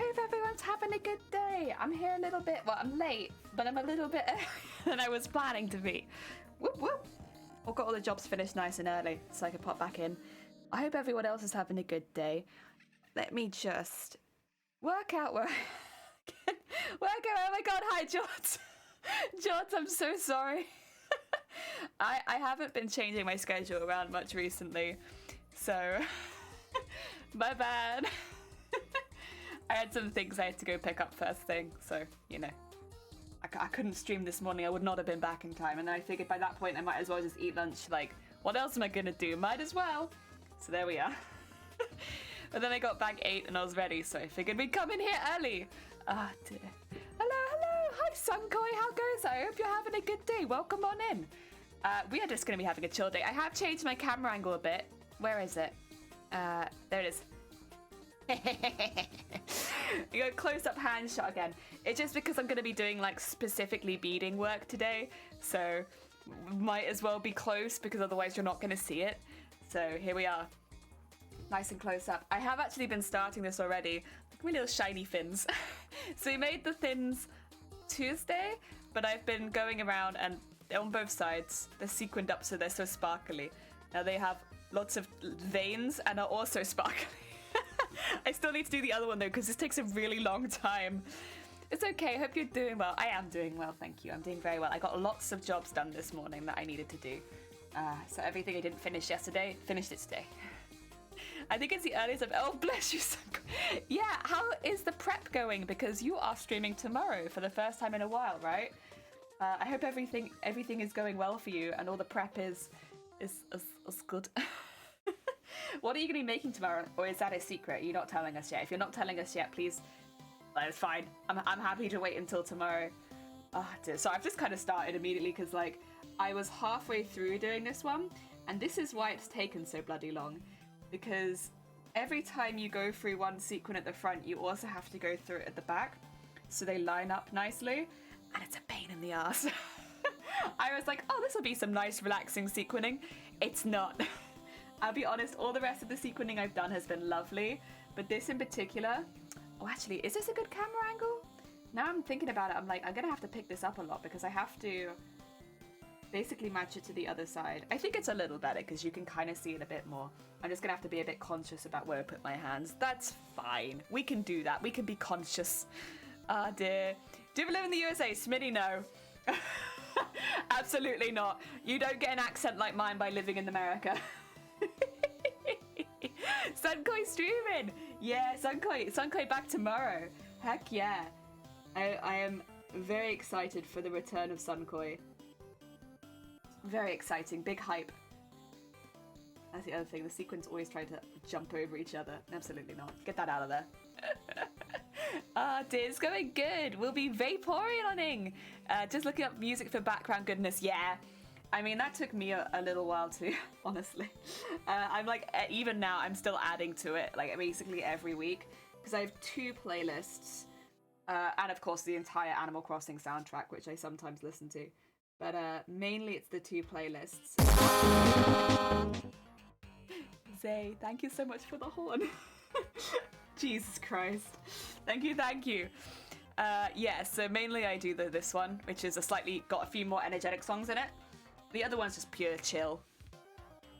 hope everyone's having a good day. I'm here a little bit, well, I'm late, but I'm a little bit earlier than I was planning to be. Whoop, whoop. I've got all the jobs finished nice and early, so I can pop back in. I hope everyone else is having a good day. Let me just work out where oh my god, hi, George. George, I'm so sorry. I haven't been changing my schedule around much recently, so my bad. I had some things I had to go pick up first thing, so, you know. I couldn't stream this morning, I would not have been back in time, and then I figured by that point I might as well just eat lunch, like, what else am I gonna do? Might as well. So there we are. But then I got back 8 and I was ready, so I figured we'd come in here early. Ah, dear. Hello. Hi, Sunkoi. How goes? I hope you're having a good day. Welcome on in. We are just going to be having a chill day. I have changed my camera angle a bit. Where is it? There it is. You got close-up hand shot again. It's just because I'm going to be doing, like, specifically beading work today, so might as well be close because otherwise you're not going to see it. So here we are. Nice and close up. I have actually been starting this already. Look at my little shiny fins. So we made the fins Tuesday, but I've been going around and on both sides, they're sequined up so they're so sparkly. Now they have lots of veins and are also sparkly. I still need to do the other one though, because this takes a really long time. It's okay, I hope you're doing well. I am doing well, thank you. I'm doing very well. I got lots of jobs done this morning that I needed to do. So everything I didn't finish yesterday, finished it today. I think it's the earliest of. Oh, bless you. Yeah, how is the prep going? Because you are streaming tomorrow for the first time in a while, right? I hope everything is going well for you and all the prep is good. What are you going to be making tomorrow? Or is that a secret? You're not telling us yet. If you're not telling us yet, please, that's fine. I'm happy to wait until tomorrow. Oh, dear. So I've just kind of started immediately because, like, I was halfway through doing this one, and this is why it's taken so bloody long. Because every time you go through one sequin at the front, you also have to go through it at the back, so they line up nicely, and it's a pain in the ass. I was like, oh, this will be some nice relaxing sequining. It's not. I'll be honest, all the rest of the sequining I've done has been lovely, but this in particular, oh, actually, is this a good camera angle? Now I'm thinking about it, I'm like, I'm gonna have to pick this up a lot because I have to basically match it to the other side. I think it's a little better because you can kind of see it a bit more. I'm just gonna have to be a bit conscious about where I put my hands. That's fine. We can do that. We can be conscious. Ah, dear. Do we live in the USA? Smitty, no. Absolutely not. You don't get an accent like mine by living in America. Sunkoi streaming. Yeah, Sunkoi back tomorrow. Heck yeah. I am very excited for the return of Sunkoi. Very exciting, big hype. That's the other thing, the sequins always try to jump over each other. Absolutely not. Get that out of there. Ah, dear, it's going good. We'll be Vaporeoning. Just looking up music for background goodness. Yeah. I mean, that took me a little while too, honestly. I'm like, even now, I'm still adding to it, like basically every week. Because I have 2 playlists. And of course, the entire Animal Crossing soundtrack, which I sometimes listen to. But mainly it's the 2 playlists. Zay, thank you so much for the horn. Jesus Christ. Thank you. Yeah, so mainly I do this one, which is got a few more energetic songs in it. The other one's just pure chill.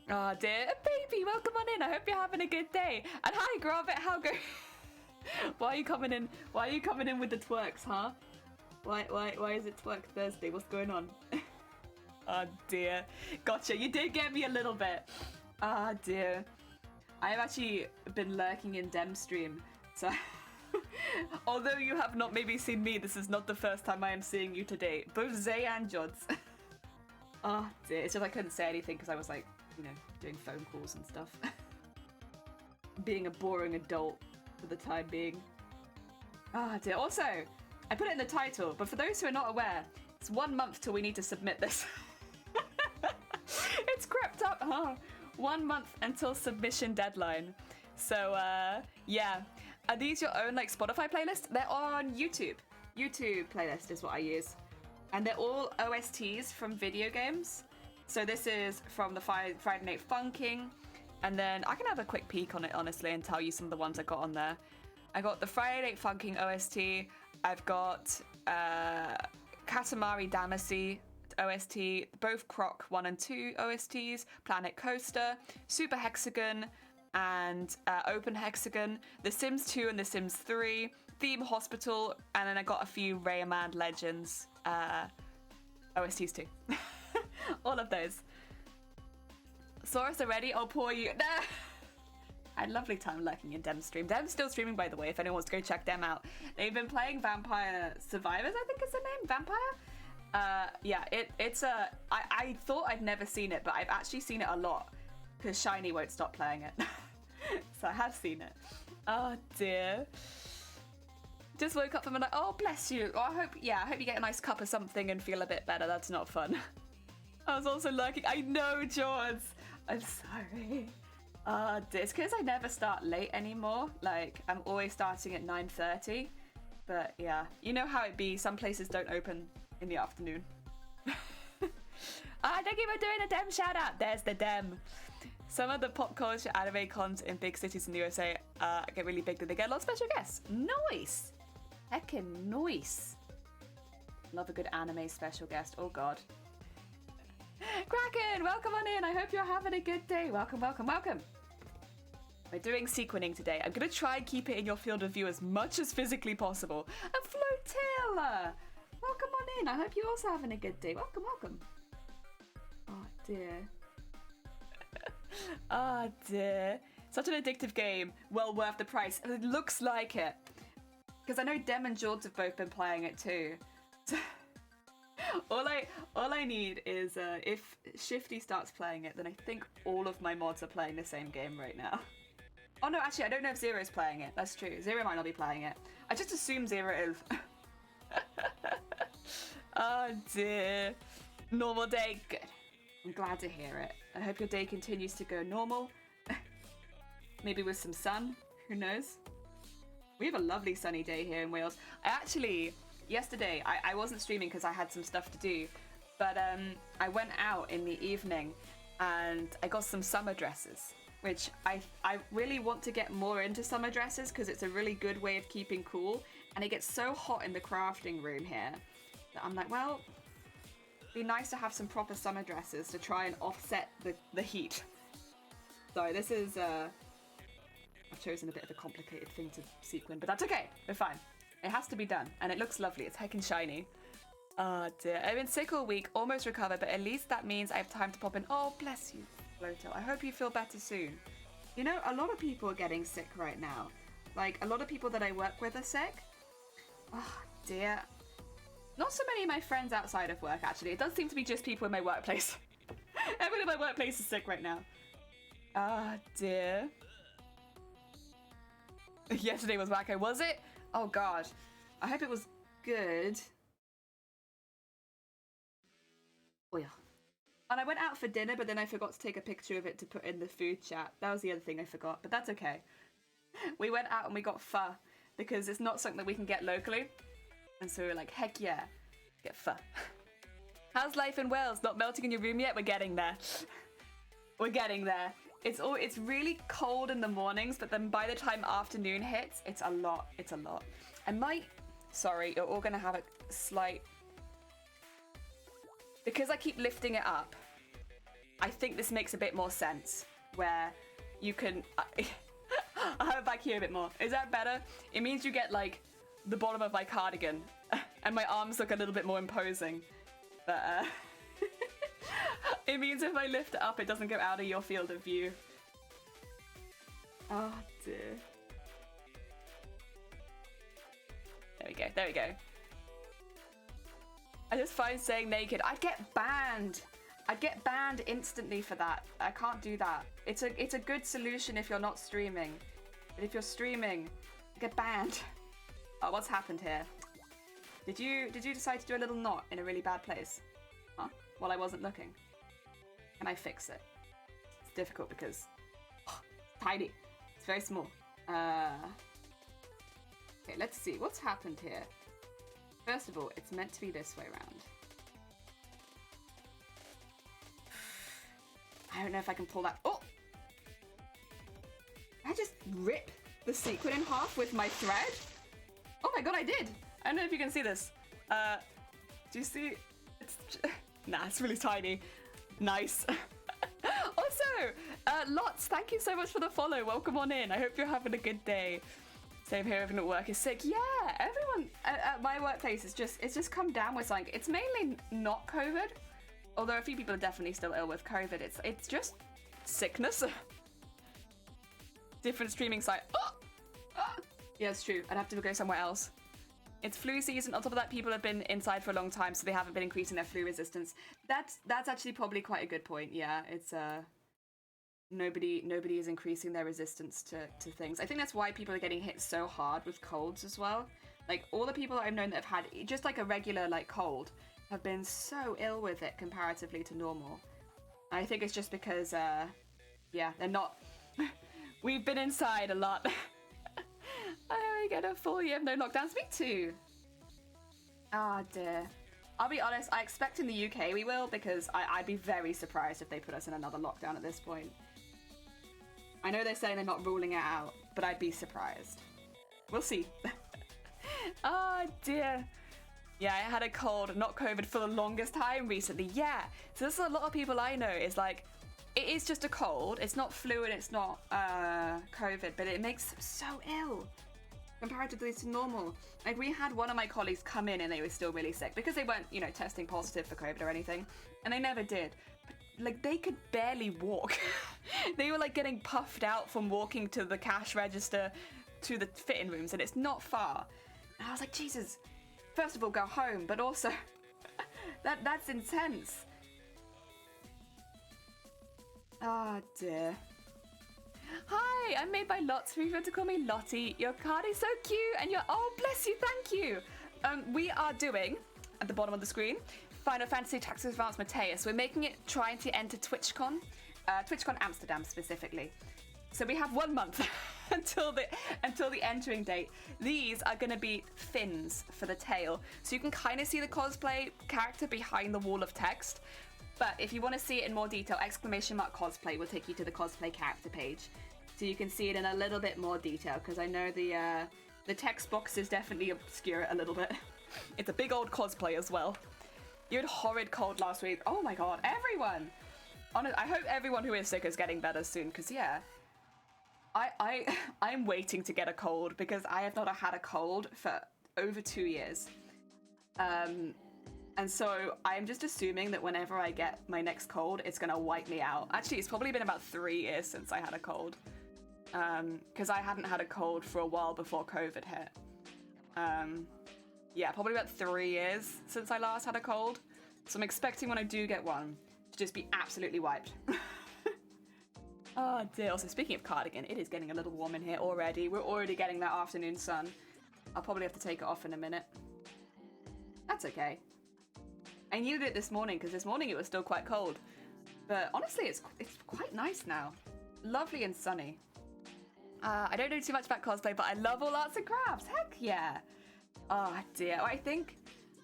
Oh dear, baby, welcome on in. I hope you're having a good day. And hi, Grovit, how go? Why are you coming in? Why are you coming in with the twerks, huh? Why is it twerk Thursday? What's going on? Oh dear. Gotcha, you did get me a little bit. Ah, dear. I've actually been lurking in Dem stream, so although you have not maybe seen me, this is not the first time I am seeing you today. Both Zay and Jods. Oh dear, it's just I couldn't say anything because I was like, you know, doing phone calls and stuff. Being a boring adult for the time being. Ah dear. Also, I put it in the title, but for those who are not aware, it's 1 month till we need to submit this. It's crept up, huh? 1 month until submission deadline. So, yeah. Are these your own, like, Spotify playlists? They're on YouTube. YouTube playlist is what I use. And they're all OSTs from video games. So this is from the Friday Night Funking'. And then I can have a quick peek on it, honestly, and tell you some of the ones I got on there. I got the Friday Night Funkin' OST. I've got Katamari Damacy OST, both Croc 1 and 2 OSTs, Planet Coaster, Super Hexagon, and Open Hexagon, The Sims 2 and The Sims 3, Theme Hospital, and then I got a few Rayman Legends OSTs too. All of those. Saw us already? Oh, poor you. Nah. I had a lovely time lurking in Dem's stream. Dem's still streaming, by the way, if anyone wants to go check Dem out. They've been playing Vampire Survivors, I think is the name. Vampire? Yeah, it's a... I thought I'd never seen it, but I've actually seen it a lot, because Shiny won't stop playing it. So I have seen it. Oh, dear. Just woke up from like, oh, bless you. Oh, I hope you get a nice cup of something and feel a bit better. That's not fun. I was also lurking. I know, George. I'm sorry. It's because I never start late anymore. Like, I'm always starting at 9:30. But yeah, you know how it be. Some places don't open in the afternoon. Thank you for doing a Dem shout out. There's the Dem. Some of the pop culture anime cons in big cities in the USA get really big. Do they get a lot of special guests? Nice. Heckin' nice. Love a good anime special guest. Oh god. Kraken, welcome on in. I hope you're having a good day. Welcome, welcome, welcome. We're doing sequening today. I'm going to try and keep it in your field of view as much as physically possible. And Flotilla, welcome on in. I hope you're also having a good day. Welcome, welcome. Oh, dear. Oh, dear. Such an addictive game. Well worth the price. It looks like it. Because I know Dem and George have both been playing it too. All I need is if Shifty starts playing it, then I think all of my mods are playing the same game right now. Oh no, actually I don't know if Zero's playing it. That's true. Zero might not be playing it. I just assume Zero is. Oh dear. Normal day. Good. I'm glad to hear it. I hope your day continues to go normal. Maybe with some sun. Who knows? We have a lovely sunny day here in Wales. Yesterday, I wasn't streaming because I had some stuff to do, but I went out in the evening and I got some summer dresses, which I really want to get more into summer dresses because it's a really good way of keeping cool, and it gets so hot in the crafting room here that I'm like, well, it'd be nice to have some proper summer dresses to try and offset the heat. Sorry, this is... I've chosen a bit of a complicated thing to sequin, but that's okay, we're fine. It has to be done, and it looks lovely. It's heckin' shiny. Oh dear. I've been sick all week, almost recovered, but at least that means I have time to pop in. Oh, bless you, Floto. I hope you feel better soon. You know, a lot of people are getting sick right now. Like, a lot of people that I work with are sick. Oh dear. Not so many of my friends outside of work, actually. It does seem to be just people in my workplace. Everyone in my workplace is sick right now. Ah, dear. Yesterday was wacko, was it? Oh god, I hope it was good. Oh yeah. And I went out for dinner, but then I forgot to take a picture of it to put in the food chat. That was the other thing I forgot, but that's okay. We went out and we got pho, because it's not something that we can get locally. And so we were like, heck yeah, get pho. How's life in Wales? Not melting in your room yet? We're getting there. We're getting there. It's really cold in the mornings, but then by the time afternoon hits, it's a lot. It's a lot. Sorry, you're all gonna have a slight... Because I keep lifting it up, I think this makes a bit more sense, where you can... I'll have it back here a bit more. Is that better? It means you get, like, the bottom of my cardigan, and my arms look a little bit more imposing. But, it means if I lift it up, it doesn't go out of your field of view. Oh dear. There we go, there we go. I just find saying naked. I'd get banned. I'd get banned instantly for that. I can't do that. It's a good solution if you're not streaming. But if you're streaming, you get banned. Oh, what's happened here? Did you decide to do a little knot in a really bad place? Huh? While I wasn't looking. Can I fix it? It's difficult because it's tiny. It's very small. Okay, let's see. What's happened here? First of all, it's meant to be this way around. I don't know if I can pull that. Oh! I just rip the sequin in half with my thread. Oh my god, I did. I don't know if you can see this. Do you see? Nah, it's really tiny. Nice. Also, Lots, thank you so much for the follow. Welcome on in. I hope you're having a good day. Same here, everyone at work is sick. Yeah, everyone at my workplace is it's just come down with something. It's mainly not COVID, although a few people are definitely still ill with COVID. It's just sickness. Different streaming site. Yeah, it's true. I'd have to go somewhere else. It's flu season. On top of that, people have been inside for a long time, so they haven't been increasing their flu resistance. That's actually probably quite a good point. Yeah, it's nobody is increasing their resistance to things. I think that's why people are getting hit so hard with colds as well. Like all the people that I've known that have had just like a regular like cold have been so ill with it comparatively to normal. I think it's just because yeah, they're not. We've been inside a lot. I only get a full year of no lockdowns. Me too. Ah, dear. I'll be honest, I expect in the UK we will, because I'd be very surprised if they put us in another lockdown at this point. I know they're saying they're not ruling it out, but I'd be surprised. We'll see. Ah, dear. Yeah, I had a cold, not COVID, for the longest time recently. Yeah. So this is a lot of people I know is like, it is just a cold. It's not flu and it's not COVID, but it makes them so ill comparatively to normal. Like we had one of my colleagues come in and they were still really sick because they weren't, you know, testing positive for COVID or anything, and they never did. But like they could barely walk. They were like getting puffed out from walking to the cash register to the fitting rooms, and it's not far. And I was like, Jesus, first of all, go home, but also that's intense. Oh dear. Hi, I'm made by Lots. Feel free to call me Lottie. Your card is so cute, and you're, oh bless you, thank you. We are doing, at the bottom of the screen, Final Fantasy Tactics Advance Mateus. We're making it, trying to enter TwitchCon, TwitchCon Amsterdam specifically. So we have 1 month until the entering date. These are going to be fins for the tail, so you can kind of see the cosplay character behind the wall of text. But if you want to see it in more detail, !cosplay will take you to the cosplay character page, so you can see it in a little bit more detail, because I know the text boxes definitely obscure it a little bit. It's a big old cosplay as well. You had horrid cold last week. Oh my god, everyone! I hope everyone who is sick is getting better soon, because yeah, I'm waiting to get a cold, because I have not had a cold for over 2 years. And so I'm just assuming that whenever I get my next cold, it's gonna wipe me out. Actually, it's probably been about 3 years since I had a cold. Because I hadn't had a cold for a while before COVID hit. Yeah, probably about 3 years since I last had a cold. So I'm expecting when I do get one to just be absolutely wiped. Oh dear. Also, speaking of cardigan, it is getting a little warm in here already. We're already getting that afternoon sun. I'll probably have to take it off in a minute. That's okay. I needed it this morning because this morning it was still quite cold. But honestly, it's quite nice now. Lovely and sunny. I don't know too much about cosplay, but I love all arts and crafts. Heck yeah. Oh dear. I think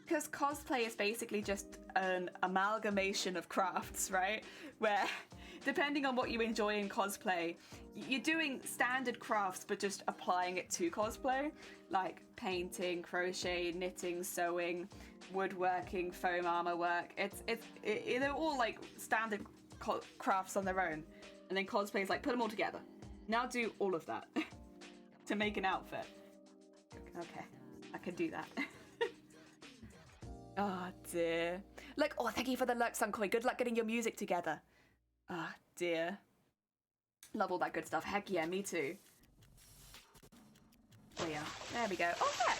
because cosplay is basically just an amalgamation of crafts, right? Where depending on what you enjoy in cosplay, you're doing standard crafts but just applying it to cosplay, like painting, crochet, knitting, sewing, woodworking, foam armor work. They're all like standard crafts on their own, and then cosplay is like put them all together. Now do all of that to make an outfit. Okay, I can do that. Oh dear. Like, oh, thank you for the lurk, Sunkoi. Good luck getting your music together. Ah, dear. Love all that good stuff. Heck yeah, me too. Oh yeah, there we go. Oh heck!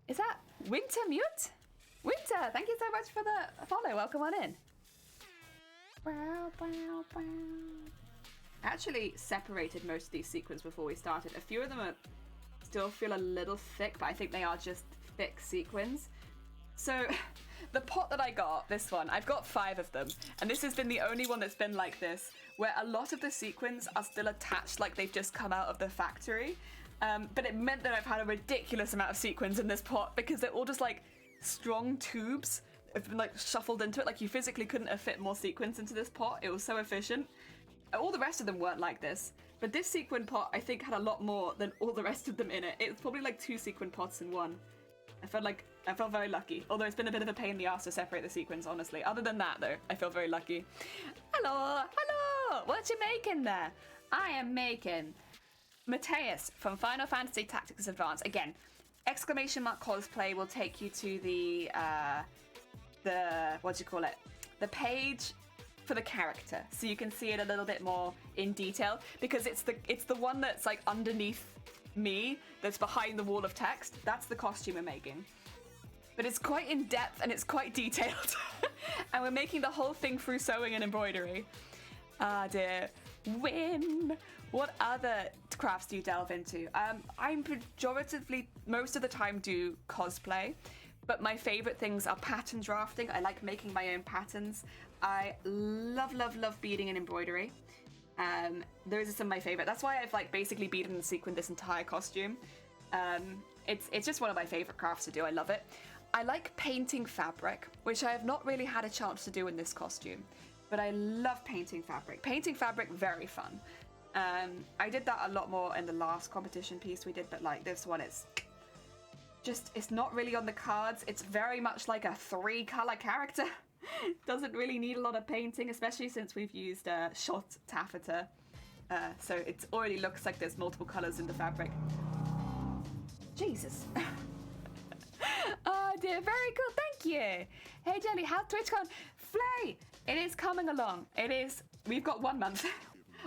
Is that Winter Mute? Winter, thank you so much for the follow. Welcome on in. I actually separated most of these sequins before we started. A few of them still feel a little thick, but I think they are just thick sequins. So the pot that I got, this one, I've got 5 of them, and this has been the only one that's been like this, where a lot of the sequins are still attached like they've just come out of the factory. But it meant that I've had a ridiculous amount of sequins in this pot because they're all just like strong tubes have been like shuffled into it. Like you physically couldn't have fit more sequins into this pot. It was so efficient. all the rest of them weren't like this. But this sequin pot, I think, had a lot more than all the rest of them in it. It's probably like 2 sequin pots in one. I felt very lucky. Although it's been a bit of a pain in the ass to separate the sequins, honestly. Other than that, though, I feel very lucky. Hello, hello. What you making there? I am making Mateus from Final Fantasy Tactics Advance. Again, exclamation mark cosplay will take you to the what do you call it? The page for the character, so you can see it a little bit more in detail, because it's the one that's like underneath me, that's behind the wall of text. That's the costume we're making, but it's quite in depth and it's quite detailed. And we're making the whole thing through sewing and embroidery. Ah dear. Win. What other crafts do you delve into? I'm pejoratively most of the time do cosplay, but my favorite things are pattern drafting. I like making my own patterns. I love beading and embroidery. Those are some of my favorite. That's why I've like basically beaded and sequined this entire costume. It's just one of my favorite crafts to do. I love it. I like painting fabric, which I have not really had a chance to do in this costume, but I love painting fabric. Painting fabric, very fun. I did that a lot more in the last competition piece we did, but like this one, it's not really on the cards. It's very much like a 3-color character. Doesn't really need a lot of painting, especially since we've used shot taffeta. So it already looks like there's multiple colors in the fabric. Jesus. Oh dear, very cool, thank you. Hey Jelly, how's Twitch going? Flay, it is coming along. We've got 1 month.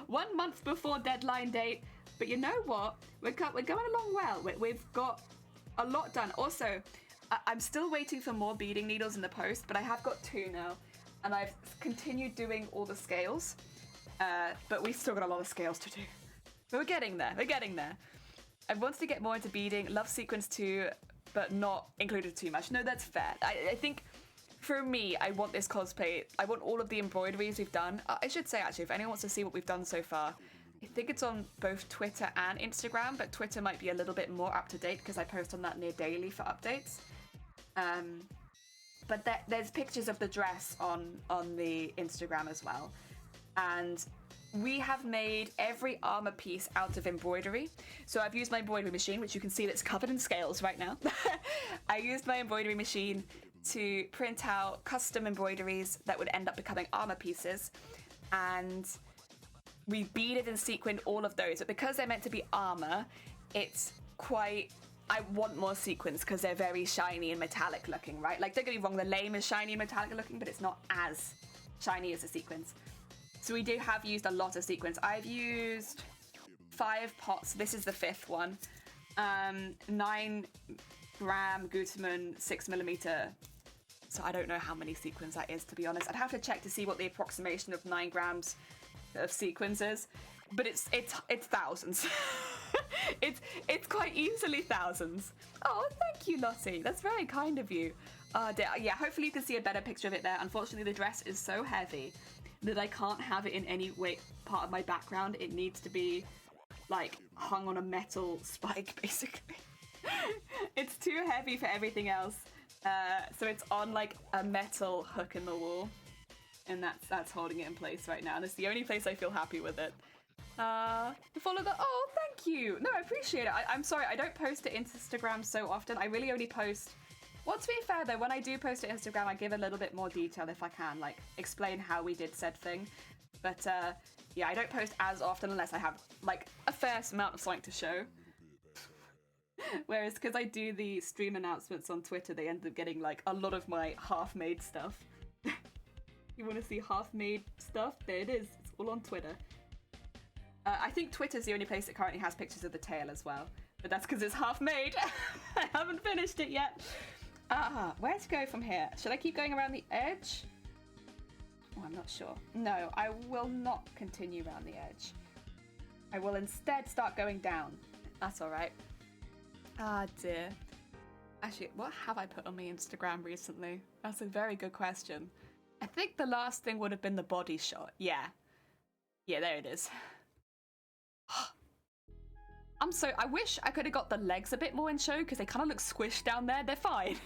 1 month before deadline date. But you know what? We're going along well. We've got a lot done. Also, I'm still waiting for more beading needles in the post, but I have got 2 now. And I've continued doing all the scales. But we've still got a lot of scales to do. But we're getting there. I wanted to get more into beading. Love sequins too, but not included too much. No, that's fair. I think for me, I want this cosplay. I want all of the embroideries we've done. I should say, actually, if anyone wants to see what we've done so far, I think it's on both Twitter and Instagram, but Twitter might be a little bit more up to date because I post on that near daily for updates. But there's pictures of the dress on the Instagram as well. And we have made every armor piece out of embroidery. So I've used my embroidery machine, which you can see that's covered in scales right now. I used my embroidery machine to print out custom embroideries that would end up becoming armor pieces. And we beaded and sequined all of those. But because they're meant to be armor, it's quite... I want more sequins because they're very shiny and metallic looking, right? Like, don't get me wrong, the lame is shiny and metallic looking, but it's not as shiny as the sequins. So we have used a lot of sequins. I've used 5 pots. This is the 5th one. 9 gram Gutermann 6mm. So I don't know how many sequins that is, to be honest. I'd have to check to see what the approximation of 9 grams of sequins is, but it's thousands. it's quite easily thousands. Oh, thank you, Lottie. That's very kind of you. Yeah, hopefully you can see a better picture of it there. Unfortunately, the dress is so heavy that I can't have it in any way part of my background. It needs to be like hung on a metal spike, basically. It's too heavy for everything else. So it's on like a metal hook in the wall, and that's holding it in place right now. And it's the only place I feel happy with it. Follow the... Oh, thank you. No, I appreciate it. I'm sorry, I don't post to Instagram so often. I really only post... Well, to be fair though, when I do post to Instagram, I give a little bit more detail if I can, like explain how we did said thing. But yeah, I don't post as often unless I have like a fair amount of something to show. Whereas because I do the stream announcements on Twitter, they end up getting like a lot of my half-made stuff. You want to see half-made stuff? There it is. It's all on Twitter. I think Twitter's the only place that currently has pictures of the tail as well. But that's because it's half-made. I haven't finished it yet. Where to go from here? Should I keep going around the edge? Oh, I'm not sure. No, I will not continue around the edge. I will instead start going down. That's all right. Ah, dear. Actually, what have I put on my Instagram recently? That's a very good question. I think the last thing would have been the body shot. Yeah. Yeah, there it is. I wish I could have got the legs a bit more in show because they kind of look squished down there. They're fine.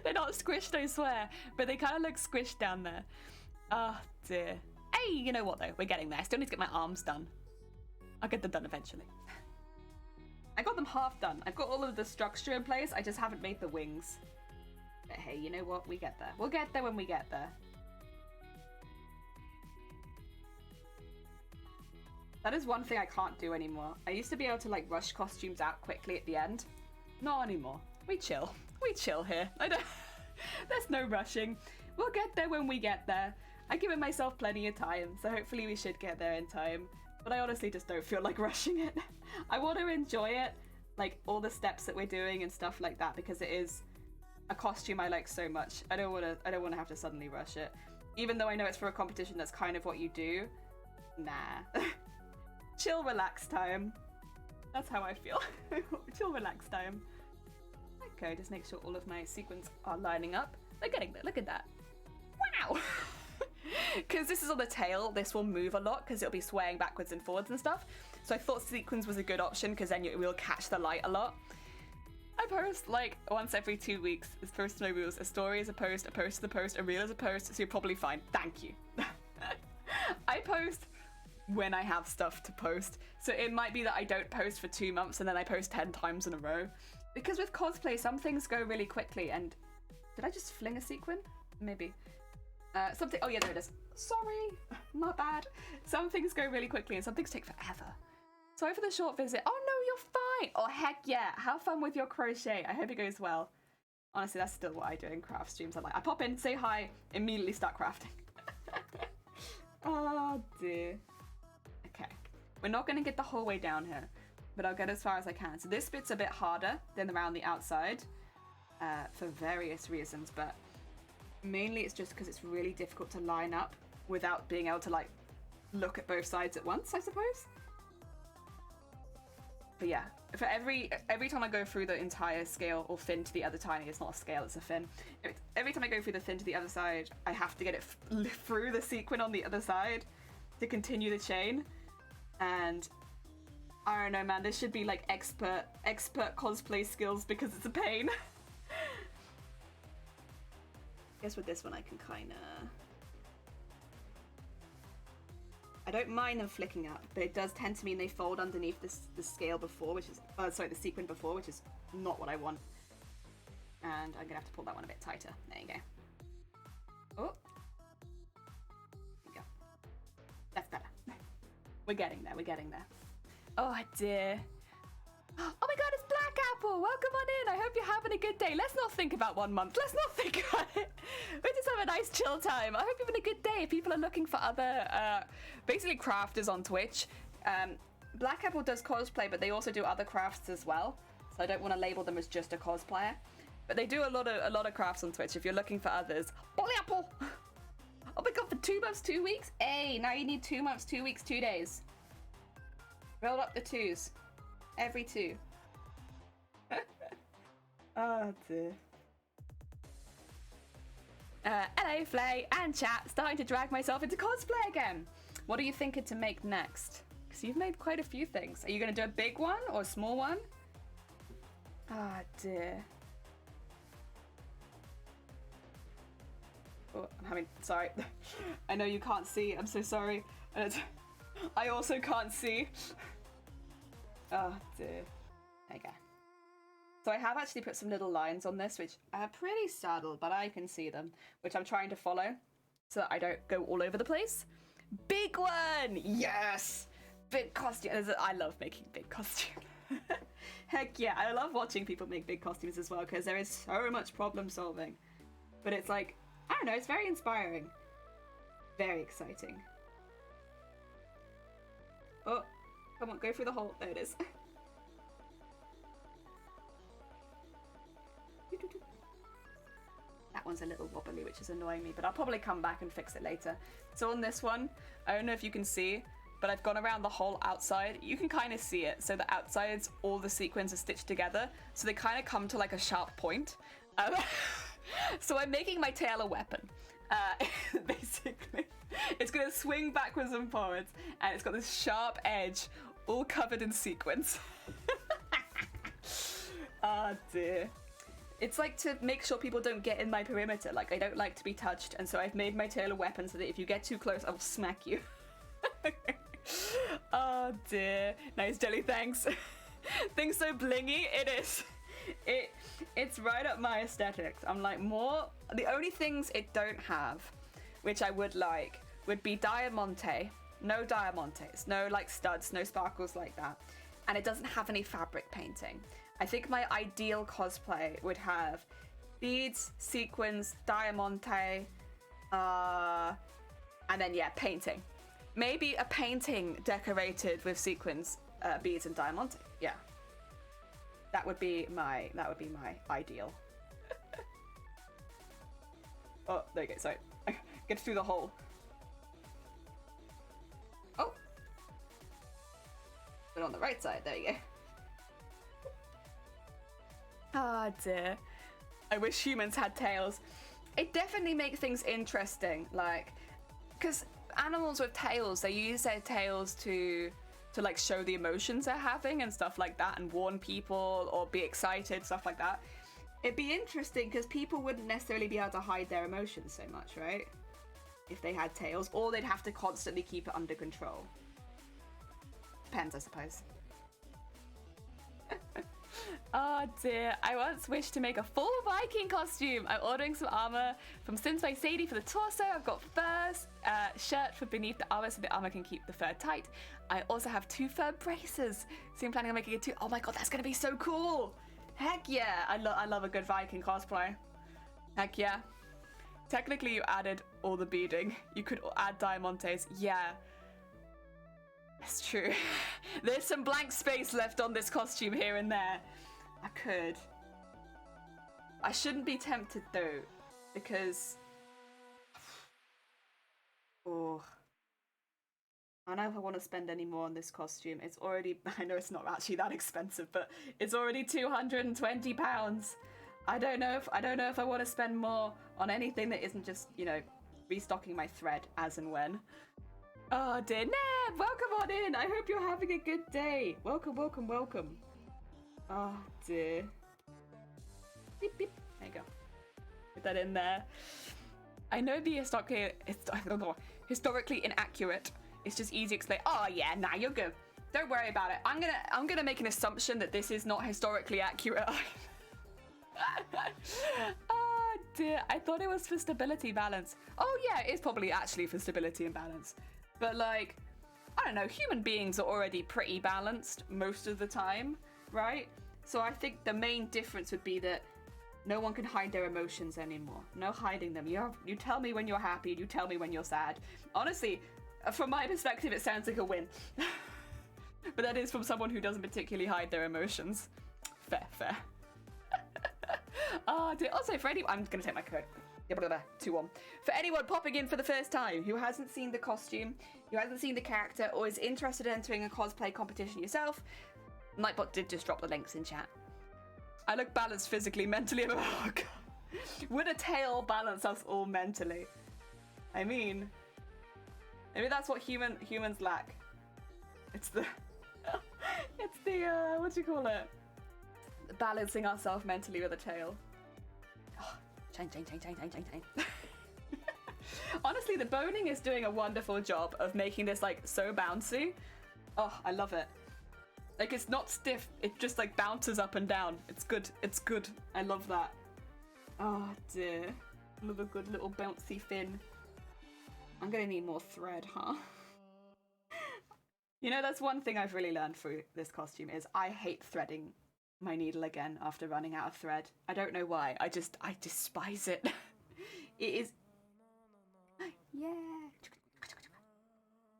They're not squished, I swear, but they kind of look squished down there. Oh dear. Hey Hey, you know what though? We're getting there. I still need to get my arms done. I'll get them done eventually. I got them half done. I've got all of the structure in place. I just haven't made the wings. But hey, you know what? We get there. We'll get there when we get there. That is one thing I can't do anymore. I used to be able to like rush costumes out quickly at the end. Not anymore. We chill. We chill here. I don't... There's no rushing. We'll get there when we get there. I give myself plenty of time, so hopefully we should get there in time. But I honestly just don't feel like rushing it. I want to enjoy it, like all the steps that we're doing and stuff like that, because it is a costume I like so much. I don't want to have to suddenly rush it. Even though I know it's for a competition, that's kind of what you do. Nah. Chill, relax time. That's how I feel. Chill, relax time. Okay, just make sure all of my sequins are lining up. They're getting there. Look at that. Wow! Because this is on the tail, this will move a lot because it'll be swaying backwards and forwards and stuff. So I thought sequins was a good option because then it will catch the light a lot. I post like once every 2 weeks. It's post no rules. A story is a post is a post, a reel is a post, so you're probably fine. Thank you. I post when I have stuff to post. So it might be that I don't post for 2 months and then I post 10 times in a row. Because with cosplay, some things go really quickly and... Did I just fling a sequin? Maybe. Something... Oh yeah, there it is. Sorry, my bad. Some things go really quickly and some things take forever. Sorry for the short visit. Oh no, you're fine. Oh heck yeah. Have fun with your crochet. I hope it goes well. Honestly, that's still what I do in craft streams. I pop in, say hi, immediately start crafting. Oh dear. Okay. We're not going to get the whole way down here, but I'll get as far as I can. So this bit's a bit harder than around the outside for various reasons, but mainly it's just because it's really difficult to line up without being able to like look at both sides at once, I suppose. But yeah, for every time I go through the entire scale or fin to the other tiny, it's not a scale, it's a fin. Every time I go through the fin to the other side, I have to get it through the sequin on the other side to continue the chain. And I don't know, man, this should be like expert cosplay skills because it's a pain. I guess with this one I can kind of... I don't mind them flicking up, but it does tend to mean they fold underneath the scale before, which is... sorry, the sequin before, which is not what I want. And I'm going to have to pull that one a bit tighter. There you go. Oh. There you go. That's better. We're getting there, we're getting there. Oh dear. Oh my god, it's Black Apple! Welcome on in! I hope you're having a good day. Let's not think about 1 month. Let's not think about it. We just have a nice chill time. I hope you're having a good day. If people are looking for other, basically crafters on Twitch, Black Apple does cosplay, but they also do other crafts as well. So I don't want to label them as just a cosplayer. But they do a lot of crafts on Twitch. If you're looking for others, Black Apple! Oh my god, for 2 months, 2 weeks? Hey, now you need 2 months, 2 weeks, 2 days. Roll up the 2s. Every 2. Oh dear. Hello, Flay and chat. Starting to drag myself into cosplay again. What are you thinking to make next? Because you've made quite a few things. Are you going to do a big one or a small one? Oh dear. Oh, I'm having... Sorry. I know you can't see. I'm so sorry. I also can't see. Oh dear. There you go. So I have actually put some little lines on this, which are pretty subtle, but I can see them, which I'm trying to follow so that I don't go all over the place. Big one! Yes! Big costume. I love making big costumes. Heck yeah, I love watching people make big costumes as well, because there is so much problem solving. But it's like, I don't know, it's very inspiring. Very exciting. Oh, come on, go through the hole. There it is. That one's a little wobbly, which is annoying me, but I'll probably come back and fix it later. So on this one, I don't know if you can see, but I've gone around the whole outside. You can kind of see it. So the outsides, all the sequins are stitched together, so they kind of come to like a sharp point. So I'm making my tail a weapon. Basically, it's going to swing backwards and forwards, and it's got this sharp edge, all covered in sequins. Oh dear. It's like to make sure people don't get in my perimeter. Like, I don't like to be touched, and so I've made my tail a weapon so that if you get too close, I'll smack you. Oh dear. Nice jelly, thanks. Things so blingy, it is. It's right up my aesthetics. I'm like, more, the only things it don't have, which I would like, would be diamante. No diamantes, no like studs, no sparkles like that. And it doesn't have any fabric painting. I think my ideal cosplay would have beads, sequins, diamante, and then yeah, painting. Maybe a painting decorated with sequins, beads, and diamante. Yeah, that would be my ideal. Oh, there you go. Sorry, get through the hole. Oh, but on the right side. There you go. Ah, dear. I wish humans had tails. It definitely makes things interesting, like, because animals with tails, they use their tails to like show the emotions they're having and stuff like that, and warn people or be excited, stuff like that. It'd be interesting because people wouldn't necessarily be able to hide their emotions so much, right? If they had tails, or they'd have to constantly keep it under control. Depends, I suppose. Oh dear, I once wished to make a full Viking costume. I'm ordering some armor from Sins by Sadie for the torso. I've got furs, shirt for beneath the armor so the armor can keep the fur tight. I also have 2 fur braces. So I'm planning on making it 2. Oh my god, that's gonna be so cool. Heck yeah, I love a good Viking cosplay. Heck yeah. Technically you added all the beading. You could add diamantes, yeah. That's true. There's some blank space left on this costume here and there. I could. I shouldn't be tempted though, because... Oh. I don't know if I want to spend any more on this costume. It's already... I know it's not actually that expensive, but it's already £220. I don't know if I want to spend more on anything that isn't just, you know, restocking my thread as and when. Oh dear, Neb, welcome on in. I hope you're having a good day. Welcome, welcome, welcome. Oh dear. Beep, beep. There you go. Put that in there. I know the historically inaccurate. It's just easy to explain. Oh yeah, nah, you're good. Don't worry about it. I'm gonna make an assumption that this is not historically accurate. Oh dear, I thought it was for stability balance. Oh yeah, it is probably actually for stability and balance. But like, I don't know, human beings are already pretty balanced most of the time, right? So I think the main difference would be that no one can hide their emotions anymore. No hiding them. You tell me when you're happy, you tell me when you're sad. Honestly, from my perspective, it sounds like a win. But that is from someone who doesn't particularly hide their emotions. Fair, fair. Oh, dear. Also, for anyone, I'm going to take my code. 2-1. For anyone popping in for the first time who hasn't seen the costume, who hasn't seen the character, or is interested in entering a cosplay competition yourself, Nightbot did just drop the links in chat. I look balanced physically, mentally. Oh god. Would a tail balance us all mentally? I mean, maybe that's what humans lack. It's the what do you call it? Balancing ourselves mentally with a tail. Oh, chain. Honestly, the boning is doing a wonderful job of making this like so bouncy. Oh, I love it. Like, it's not stiff, it just like bounces up and down. It's good, it's good. I love that. Oh dear. Love a good little bouncy fin. I'm gonna need more thread, huh? You know, that's one thing I've really learned through this costume is I hate threading my needle again after running out of thread. I don't know why, I despise it. It is... Yeah.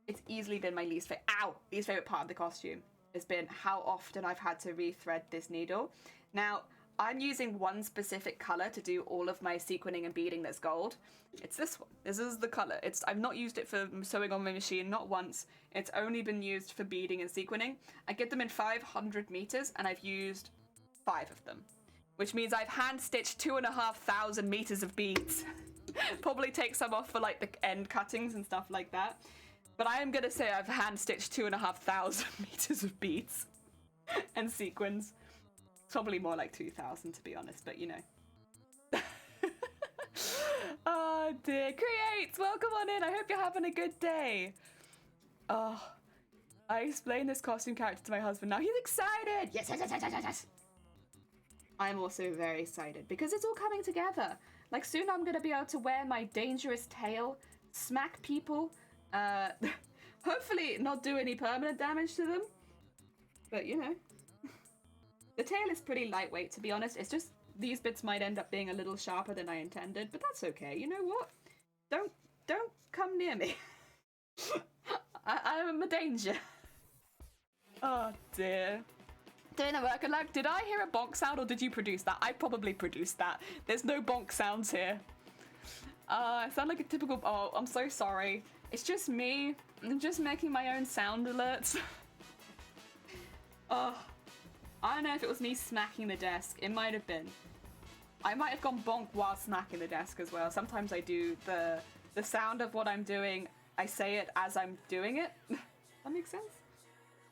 It's easily been my least favorite part of the costume. Has been how often I've had to rethread this needle. Now, I'm using one specific colour to do all of my sequining and beading that's gold. It's this one. This is the colour. I've not used it for sewing on my machine, not once. It's only been used for beading and sequining. I get them in 500 meters and I've used 5 of them, which means I've hand-stitched 2,500 meters of beads. Probably take some off for like the end cuttings and stuff like that. But I am going to say I've hand-stitched 2,500 meters of beads and sequins. Probably more like 2,000 to be honest, but you know. Oh dear. Creates, welcome on in. I hope you're having a good day. Oh, I explained this costume character to my husband. Now he's excited. Yes, yes, yes, yes, yes, yes. I'm also very excited because it's all coming together. Like soon I'm gonna be able to wear my dangerous tail, smack people, hopefully not do any permanent damage to them. But you know, the tail is pretty lightweight to be honest. It's just these bits might end up being a little sharper than I intended, but that's okay. You know what? Don't come near me. I'm a danger. Oh dear. Doing the work, like, did I hear a bonk sound or did you produce that? I probably produced that. There's no bonk sounds here. I sound like a typical. Oh, I'm so sorry. It's just me. I'm just making my own sound alerts. Oh, I don't know if it was me smacking the desk. It might have been. I might have gone bonk while smacking the desk as well. Sometimes I do the sound of what I'm doing. I say it as I'm doing it. That makes sense.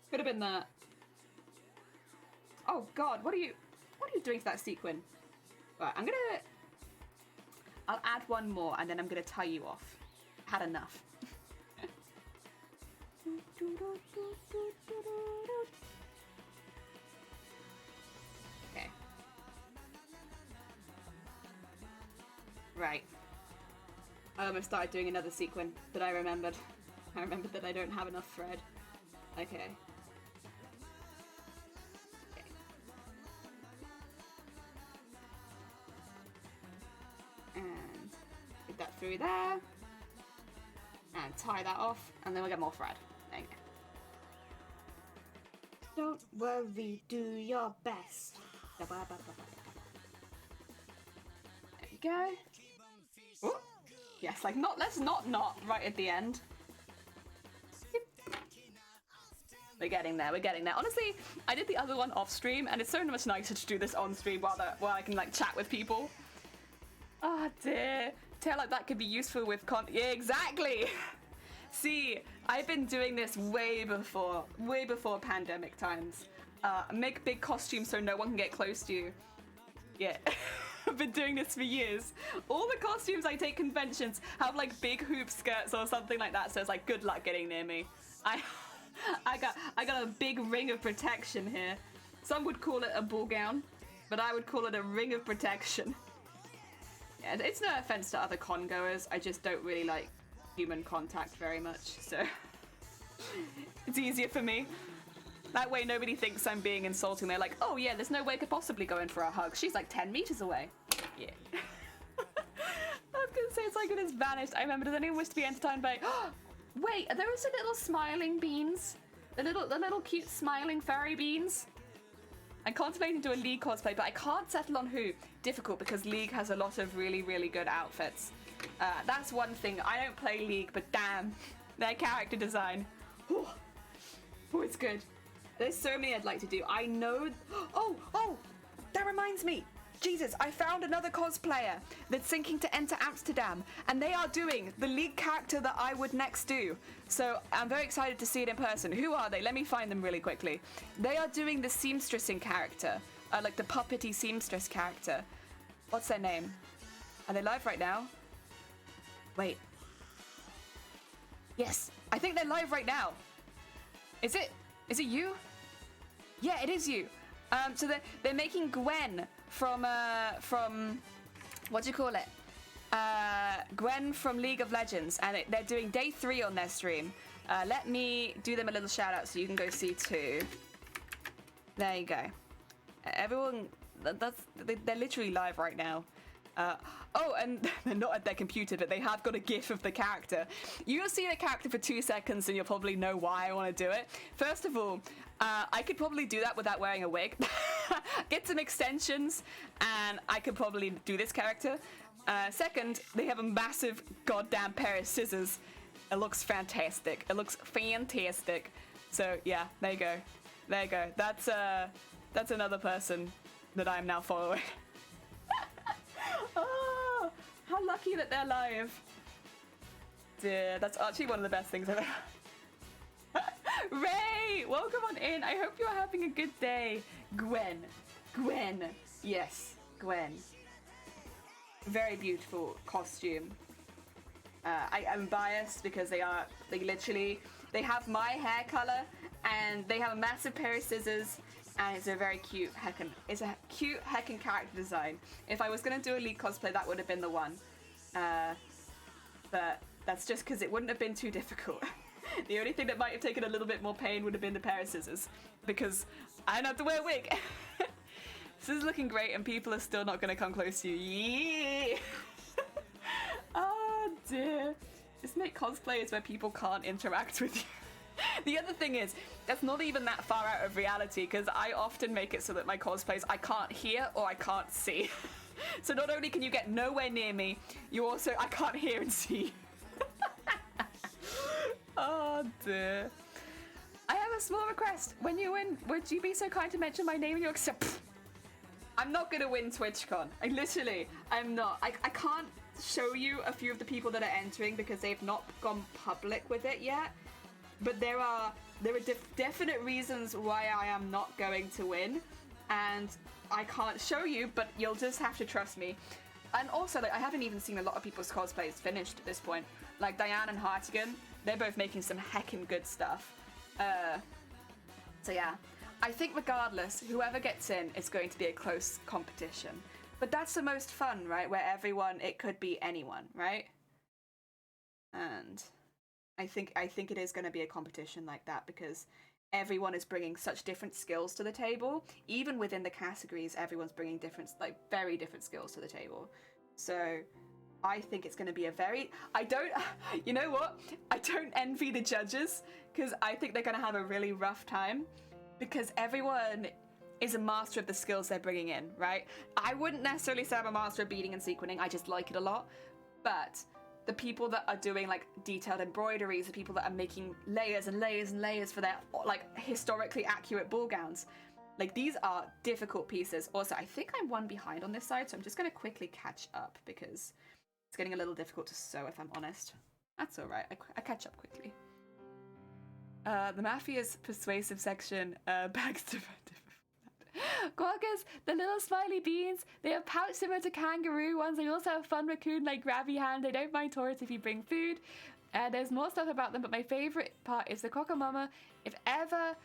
Could have been that. Oh God, what are you doing to that sequin? Right, I'll add one more and then I'm gonna tie you off. Had enough. Okay. Right. I almost started doing another sequin, but I remembered. I remembered that I don't have enough thread. Okay. And get that through there. And tie that off, and then we'll get more thread. There you go. Don't worry, do your best. There you go. Ooh. Yes, like let's not right at the end. We're getting there, we're getting there. Honestly, I did the other one off stream, and it's so much nicer to do this on stream while I can like chat with people. Oh dear. Tail like that could be useful with yeah, exactly. See, I've been doing this way before pandemic times. Make big costumes so no one can get close to you. Yeah. I've been doing this for years. All the costumes I take conventions have like big hoop skirts or something like that, so it's like good luck getting near me. I got a big ring of protection here. Some would call it a ball gown, but I would call it a ring of protection. Yeah, it's no offense to other con goers. I just don't really like human contact very much, so it's easier for me. That way nobody thinks I'm being insulting. They're like, oh yeah, there's no way I could possibly go in for a hug. She's like 10 meters away. Yeah. I was gonna say it's like it has vanished. I remember, does anyone wish to be entertained by... Wait, are those the little smiling beans? The little cute smiling fairy beans? I'm contemplating doing League cosplay, but I can't settle on who. Difficult, because League has a lot of really, really good outfits. That's one thing. I don't play League, but damn, their character design. Oh, it's good. There's so many I'd like to do. I know... Oh, that reminds me. Jesus, I found another cosplayer that's sinking to enter Amsterdam, and they are doing the League character that I would next do. So I'm very excited to see it in person. Who are they? Let me find them really quickly. They are doing the seamstressing character, like the puppety seamstress character. What's their name? Are they live right now? Wait. Yes, I think they're live right now. Is it you? Yeah, it is you. So they're making Gwen from what do you call it? Gwen from League of Legends, and they're doing day 3 on their stream. Let me do them a little shout out so you can go see too. There you go. Everyone, they're literally live right now. Oh, and they're not at their computer, but they have got a GIF of the character. You'll see the character for 2 seconds and you'll probably know why I want to do it. First of all, I could probably do that without wearing a wig. Get some extensions and I could probably do this character. Second, they have a massive goddamn pair of scissors. It looks fantastic. It looks fantastic. So yeah, there you go. There you go. That's another person that I'm now following. Oh, how lucky that they're live. Dear, that's actually one of the best things ever. Ray, welcome on in. I hope you're having a good day. Gwen, Gwen. Yes, Gwen. Very beautiful costume. I'm biased because they have my hair color and they have a massive pair of scissors and it's a very cute heckin' character design. If I was gonna do a League cosplay, that would have been the one. But that's just because it wouldn't have been too difficult. The only thing that might have taken a little bit more pain would have been the pair of scissors because I don't have to wear a wig. This is looking great and people are still not gonna come close to you. Yeah. Oh dear. Just make cosplayers where people can't interact with you. The other thing is, that's not even that far out of reality because I often make it so that my cosplays I can't hear or I can't see. So not only can you get nowhere near me, I can't hear and see. Oh dear. I have a small request. When you win, would you be so kind to mention my name in your accept? I'm not gonna win TwitchCon. I'm not. I can't show you a few of the people that are entering because they've not gone public with it yet. But there are definite reasons why I am not going to win, and I can't show you, but you'll just have to trust me. And also, I haven't even seen a lot of people's cosplays finished at this point. Like Diane and Hartigan, they're both making some heckin' good stuff. So yeah, I think regardless, whoever gets in is going to be a close competition. But that's the most fun, right? Where it could be anyone, right? And I think it is going to be a competition like that because everyone is bringing such different skills to the table. Even within the categories, everyone's bringing very different skills to the table. So I think it's going to be you know what? I don't envy the judges because I think they're going to have a really rough time because everyone is a master of the skills they're bringing in, right? I wouldn't necessarily say I'm a master of beading and sequining. I just like it a lot. But the people that are doing like detailed embroideries, the people that are making layers and layers and layers for their like historically accurate ball gowns, like these are difficult pieces. Also, I think I'm one behind on this side, so I'm just going to quickly catch up because it's getting a little difficult to sew, if I'm honest. That's all right. I catch up quickly. The Mafia's persuasive section bags to Gorgas, the little smiley beans, they have pouch similar to kangaroo ones. They also have fun raccoon like grabby hand. They don't mind tourists if you bring food. There's more stuff about them, but my favorite part is the Croco-Mama. If ever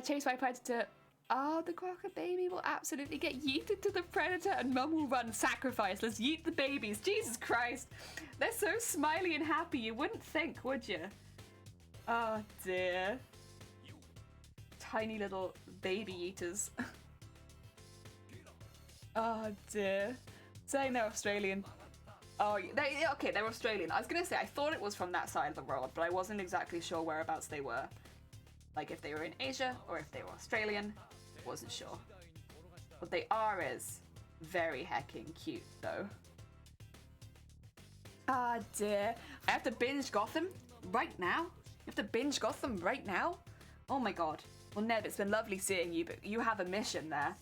chased by a predator, the Croco baby will absolutely get yeeted to the predator and Mum will run sacrifice. Let's yeet the babies. Jesus Christ. They're so smiley and happy. You wouldn't think, would you? Oh dear. Tiny little baby eaters. Oh dear. Saying they're Australian. Oh, okay, they're Australian. I was gonna say, I thought it was from that side of the world, but I wasn't exactly sure whereabouts they were. Like if they were in Asia or if they were Australian. Wasn't sure. What they are is very heckin' cute, though. Ah, dear. I have to binge Gotham right now? You have to binge Gotham right now? Oh my god. Well, Neb, it's been lovely seeing you, but you have a mission there.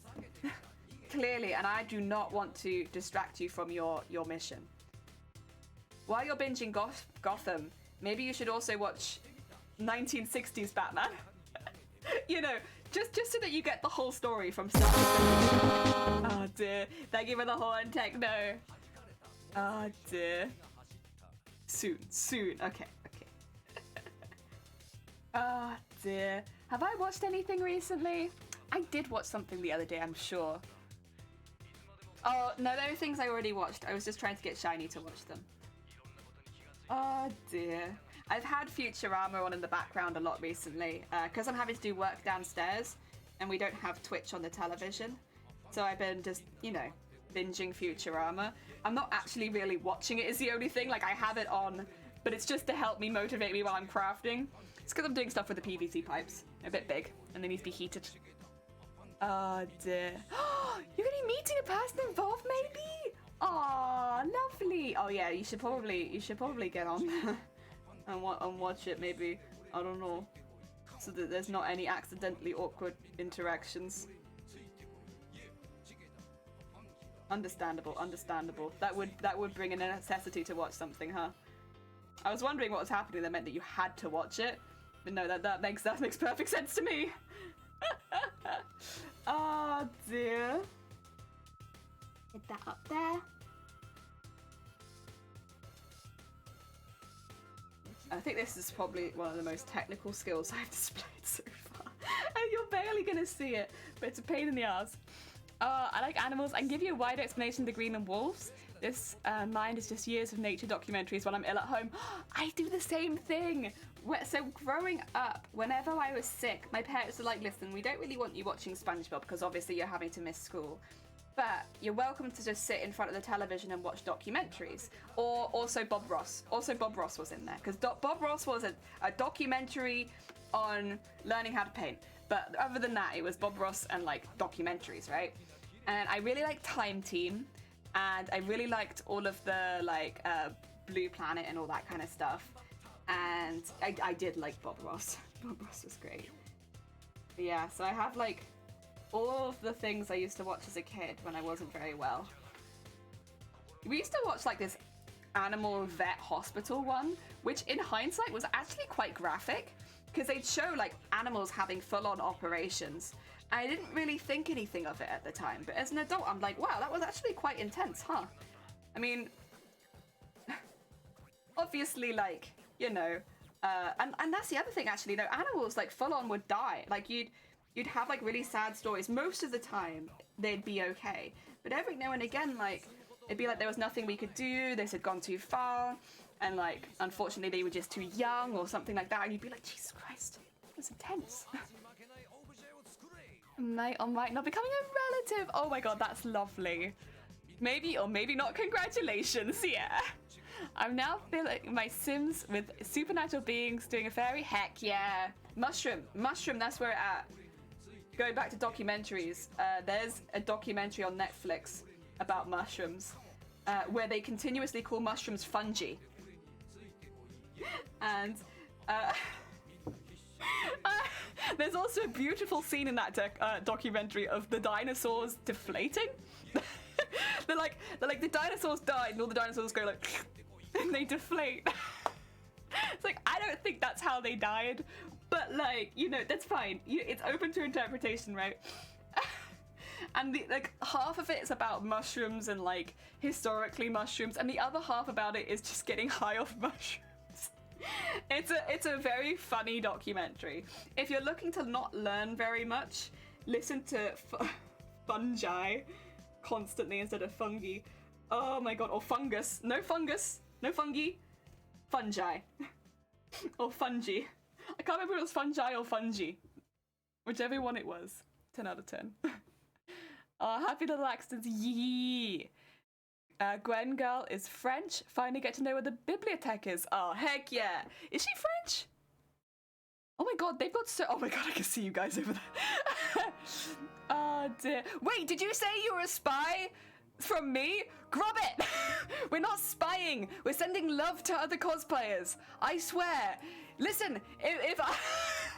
Clearly, and I do not want to distract you from your mission. While you're binging Gotham, maybe you should also watch 1960s Batman. You know, just so that you get the whole story from start to finish. Oh dear. Thank you for the horn, Techno. Oh dear. Soon. Okay. Oh dear. Have I watched anything recently? I did watch something the other day, I'm sure. Oh, no, there are things I already watched. I was just trying to get Shiny to watch them. Oh dear. I've had Futurama on in the background a lot recently because I'm having to do work downstairs and we don't have Twitch on the television. So I've been just, binging Futurama. I'm not actually really watching it is the only thing. Like, I have it on, but it's just to help me motivate me while I'm crafting. It's because I'm doing stuff with the PVC pipes. They're a bit big and they need to be heated. Oh dear. You're gonna be meeting a person involved, maybe? Aw, lovely. Oh yeah, you should probably get on and watch it, maybe. I don't know. So that there's not any accidentally awkward interactions. Understandable. That would bring in a necessity to watch something, huh? I was wondering what was happening that meant that you had to watch it. But no, that makes perfect sense to me. Oh dear. Get that up there. I think this is probably one of the most technical skills I've displayed so far. And you're barely gonna see it, but it's a pain in the ass. I like animals. I can give you a wide explanation of the Greenland wolves. This mind is just years of nature documentaries when I'm ill at home. I do the same thing. So growing up, whenever I was sick, my parents were like, listen, we don't really want you watching SpongeBob because obviously you're having to miss school. But you're welcome to just sit in front of the television and watch documentaries. Or also Bob Ross. Also Bob Ross was in there. Because Bob Ross was a documentary on learning how to paint. But other than that, it was Bob Ross and like documentaries, right? And I really liked Time Team. And I really liked all of the like Blue Planet and all that kind of stuff. And I did like Bob Ross. Bob Ross was great. But yeah, so I have like all of the things I used to watch as a kid when I wasn't very well. We used to watch like this animal vet hospital one, which in hindsight was actually quite graphic because they'd show like animals having full-on operations. I didn't really think anything of it at the time, but as an adult, I'm like, wow, that was actually quite intense, huh? I mean, obviously, like, you know, and that's the other thing, actually, though, animals, like, full-on would die. Like, you'd have, like, really sad stories. Most of the time, they'd be okay. But every now and again, like, it'd be like there was nothing we could do, this had gone too far, and, like, unfortunately, they were just too young or something like that, and you'd be like, Jesus Christ, that was intense. Might or might not becoming a relative. Oh my god, that's lovely. Maybe or maybe not. Congratulations, yeah. I'm now filling my Sims with supernatural beings doing a fairy. Heck yeah. Mushroom, that's where it's at. Going back to documentaries, there's a documentary on Netflix about mushrooms where they continuously call mushrooms fungi. And there's also a beautiful scene in that documentary of the dinosaurs deflating. they're like the dinosaurs died and all the dinosaurs go like and they deflate. It's like, I don't think that's how they died, but like, you know, that's fine. It's open to interpretation, right? And the, like, half of it is about mushrooms and like historically mushrooms, and the other half about it is just getting high off mushrooms. It's a very funny documentary. If you're looking to not learn very much, listen to fungi constantly instead of fungi. Oh my god, or fungus. No fungus, no fungi, fungi. Or fungi. I can't remember if it was fungi or fungi. Whichever one it was. 10 out of 10. Oh, happy little accidents, yee. Gwen girl is French. Finally get to know where the bibliothèque is. Oh, heck yeah. Is she French? Oh my god, they've got so... Oh my god, I can see you guys over there. Oh dear. Wait, did you say you were a spy from me? Grub it! We're not spying. We're sending love to other cosplayers. I swear. Listen, if I...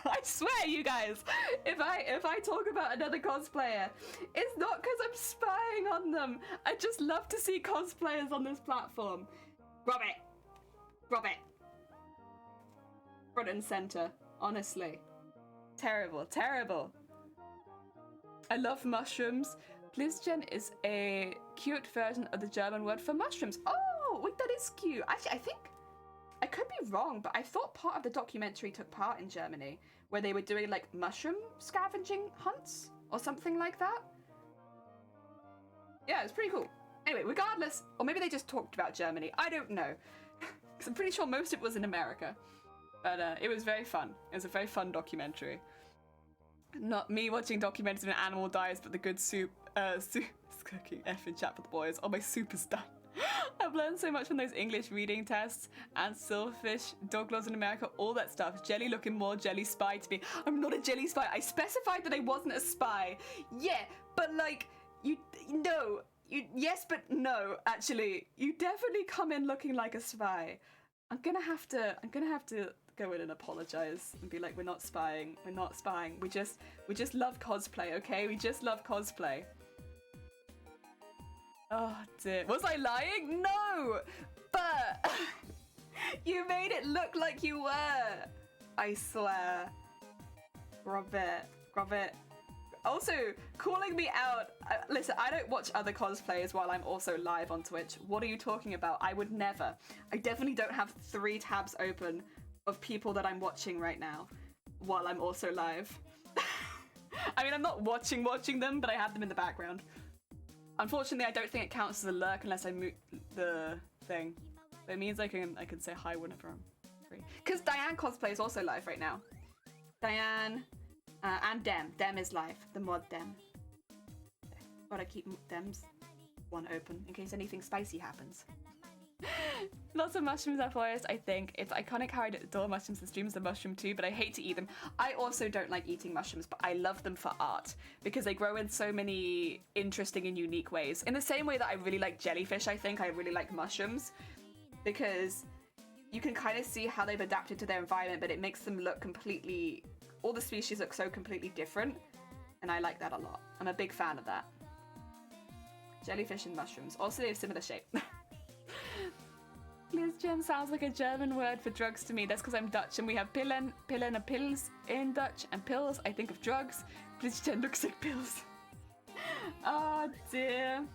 I swear, you guys, if I talk about another cosplayer, it's not because I'm spying on them. I just love to see cosplayers on this platform. Grab it. Grab it. Front and center, honestly. Terrible, terrible. I love mushrooms. Blizzgen is a cute version of the German word for mushrooms. Oh, wait, that is cute. Actually, I think... I could be wrong, but I thought part of the documentary took part in Germany, where they were doing like mushroom scavenging hunts or something like that. Yeah, it's pretty cool. Anyway, regardless, or maybe they just talked about Germany. I don't know, because I'm pretty sure most of it was in America. But it was very fun. It was a very fun documentary. Not me watching documentaries when an animal dies, but the good soup cooking effing chat for the boys. Oh, my soup is done. I've learned so much from those English reading tests and silverfish, dog laws in America, all that stuff. Jelly looking more jelly spy to me. I'm not a jelly spy. I specified that I wasn't a spy. Yeah, but like, yes, but no, actually. You definitely come in looking like a spy. I'm gonna have to go in and apologize and be like, we're not spying. We're not spying. We just love cosplay, okay? We just love cosplay. Oh dear. Was I lying? No! But you made it look like you were. I swear. Grab it. Grab it. Also, calling me out. Listen, I don't watch other cosplayers while I'm also live on Twitch. What are you talking about? I would never. I definitely don't have 3 tabs open of people that I'm watching right now while I'm also live. I mean, I'm not watching them, but I have them in the background. Unfortunately, I don't think it counts as a lurk unless I mute the thing. But it means I can say hi whenever I'm free. Because Diane cosplay is also live right now. Diane and Dem. Dem is live. The mod Dem. Gotta keep Dem's one open in case anything spicy happens. Lots of mushrooms are forest, I think. It's iconic how I adore mushrooms and streams the mushroom too, but I hate to eat them. I also don't like eating mushrooms, but I love them for art because they grow in so many interesting and unique ways. In the same way that I really like jellyfish, I think I really like mushrooms because you can kind of see how they've adapted to their environment, but it makes them look completely, all the species look so completely different, and I like that a lot. I'm a big fan of that. Jellyfish and mushrooms. Also, they have similar shape. Blitzgen sounds like a German word for drugs to me. That's because I'm Dutch and we have pillen are pills in Dutch, and pills, I think of drugs. Blitzgen looks like pills. Oh dear.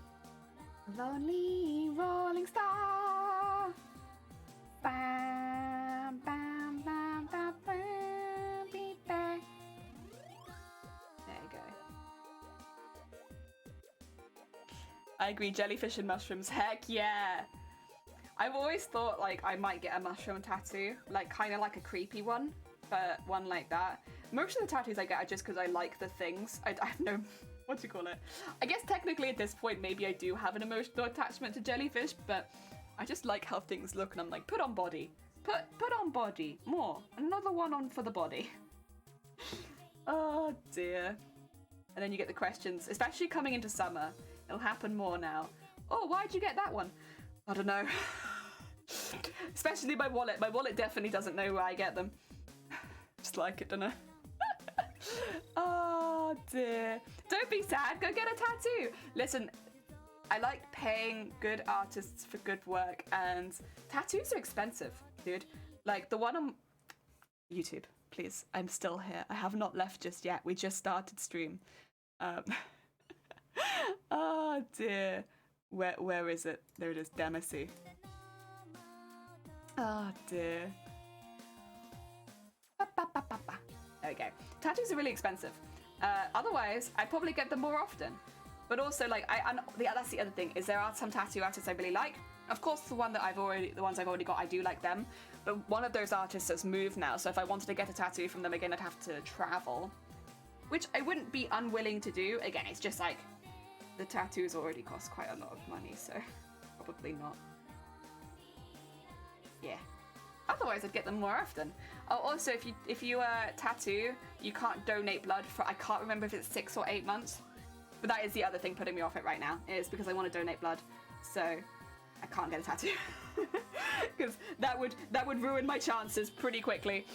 Lonely rolling star. Bam, bam, bam, bam, bam, be back. There you go. I agree, jellyfish and mushrooms. Heck yeah. I've always thought like I might get a mushroom tattoo, like kind of like a creepy one, but one like that. Most of the tattoos I get are just because I like the things. I have no, what do you call it? I guess technically at this point maybe I do have an emotional attachment to jellyfish, but I just like how things look and I'm like, put on body. Put on body. More. Another one on for the body. Oh dear. And then you get the questions, especially coming into summer. It'll happen more now. Oh, why'd you get that one? I don't know. Especially my wallet. My wallet definitely doesn't know where I get them. Just like it, don't I? Oh dear. Don't be sad. Go get a tattoo. Listen, I like paying good artists for good work, and tattoos are expensive, dude. Like the one on YouTube, please. I'm still here. I have not left just yet. We just started stream. Oh dear. Where is it? There it is, Demacy. Oh dear. There we go. Tattoos are really expensive. Otherwise, I probably get them more often. But also, like, that's the other thing, is there are some tattoo artists I really like. Of course, the ones I've already got, I do like them. But one of those artists has moved now, so if I wanted to get a tattoo from them again, I'd have to travel. Which I wouldn't be unwilling to do. Again, it's just like, the tattoos already cost quite a lot of money, so probably not. Yeah. Otherwise, I'd get them more often. Oh, also, if you tattoo, you can't donate blood for, I can't remember if it's 6 or 8 months. But that is the other thing putting me off it right now, is because I want to donate blood, so I can't get a tattoo. Because that would ruin my chances pretty quickly.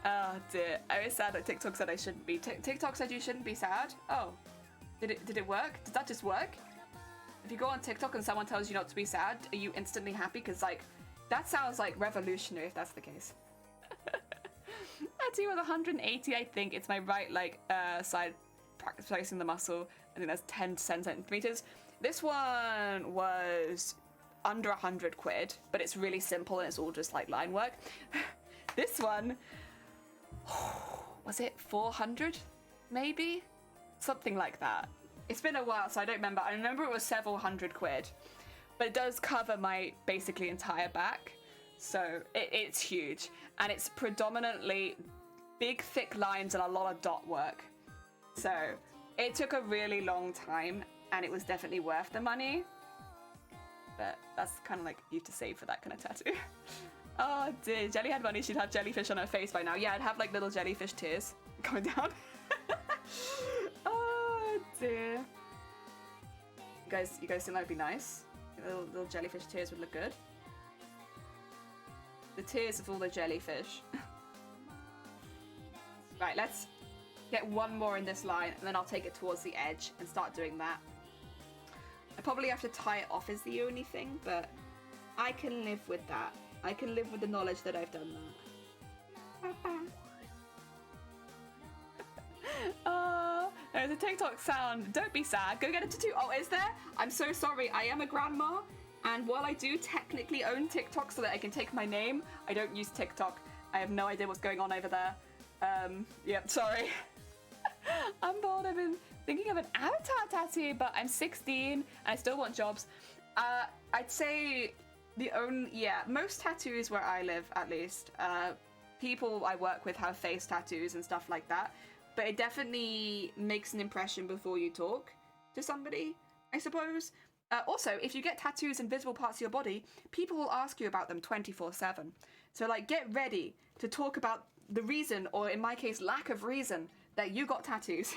Oh dear. I was sad that TikTok said I shouldn't be. TikTok said you shouldn't be sad? Oh. Did it work? Did that just work? If you go on TikTok and someone tells you not to be sad, are you instantly happy? Because, like, that sounds, like, revolutionary if that's the case. Tattoo was 180, I think. It's my right, like, side placing the muscle. I think that's 10 centimeters. This one was under 100 quid, but it's really simple and it's all just, like, line work. This one, was it 400, maybe? Something like that. It's been a while, so I don't remember. I remember it was several hundred quid, but it does cover my basically entire back, so it's huge, and it's predominantly big, thick lines and a lot of dot work. So it took a really long time, and it was definitely worth the money. But that's kind of like you have to save for that kind of tattoo. Oh dear, Jelly had money. She'd have jellyfish on her face by now. Yeah, I'd have like little jellyfish tears coming down. Oh dear. You guys think that would be nice? Little jellyfish tears would look good. The tears of all the jellyfish. Right, let's get one more in this line, and then I'll take it towards the edge and start doing that. I probably have to tie it off is the only thing, but I can live with that. I can live with the knowledge that I've done that. Oh, there's a TikTok sound. Don't be sad. Go get a tattoo. Oh, is there? I'm so sorry. I am a grandma. And while I do technically own TikTok so that I can take my name, I don't use TikTok. I have no idea what's going on over there. Yep, sorry. I'm bored. I've been thinking of an avatar tattoo, but I'm 16 and I still want jobs. I'd say most tattoos where I live, at least, people I work with have face tattoos and stuff like that. But it definitely makes an impression before you talk to somebody, I suppose. Also, if you get tattoos in visible parts of your body, people will ask you about them 24/7. So, like, get ready to talk about the reason, or in my case, lack of reason, that you got tattoos.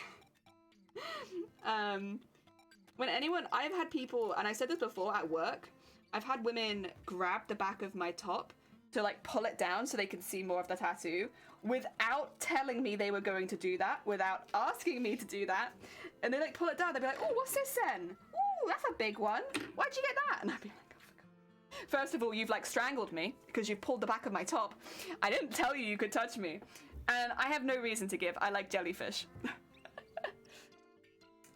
I've had people, and I said this before at work, I've had women grab the back of my top to, like, pull it down so they can see more of the tattoo without telling me they were going to do that, without asking me to do that. And they, like, pull it down. They'd be like, oh, what's this then? Ooh, that's a big one. Why'd you get that? And I'd be like, oh, for God. First of all, you've, like, strangled me because you've pulled the back of my top. I didn't tell you could touch me. And I have no reason to give. I like jellyfish.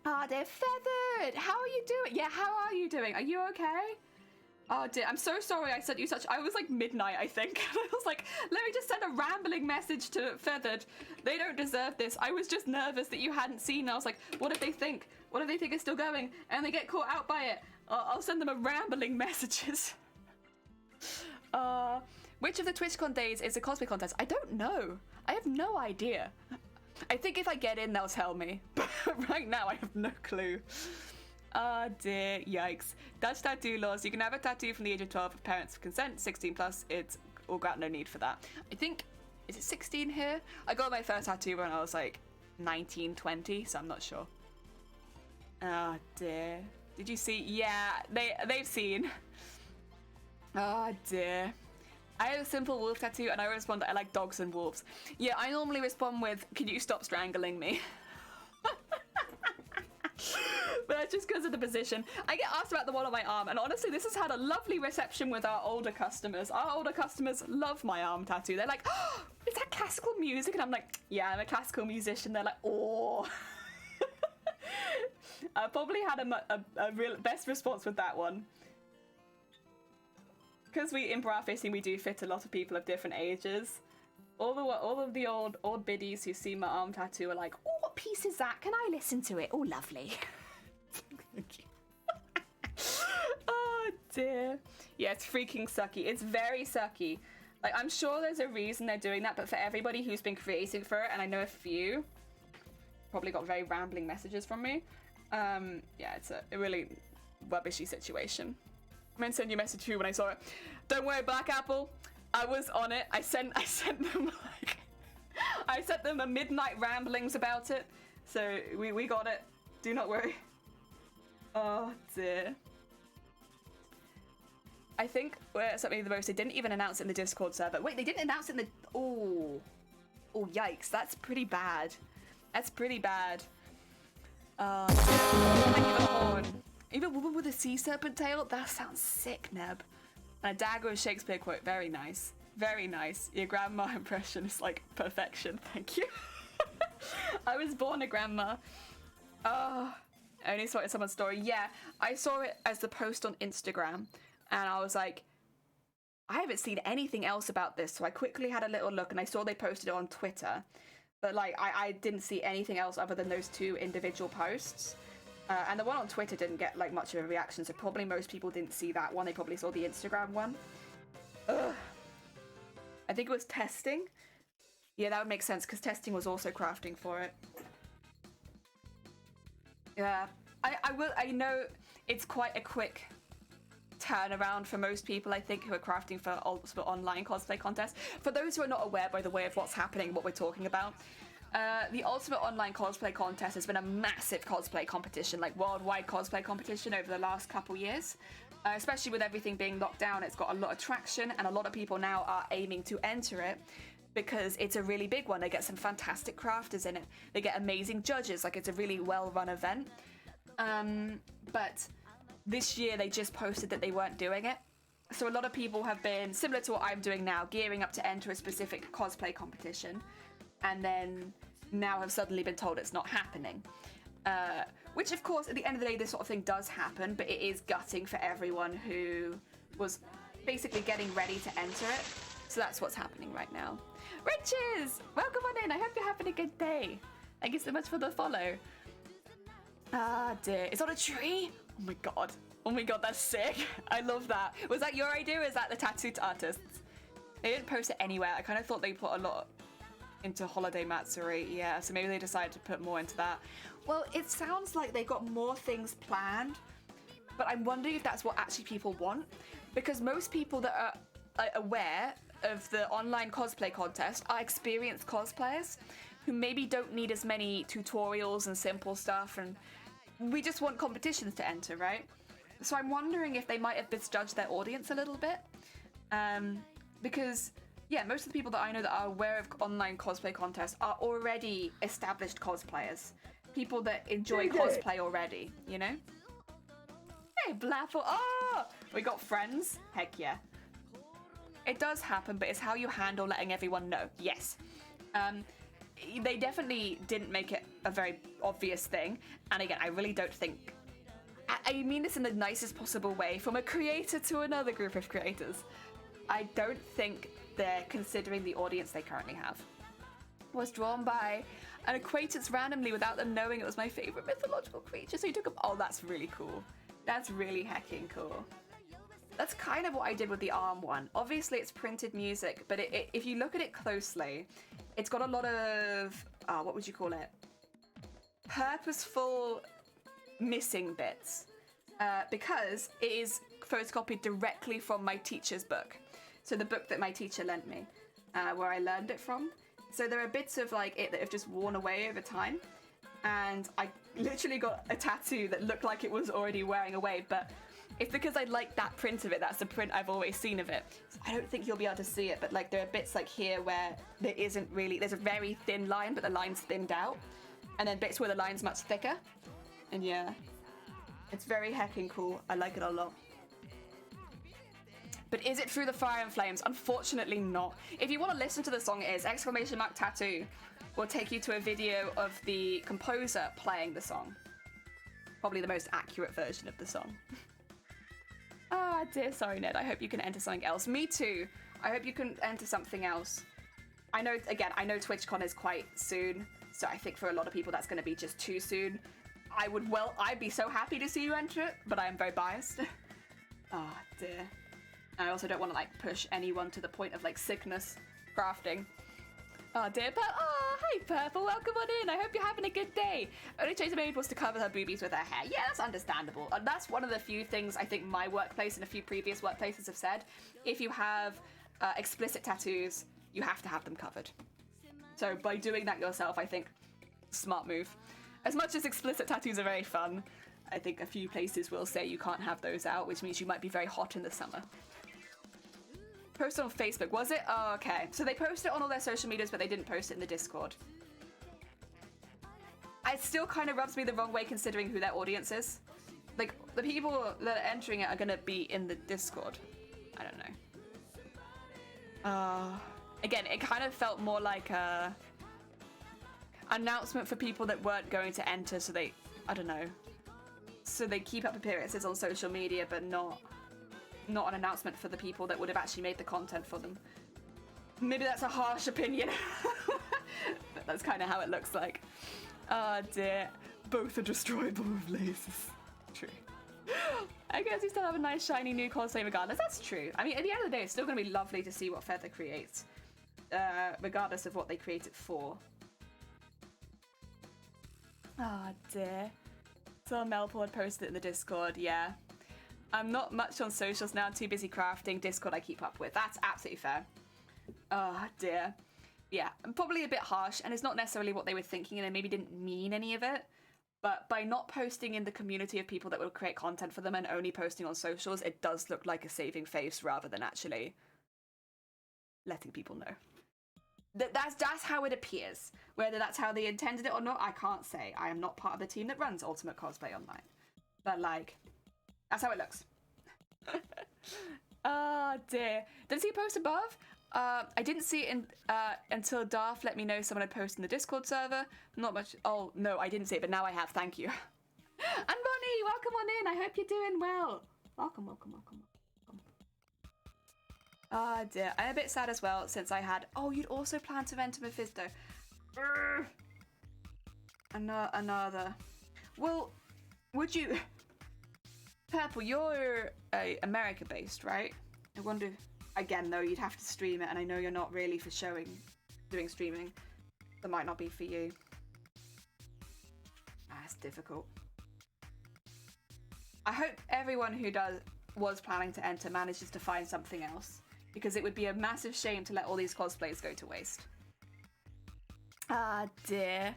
Ah, they're feathered. How are you doing? Yeah, how are you doing? Are you okay? Oh dear, I'm so sorry I sent you I was like midnight, I think. I was like, let me just send a rambling message to Feathered. They don't deserve this. I was just nervous that you hadn't seen. I was like, what if they think? What if they think it's still going? And they get caught out by it. I'll send them a rambling messages. Which of the TwitchCon days is a cosplay contest? I don't know. I have no idea. I think if I get in, they'll tell me. But right now, I have no clue. Oh dear, yikes. Dutch tattoo laws. You can have a tattoo from the age of 12 if parents consent. 16 plus, it's all got no need for that. I think, is it 16 here? I got my first tattoo when I was like 19, 20, so I'm not sure. Oh dear. Did you see? Yeah, they've seen. Oh dear. I have a simple wolf tattoo and I respond that I like dogs and wolves. Yeah, I normally respond with, can you stop strangling me? But that's just because of the position. I get asked about the one on my arm, and honestly, this has had a lovely reception with our older customers. Our older customers love my arm tattoo. They're like, oh, is that classical music? And I'm like, yeah, I'm a classical musician. They're like, oh. I probably had a real best response with that one. Because in bra fitting, we do fit a lot of people of different ages. All of the old biddies who see my arm tattoo are like, oh, what piece is that? Can I listen to it? Oh, lovely. Thank you. Oh, dear. Yeah, it's freaking sucky. It's very sucky. Like, I'm sure there's a reason they're doing that, but for everybody who's been creating for it, and I know a few, probably got very rambling messages from me. Yeah, it's a really rubbishy situation. I'm gonna send you a message too when I saw it. Don't worry, Black Apple. I was on it. I sent them like I sent them a midnight ramblings about it. So we got it. Do not worry. Oh dear. I think something the most, they didn't even announce it in the Discord server. Wait, they didn't announce it in the oh yikes, that's pretty bad. That's pretty bad. Even a woman with a sea serpent tail? That sounds sick, Neb. And a dagger with Shakespeare quote. Very nice. Very nice. Your grandma impression is like perfection. Thank you. I was born a grandma. Oh, I only saw it in someone's story. Yeah, I saw it as the post on Instagram. And I was like, I haven't seen anything else about this. So I quickly had a little look and I saw they posted it on Twitter. But like, I didn't see anything else other than those two individual posts. And the one on Twitter didn't get like much of a reaction, so probably most people didn't see that one. They probably saw the Instagram one. Ugh. I think it was testing. Yeah, that would make sense because testing was also crafting for it. Yeah, I know it's quite a quick turnaround for most people, I think, who are crafting for online cosplay contests. For those who are not aware, by the way, of what's happening, what we're talking about, the Ultimate Online Cosplay Contest has been a massive cosplay competition, like worldwide cosplay competition over the last couple years. Especially with everything being locked down, it's got a lot of traction and a lot of people now are aiming to enter it because it's a really big one. They get some fantastic crafters in it. They get amazing judges, like it's a really well-run event. But this year they just posted that they weren't doing it. So a lot of people have been, similar to what I'm doing now, gearing up to enter a specific cosplay competition. And then now have suddenly been told it's not happening. Which, of course, at the end of the day, this sort of thing does happen, but it is gutting for everyone who was basically getting ready to enter it. So that's what's happening right now. Riches! Welcome on in. I hope you're having a good day. Thank you so much for the follow. Ah, dear. It's on a tree? Oh my god. Oh my god, that's sick. I love that. Was that your idea, or is that the tattooed artists? They didn't post it anywhere. I kind of thought they put a lot into Holiday Matsuri. Yeah, so maybe they decided to put more into that. Well, it sounds like they've got more things planned, but I'm wondering if that's what actually people want. Because most people that are aware of the online cosplay contest are experienced cosplayers who maybe don't need as many tutorials and simple stuff, and we just want competitions to enter, right? So I'm wondering if they might have misjudged their audience a little bit. Because, yeah, most of the people that I know that are aware of online cosplay contests are already established cosplayers. People that enjoy cosplay already, you know? Hey, Blapple. Oh, we got friends. Heck yeah. It does happen, but it's how you handle letting everyone know. Yes. They definitely didn't make it a very obvious thing. And again, I really don't think... I mean this in the nicest possible way, from a creator to another group of creators. I don't think they're considering the audience they currently have. Was drawn by an acquaintance randomly without them knowing it was my favorite mythological creature, so he took a... Oh, that's really cool. That's really hecking cool. That's kind of what I did with the arm one. Obviously, it's printed music, but if you look at it closely, it's got a lot of... what would you call it? Purposeful missing bits. Because it is photocopied directly from my teacher's book. So the book that my teacher lent me, where I learned it from. So there are bits of like it that have just worn away over time. And I literally got a tattoo that looked like it was already wearing away, but it's because I like that print of it. That's the print I've always seen of it. So I don't think you'll be able to see it, but like there are bits like here where there isn't really, there's a very thin line, but the line's thinned out. And then bits where the line's much thicker. And yeah, it's very hecking cool. I like it a lot. But is it Through the Fire and Flames? Unfortunately not. If you want to listen to the song, it is !tattoo will take you to a video of the composer playing the song. Probably the most accurate version of the song. Ah, dear, sorry Ned, I hope you can enter something else. Me too. I hope you can enter something else. I know, again, I know TwitchCon is quite soon, so I think for a lot of people that's going to be just too soon. I'd be so happy to see you enter it, but I am very biased. Ah, dear. I also don't want to like push anyone to the point of like sickness crafting. Oh dear, hi Purple, welcome on in. I hope you're having a good day. Only change I made was to cover her boobies with her hair. Yeah, that's understandable. And that's one of the few things I think my workplace and a few previous workplaces have said. If you have explicit tattoos, you have to have them covered. So by doing that yourself, I think, smart move. As much as explicit tattoos are very fun, I think a few places will say you can't have those out, which means you might be very hot in the summer. Posted on Facebook, was it? Oh, okay. So they posted it on all their social medias, but they didn't post it in the Discord. It still kind of rubs me the wrong way considering who their audience is. Like, the people that are entering it are going to be in the Discord. I don't know. Again, it kind of felt more like a announcement for people that weren't going to enter, so they, I don't know. So they keep up appearances on social media, but not an announcement for the people that would have actually made the content for them. Maybe that's a harsh opinion, but that's kind of how it looks like. Oh dear, both are destroyable with lasers. True. I guess you still have a nice shiny new cosplay regardless. That's true. I mean, at the end of the day, it's still going to be lovely to see what Feather creates, regardless of what they create it for. Oh dear. So Melpor had posted it in the Discord, yeah. I'm not much on socials now, I'm too busy crafting. Discord I keep up with. That's absolutely fair. Oh dear. Yeah, probably a bit harsh, and it's not necessarily what they were thinking, and they maybe didn't mean any of it. But by not posting in the community of people that will create content for them and only posting on socials, it does look like a saving face rather than actually letting people know. That's how it appears. Whether that's how they intended it or not, I can't say. I am not part of the team that runs Ultimate Cosplay Online. But like, that's how it looks. Oh dear. Did I see a post above? I didn't see it until Darth let me know someone had posted in the Discord server. Not much. Oh, no, I didn't see it, but now I have. Thank you. And Bonnie, welcome on in. I hope you're doing well. Welcome, welcome, welcome, welcome. Ah, dear. I'm a bit sad as well since I had... Oh, you'd also planned to enter Mephisto. Another. Well, would you... Purple, you're America-based, right? I wonder... Again, though, you'd have to stream it, and I know you're not really for doing streaming. That might not be for you. It's difficult. I hope everyone who was planning to enter manages to find something else, because it would be a massive shame to let all these cosplays go to waste. Ah, dear.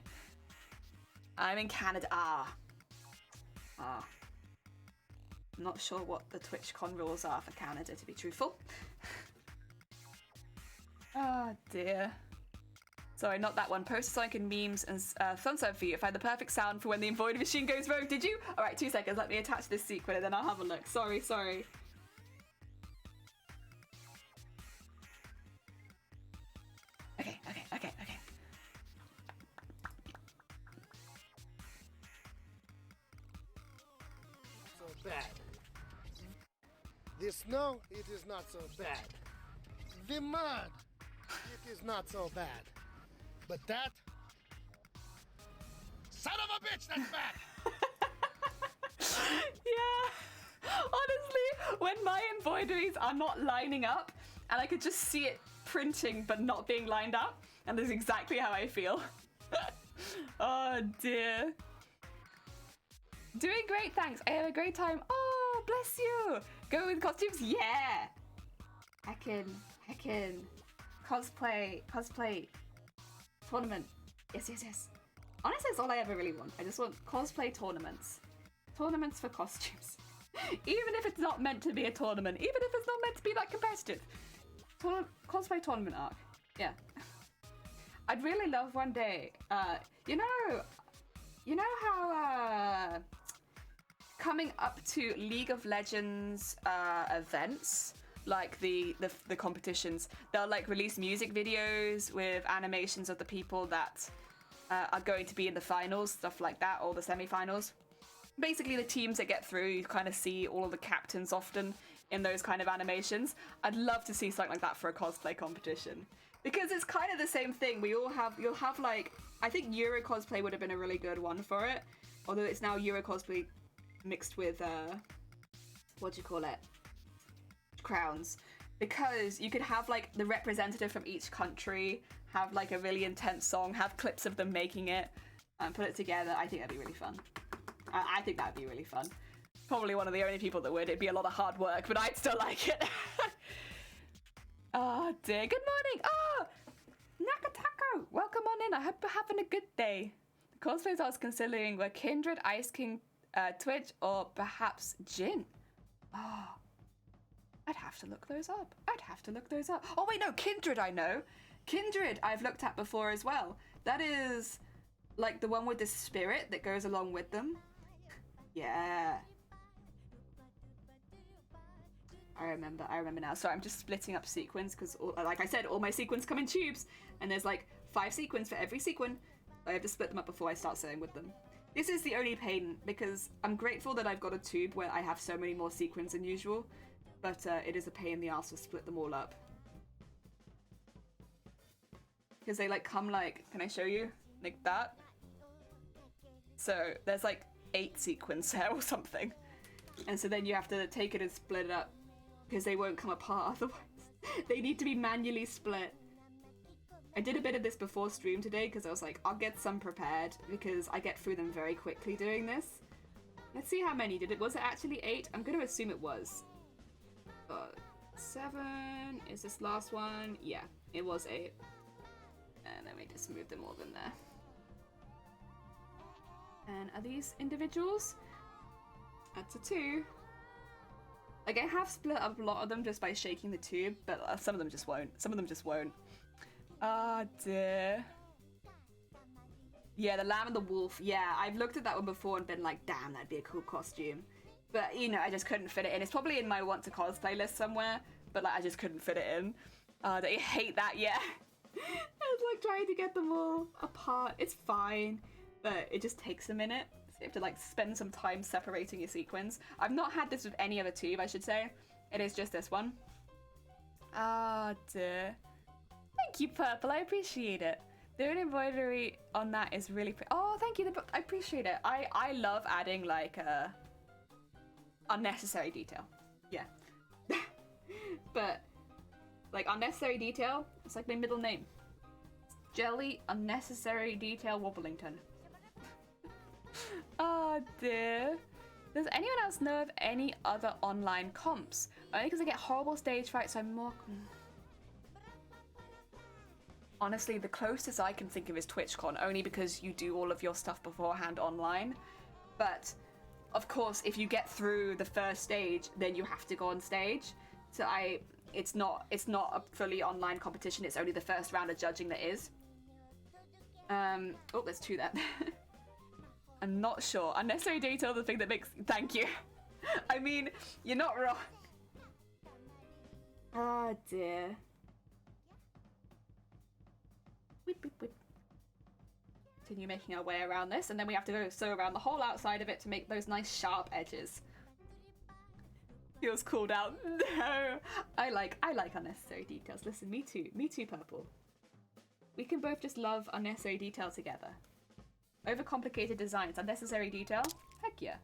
I'm in Canada. I'm not sure what the TwitchCon rules are for Canada, to be truthful. Oh dear. Sorry, not that one. Post Sonic and memes and thumbs up for you. Find the perfect sound for when the embroidery machine goes rogue. Did you? All right, 2 seconds. Let me attach this sequin and then I'll have a look. Sorry. Okay. So bad. The snow, it is not so bad. The mud, it is not so bad. But that... Son of a bitch, that's bad! Yeah. Honestly, when my embroideries are not lining up and I could just see it printing but not being lined up, and that's exactly how I feel. Oh dear. Doing great, thanks. I had a great time. Oh, bless you. Go with costumes? Yeah. Heckin. Cosplay tournament. Yes. Honestly, that's all I ever really want. I just want cosplay tournaments. Tournaments for costumes. Even if it's not meant to be a tournament. Even if it's not meant to be that competitive. Cosplay tournament arc. Yeah. I'd really love one day. You know how coming up to League of Legends events, like the competitions, they'll like release music videos with animations of the people that are going to be in the finals, stuff like that, or the semi-finals. Basically the teams that get through, you kind of see all of the captains often in those kind of animations. I'd love to see something like that for a cosplay competition, because it's kind of the same thing. You'll have like, I think Euro cosplay would have been a really good one for it, although it's now Euro cosplay mixed with what do you call it, crowns, because you could have like the representative from each country have like a really intense song, have clips of them making it, and put it together. I think that'd be really fun. I think that'd be really fun. Probably one of the only people that would. It'd be a lot of hard work, but I'd still like it. Oh dear. Good morning. Oh, Nakatako, welcome on in. I hope you're having a good day. The cosplays I was considering were Kindred, Ice King, Twitch, or perhaps Jin. Oh, I'd have to look those up. Oh wait, no, Kindred I know. Kindred I've looked at before as well. That is like the one with the spirit that goes along with them. Yeah. I remember now. Sorry, I'm just splitting up sequins because, like I said, all my sequins come in tubes, and there's like 5 sequins for every sequin. I have to split them up before I start sewing with them. This is the only pain, because I'm grateful that I've got a tube where I have so many more sequins than usual, but it is a pain in the ass to split them all up. Because they like come like, can I show you? Like that. So there's like 8 sequins there or something. And so then you have to take it and split it up, because they won't come apart otherwise. They need to be manually split. I did a bit of this before stream today because I was like, I'll get some prepared because I get through them very quickly doing this. Let's see how many did it. Was it actually 8? I'm going to assume it was. 7 is this last one. Yeah, it was 8. And then we just move them all in there. And are these individuals? That's a 2. Like, I have split up a lot of them just by shaking the tube, but some of them just won't. Ah, dear. Yeah, the lamb and the wolf. Yeah, I've looked at that one before and been like, damn, that'd be a cool costume. But, you know, I just couldn't fit it in. It's probably in my want to cosplay list somewhere, but like, I just couldn't fit it in. Don't you hate that? Yeah. It's like trying to get them all apart. It's fine, but it just takes a minute. So you have to like spend some time separating your sequins. I've not had this with any other tube, I should say. It is just this one. Ah, dear. Thank you, Purple. I appreciate it. The embroidery on that is really pretty. Oh, thank you. I appreciate it. I love adding like unnecessary detail. Yeah. But like unnecessary detail, it's like my middle name. It's Jelly Unnecessary Detail Wobblington. Oh dear. Does anyone else know of any other online comps? Only because I get horrible stage fright, so I'm more... Honestly, the closest I can think of is TwitchCon, only because you do all of your stuff beforehand online. But, of course, if you get through the first stage, then you have to go on stage. So it's not a fully online competition, it's only the first round of judging that is. Oh, there's two there. I'm not sure. Unnecessary detail, the thing that makes... Thank you. I mean, you're not wrong. Ah, dear. Whip, whip, whip. Continue making our way around this, and then we have to go sew around the whole outside of it to make those nice sharp edges. Feels cooled out. No, I like unnecessary details. Listen, me too, Purple. We can both just love unnecessary detail together. Overcomplicated designs, unnecessary detail. Heck yeah.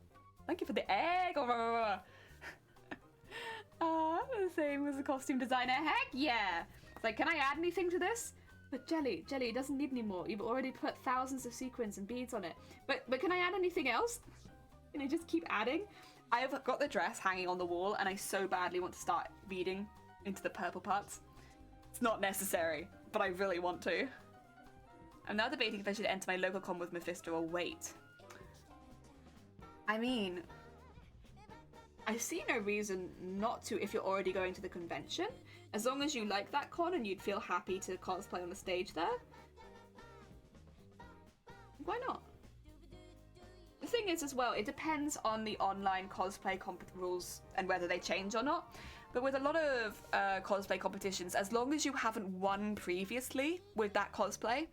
Thank you for the egg. The same as a costume designer. Heck yeah. It's like, can I add anything to this? But Jelly, it doesn't need any more. You've already put thousands of sequins and beads on it. But can I add anything else? Can I just keep adding? I've got the dress hanging on the wall, and I so badly want to start beading into the purple parts. It's not necessary, but I really want to. I'm now debating if I should enter my local con with Mephisto or wait. I mean, I see no reason not to if you're already going to the convention. As long as you like that con and you'd feel happy to cosplay on the stage there. Why not? The thing is as well, it depends on the online cosplay rules and whether they change or not. But with a lot of cosplay competitions, as long as you haven't won previously with that cosplay,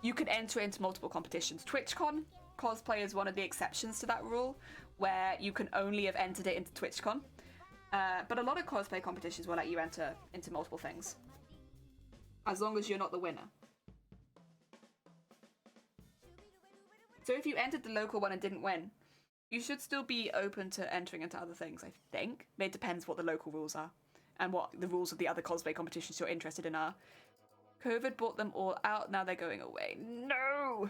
you can enter into multiple competitions. TwitchCon cosplay is one of the exceptions to that rule, where you can only have entered it into TwitchCon. But a lot of cosplay competitions will let you enter into multiple things, as long as you're not the winner. So if you entered the local one and didn't win, you should still be open to entering into other things, I think. It depends what the local rules are and what the rules of the other cosplay competitions you're interested in are. COVID brought them all out, now they're going away. No!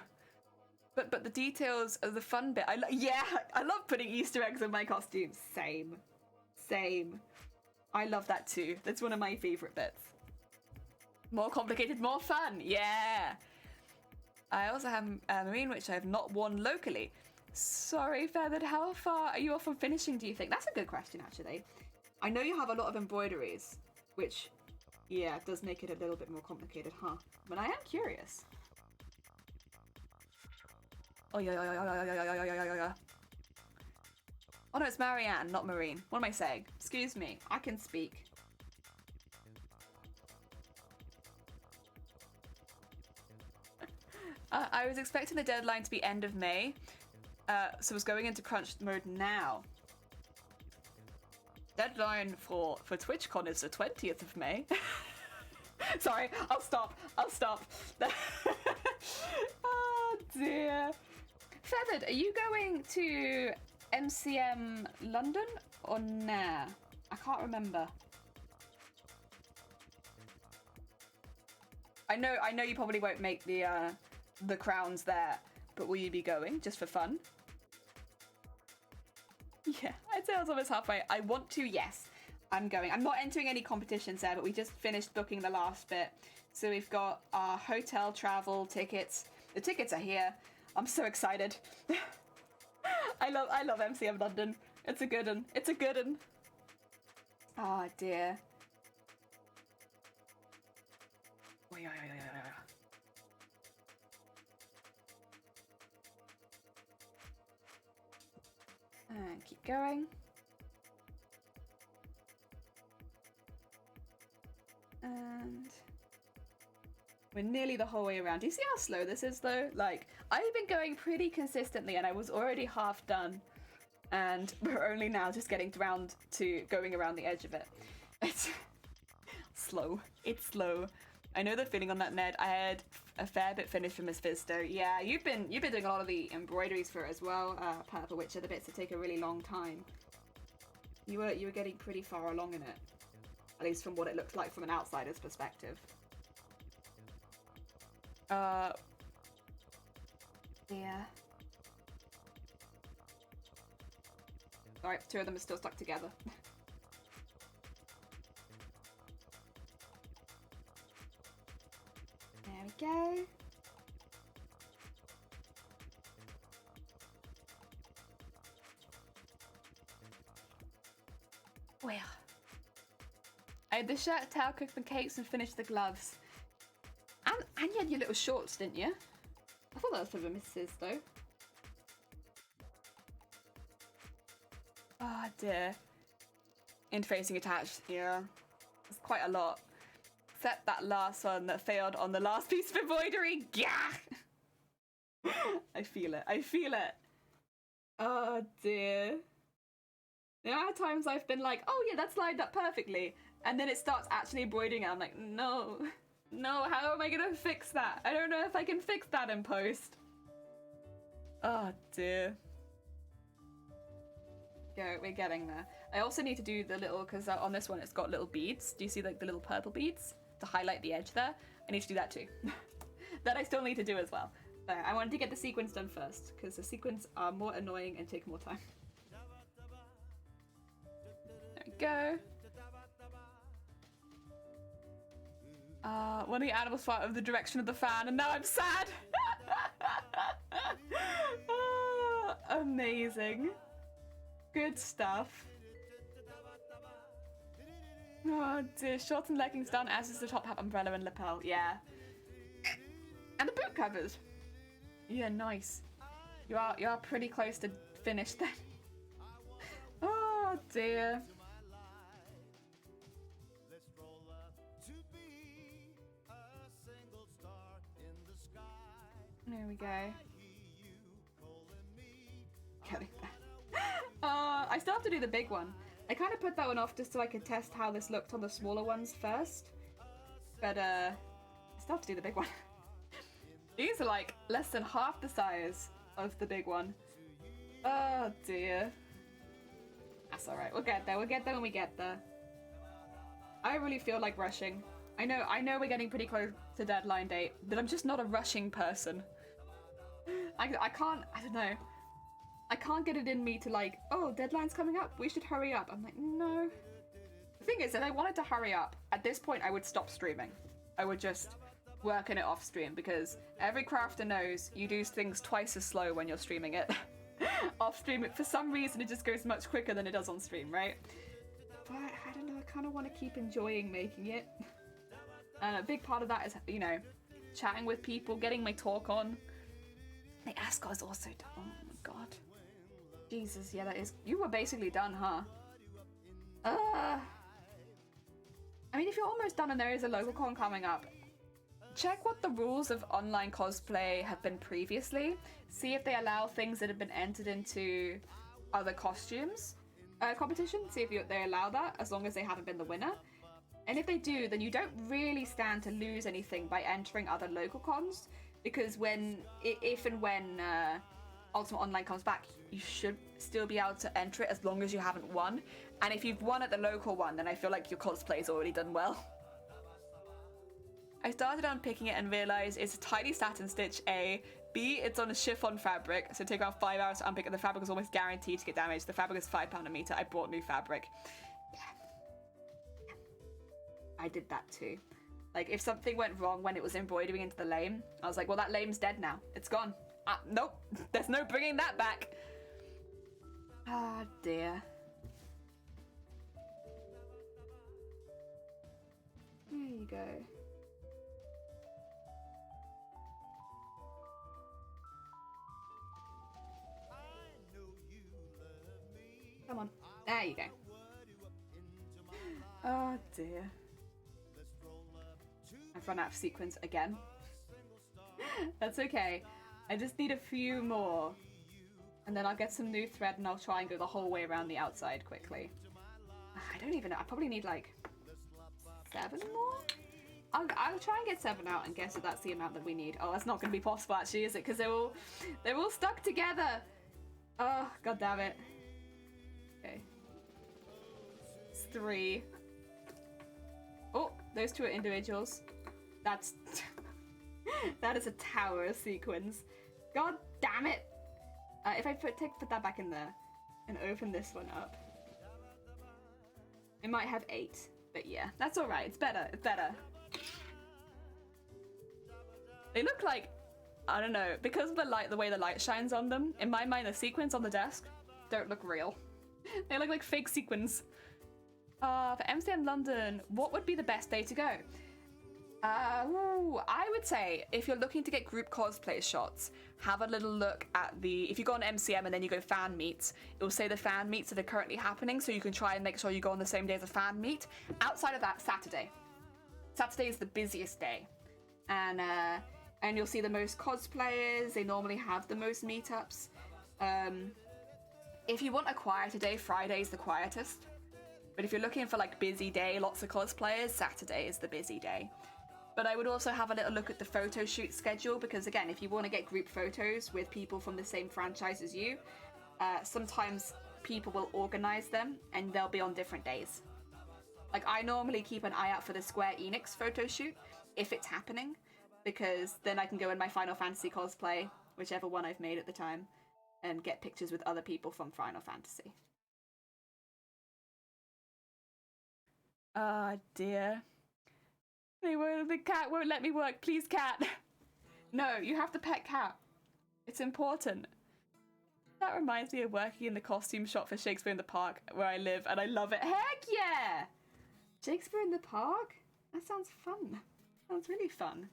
But the details are the fun bit. I love putting Easter eggs in my costumes. Same. I love that too. That's one of my favourite bits. More complicated, more fun. Yeah! I also have a Marine, which I have not worn locally. Sorry, Feathered, how far are you off from finishing, do you think? That's a good question, actually. I know you have a lot of embroideries, which, yeah, does make it a little bit more complicated, huh? But I am curious. Oh, yeah. Oh, no, it's Marianne, not Marine. What am I saying? Excuse me, I can speak. I was expecting the deadline to be end of May, so I was going into crunch mode now. Deadline for TwitchCon is the 20th of May. Sorry, I'll stop. Oh dear. Feathered, are you going to MCM London or nah? I can't remember. I know you probably won't make the crowns there, but will you be going just for fun? Yeah, I'd say I was almost halfway. I want to, yes. I'm going. I'm not entering any competitions there, but we just finished booking the last bit. So we've got our hotel, travel, tickets. The tickets are here. I'm so excited. I love MCM London. It's a good one. Ah, dear. Oh, yeah. And keep going. And we're nearly the whole way around. Do you see how slow this is though? Like, I've been going pretty consistently and I was already half done. And we're only now just getting around to going around the edge of it. It's slow. It's slow. I know the feeling on that, Ned. I had a fair bit finished from Miss Fisto. Yeah, you've been doing a lot of the embroideries for it as well, Purple, which are the bits that take a really long time. You were getting pretty far along in it, at least from what it looks like from an outsider's perspective. Yeah. Alright, two of them are still stuck together. There we go. Well, I had the shirt, towel, cooked the cakes, and finished the gloves. And you had your little shorts, didn't you? I thought that was for the missus, though. Oh dear. Interfacing attached, yeah. It's quite a lot. Except that last one that failed on the last piece of embroidery. Yeah! I feel it. I feel it. Oh dear. There are times I've been like, oh yeah, that's lined up perfectly. And then it starts actually embroidering and I'm like, no. No, how am I gonna fix that? I don't know if I can fix that in post. Oh dear. Go, we're getting there. I also need to do the little, because on this one it's got little beads. Do you see like the little purple beads? To highlight the edge there. I need to do that too. That I still need to do as well. But I wanted to get the sequins done first, because the sequins are more annoying and take more time. There we go. One of the animals fly over the direction of the fan, and now I'm sad. Oh, amazing. Good stuff. Oh dear, shorts and leggings done, as is the top hat, umbrella, and lapel. Yeah. And the boot covers. Yeah, nice. You are pretty close to finished then. Oh dear. There we go. Getting there. I still have to do the big one. I kind of put that one off just so I could test how this looked on the smaller ones first. But I still have to do the big one. These are like less than half the size of the big one. Oh dear. That's alright, we'll get there. We'll get there when we get there. I really feel like rushing. I know we're getting pretty close to deadline date, but I'm just not a rushing person. I don't know. I can't get it in me to like, oh, deadline's coming up, we should hurry up. I'm like, no. The thing is, if I wanted to hurry up, at this point I would stop streaming. I would just work on it off stream, because every crafter knows you do things twice as slow when you're streaming it. Off stream, for some reason it just goes much quicker than it does on stream, right? But I don't know, I kind of want to keep enjoying making it. A big part of that is, you know, chatting with people, getting my talk on. The ascot is also done. Oh my god. Jesus, yeah, that is. You were basically done, huh? I mean, if you're almost done and there is a local con coming up, check what the rules of online cosplay have been previously. See if they allow things that have been entered into other costumes competition. See if they allow that, as long as they haven't been the winner. And if they do, then you don't really stand to lose anything by entering other local cons, because if and when Ultimate Online comes back, you should still be able to enter it as long as you haven't won. And if you've won at the local one, then I feel like your cosplay's already done well. I started unpicking it and realised it's a tiny satin stitch, A. B, it's on a chiffon fabric, so it took around 5 hours to unpick it. The fabric is almost guaranteed to get damaged. The fabric is £5 a metre. I bought new fabric. I did that too. Like, if something went wrong when it was embroidering into the lame, I was like, well, that lame's dead now. It's gone. Nope. There's no bringing that back. Ah, dear. There you go. Come on. There you go. Oh, dear. I've run out of sequins again. That's okay. I just need a few more. And then I'll get some new thread and I'll try and go the whole way around the outside quickly. I don't even know. I probably need like 7 more? I'll try and get 7 out and guess that that's the amount that we need. Oh, that's not going to be possible actually, is it? Because they're all stuck together. Oh, god damn it. Okay. It's 3. Oh, those 2 are individuals. That's... that is a tower of sequins. God damn it! If I put that back in there and open this one up, it might have 8. But yeah, that's alright. It's better. It's better. They look like, I don't know, because of the light, the way the light shines on them, in my mind the sequins on the desk don't look real. They look like fake sequins. For MCM London, what would be the best day to go? I would say if you're looking to get group cosplay shots, have a little look at if you go on MCM and then you go fan meets, it will say the fan meets that are currently happening, so you can try and make sure you go on the same day as a fan meet. Outside of that, Saturday. Saturday is the busiest day. And you'll see the most cosplayers, they normally have the most meetups. If you want a quieter day, Friday is the quietest. But if you're looking for like busy day, lots of cosplayers, Saturday is the busy day. But I would also have a little look at the photo shoot schedule, because again, if you want to get group photos with people from the same franchise as you, sometimes people will organize them and they'll be on different days. Like I normally keep an eye out for the Square Enix photo shoot, if it's happening, because then I can go in my Final Fantasy cosplay, whichever one I've made at the time, and get pictures with other people from Final Fantasy. Ah, dear. The cat won't let me work. Please, cat. No, you have to pet cat. It's important. That reminds me of working in the costume shop for Shakespeare in the Park, where I live, and I love it. Heck yeah! Shakespeare in the Park? That sounds fun. Sounds really fun.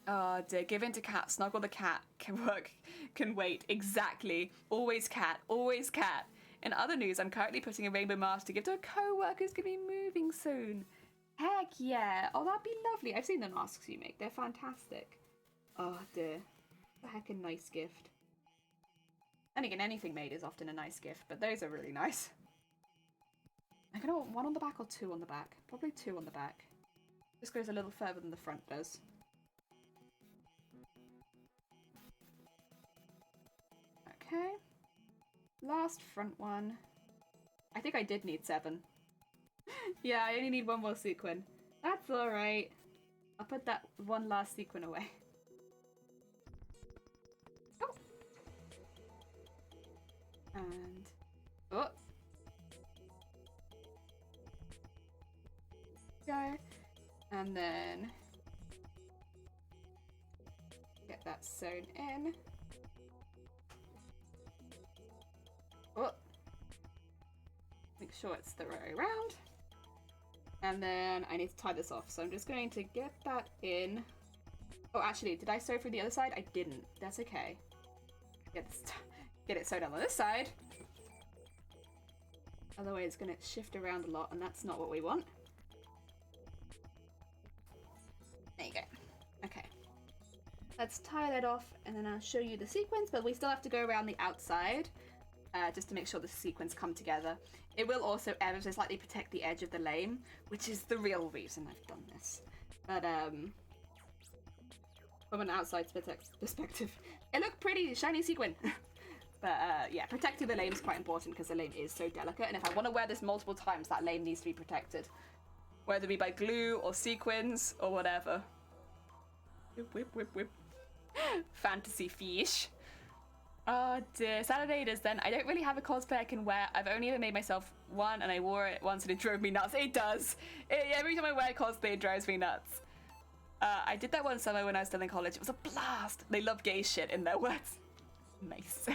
Oh dear, give in to cat, snuggle the cat, can wait. Exactly. Always cat, always cat. In other news, I'm currently putting a rainbow mask to give to a co-worker who's going to be moving soon. Heck yeah. Oh, that'd be lovely. I've seen the masks you make. They're fantastic. Oh dear. A heckin' nice gift. And again, anything made is often a nice gift, but those are really nice. I'm gonna want 1 on the back or 2 on the back. Probably 2 on the back. This goes a little further than the front does. Okay. Last front one. I think I did need 7. Yeah, I only need 1 more sequin. That's alright. I'll put that 1 last sequin away. Oh! And... oh! Go. And then... get that sewn in. Oh! Make sure it's the right way around. And then I need to tie this off, so I'm just going to get that in. Oh, actually, did I sew through the other side? I didn't. That's okay. Get it sewed on this side. Otherwise, it's going to shift around a lot, and that's not what we want. There you go. Okay. Let's tie that off, and then I'll show you the sequins, but we still have to go around the outside. Just to make sure the sequins come together. It will also ever so slightly protect the edge of the lame, which is the real reason I've done this. But from an outside perspective, it looked pretty shiny sequin. But yeah, protecting the lame is quite important because the lame is so delicate, and if I want to wear this multiple times, that lame needs to be protected, whether it be by glue or sequins or whatever. Whip, whip, whip, whip. Fantasy fish. Oh dear, Saturday it is then. I don't really have a cosplay I can wear. I've only ever made myself one and I wore it once and it drove me nuts. It does. Every time I wear cosplay it drives me nuts. I did that one summer when I was still in college. It was a blast. They love gay shit in their words. Nice.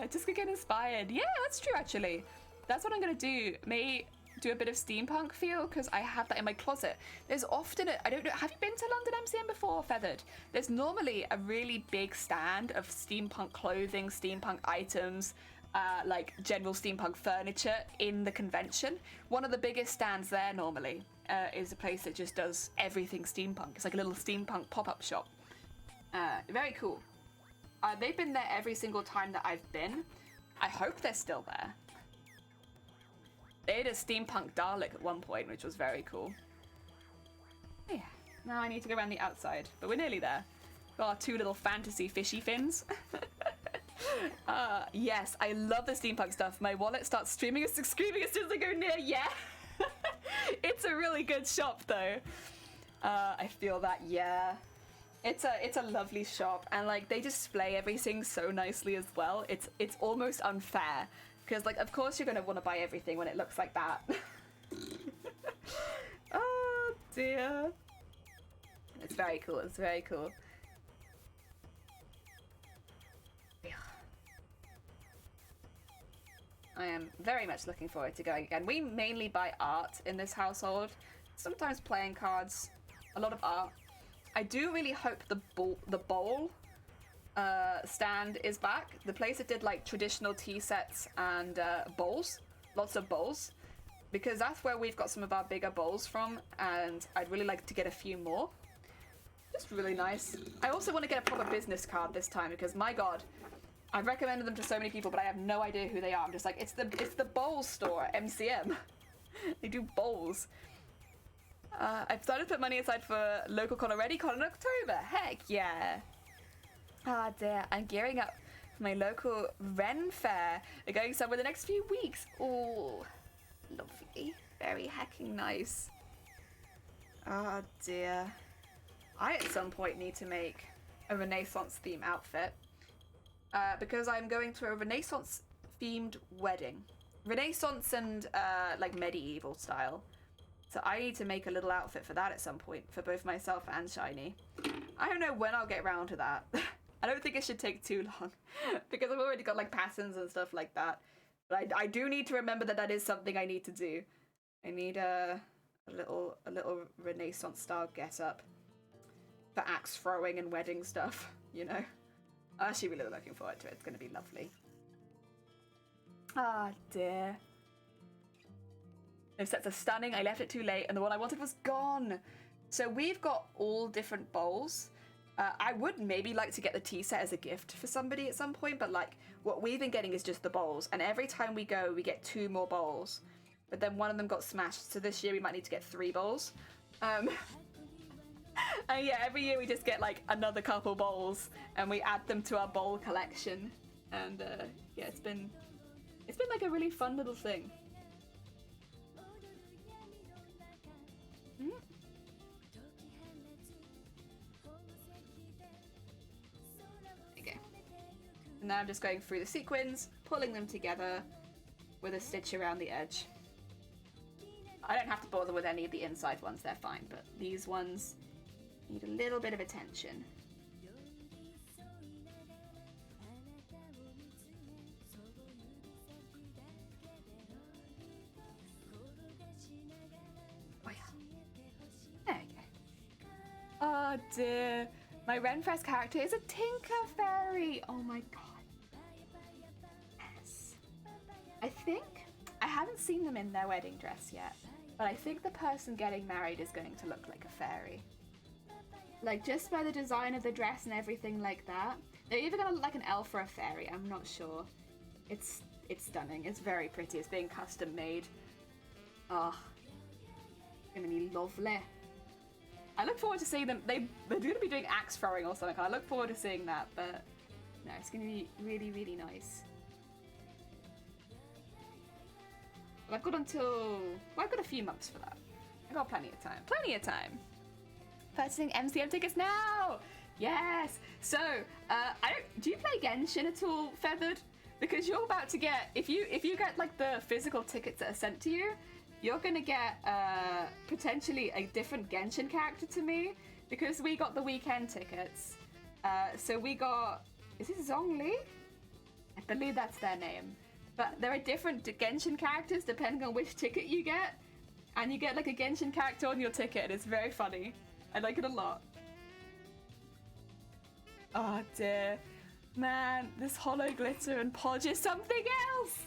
Just to get inspired. Yeah, that's true actually. That's what I'm gonna do. May do a bit of steampunk feel because I have that in my closet. There's often I don't know, have you been to London MCM before, Feathered? There's normally a really big stand of steampunk clothing, steampunk items, like general steampunk furniture in the convention. One of the biggest stands there normally is a place that just does everything steampunk. It's like a little steampunk pop-up shop. Very cool. They've been there every single time that I've been. I hope they're still there. They had a steampunk Dalek at one point, which was very cool. Yeah, now I need to go around the outside, but we're nearly there. Got our 2 little fantasy fishy fins. Yes, I love the steampunk stuff. My wallet starts screaming as soon as I go near. Yeah, it's a really good shop though. I feel that. Yeah, it's a lovely shop, and like they display everything so nicely as well. It's almost unfair because like of course you're gonna want to buy everything when it looks like that. Oh dear, it's very cool. It's very cool. I am very much looking forward to going again. We mainly buy art in this household. Sometimes playing cards, a lot of art. I do really hope the bowl stand is back. The place that did like traditional tea sets and bowls, lots of bowls, because that's where we've got some of our bigger bowls from, and I'd really like to get a few more. Just really nice. I also want to get a proper business card this time because my god, I've recommended them to so many people, but I have no idea who they are. I'm just like, it's the bowls store at MCM. They do bowls. I've started to put money aside for local con already. Con in October. Heck yeah. Ah dear, I'm gearing up for my local Ren fair. We're going somewhere the next few weeks. Oh, lovely. Very hecking nice. Ah dear. I at some point need to make a Renaissance theme outfit. Because I'm going to a Renaissance themed wedding. Renaissance and like medieval style. So I need to make a little outfit for that at some point for both myself and Shiny. I don't know when I'll get round to that. I don't think it should take too long because I've already got like patterns and stuff like that. But I do need to remember that that is something I need to do. I need a little Renaissance style get up for axe throwing and wedding stuff, you know. I'm actually really looking forward to it. It's going to be lovely. Ah, dear. Those sets are stunning. I left it too late, and the one I wanted was gone. So we've got all different bowls. I would maybe like to get the tea set as a gift for somebody at some point, but like what we've been getting is just the bowls, and every time we go, we get 2 more bowls. But then one of them got smashed, so this year we might need to get 3 bowls. And yeah, every year we just get like another couple bowls and we add them to our bowl collection. And yeah, it's been like a really fun little thing. Okay. And now I'm just going through the sequins, pulling them together with a stitch around the edge. I don't have to bother with any of the inside ones, they're fine, but these ones need a little bit of attention. Oh yeah. There we go. Oh dear. My Renfest character is a Tinker Fairy. Oh my god. Yes. I think I haven't seen them in their wedding dress yet, but I think the person getting married is going to look like a fairy. Like, just by the design of the dress and everything like that. They're either gonna look like an elf or a fairy, I'm not sure. It's stunning, it's very pretty, it's being custom made. Oh, it's gonna be lovely. I look forward to seeing them, they're gonna be doing axe throwing or something, I look forward to seeing that, but no, it's gonna be really, really nice. But I've got until, well, I've got a few months for that. I've got plenty of time, Purchasing MCM tickets now! Yes! So, do you play Genshin at all, Feathered? Because you're about to get, if you get like the physical tickets that are sent to you, you're gonna get potentially a different Genshin character to me, because we got the weekend tickets. So we got, is it Zhongli? I believe that's their name. But there are different Genshin characters depending on which ticket you get. And you get like a Genshin character on your ticket, and it's very funny. I like it a lot. Oh dear. Man, this holo glitter and podge is something else!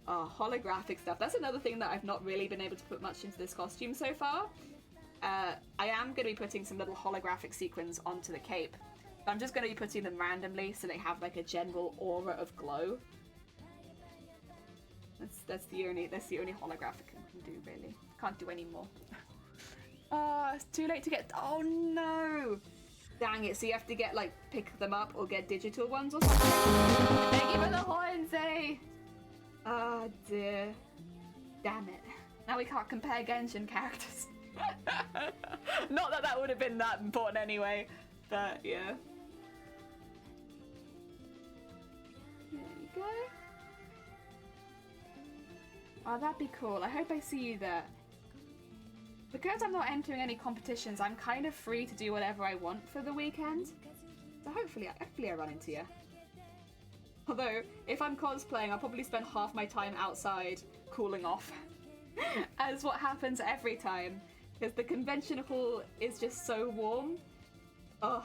Oh, holographic stuff. That's another thing that I've not really been able to put much into this costume so far. I am going to be putting some little holographic sequins onto the cape. But I'm just going to be putting them randomly so they have like a general aura of glow. That's the only holographic I can do, really. Can't do any more. Oh, it's too late to get... Oh no! Dang it, so you have to get, like, pick them up or get digital ones or something? Thank you for the horns, eh? Oh dear. Damn it. Now we can't compare Genshin characters. Not that that would have been that important anyway, but yeah. There you go. Oh, that'd be cool. I hope I see you there. Because I'm not entering any competitions, I'm kind of free to do whatever I want for the weekend. So hopefully I run into you. Although, if I'm cosplaying, I'll probably spend half my time outside cooling off. As what happens every time. Because the convention hall is just so warm. Oh.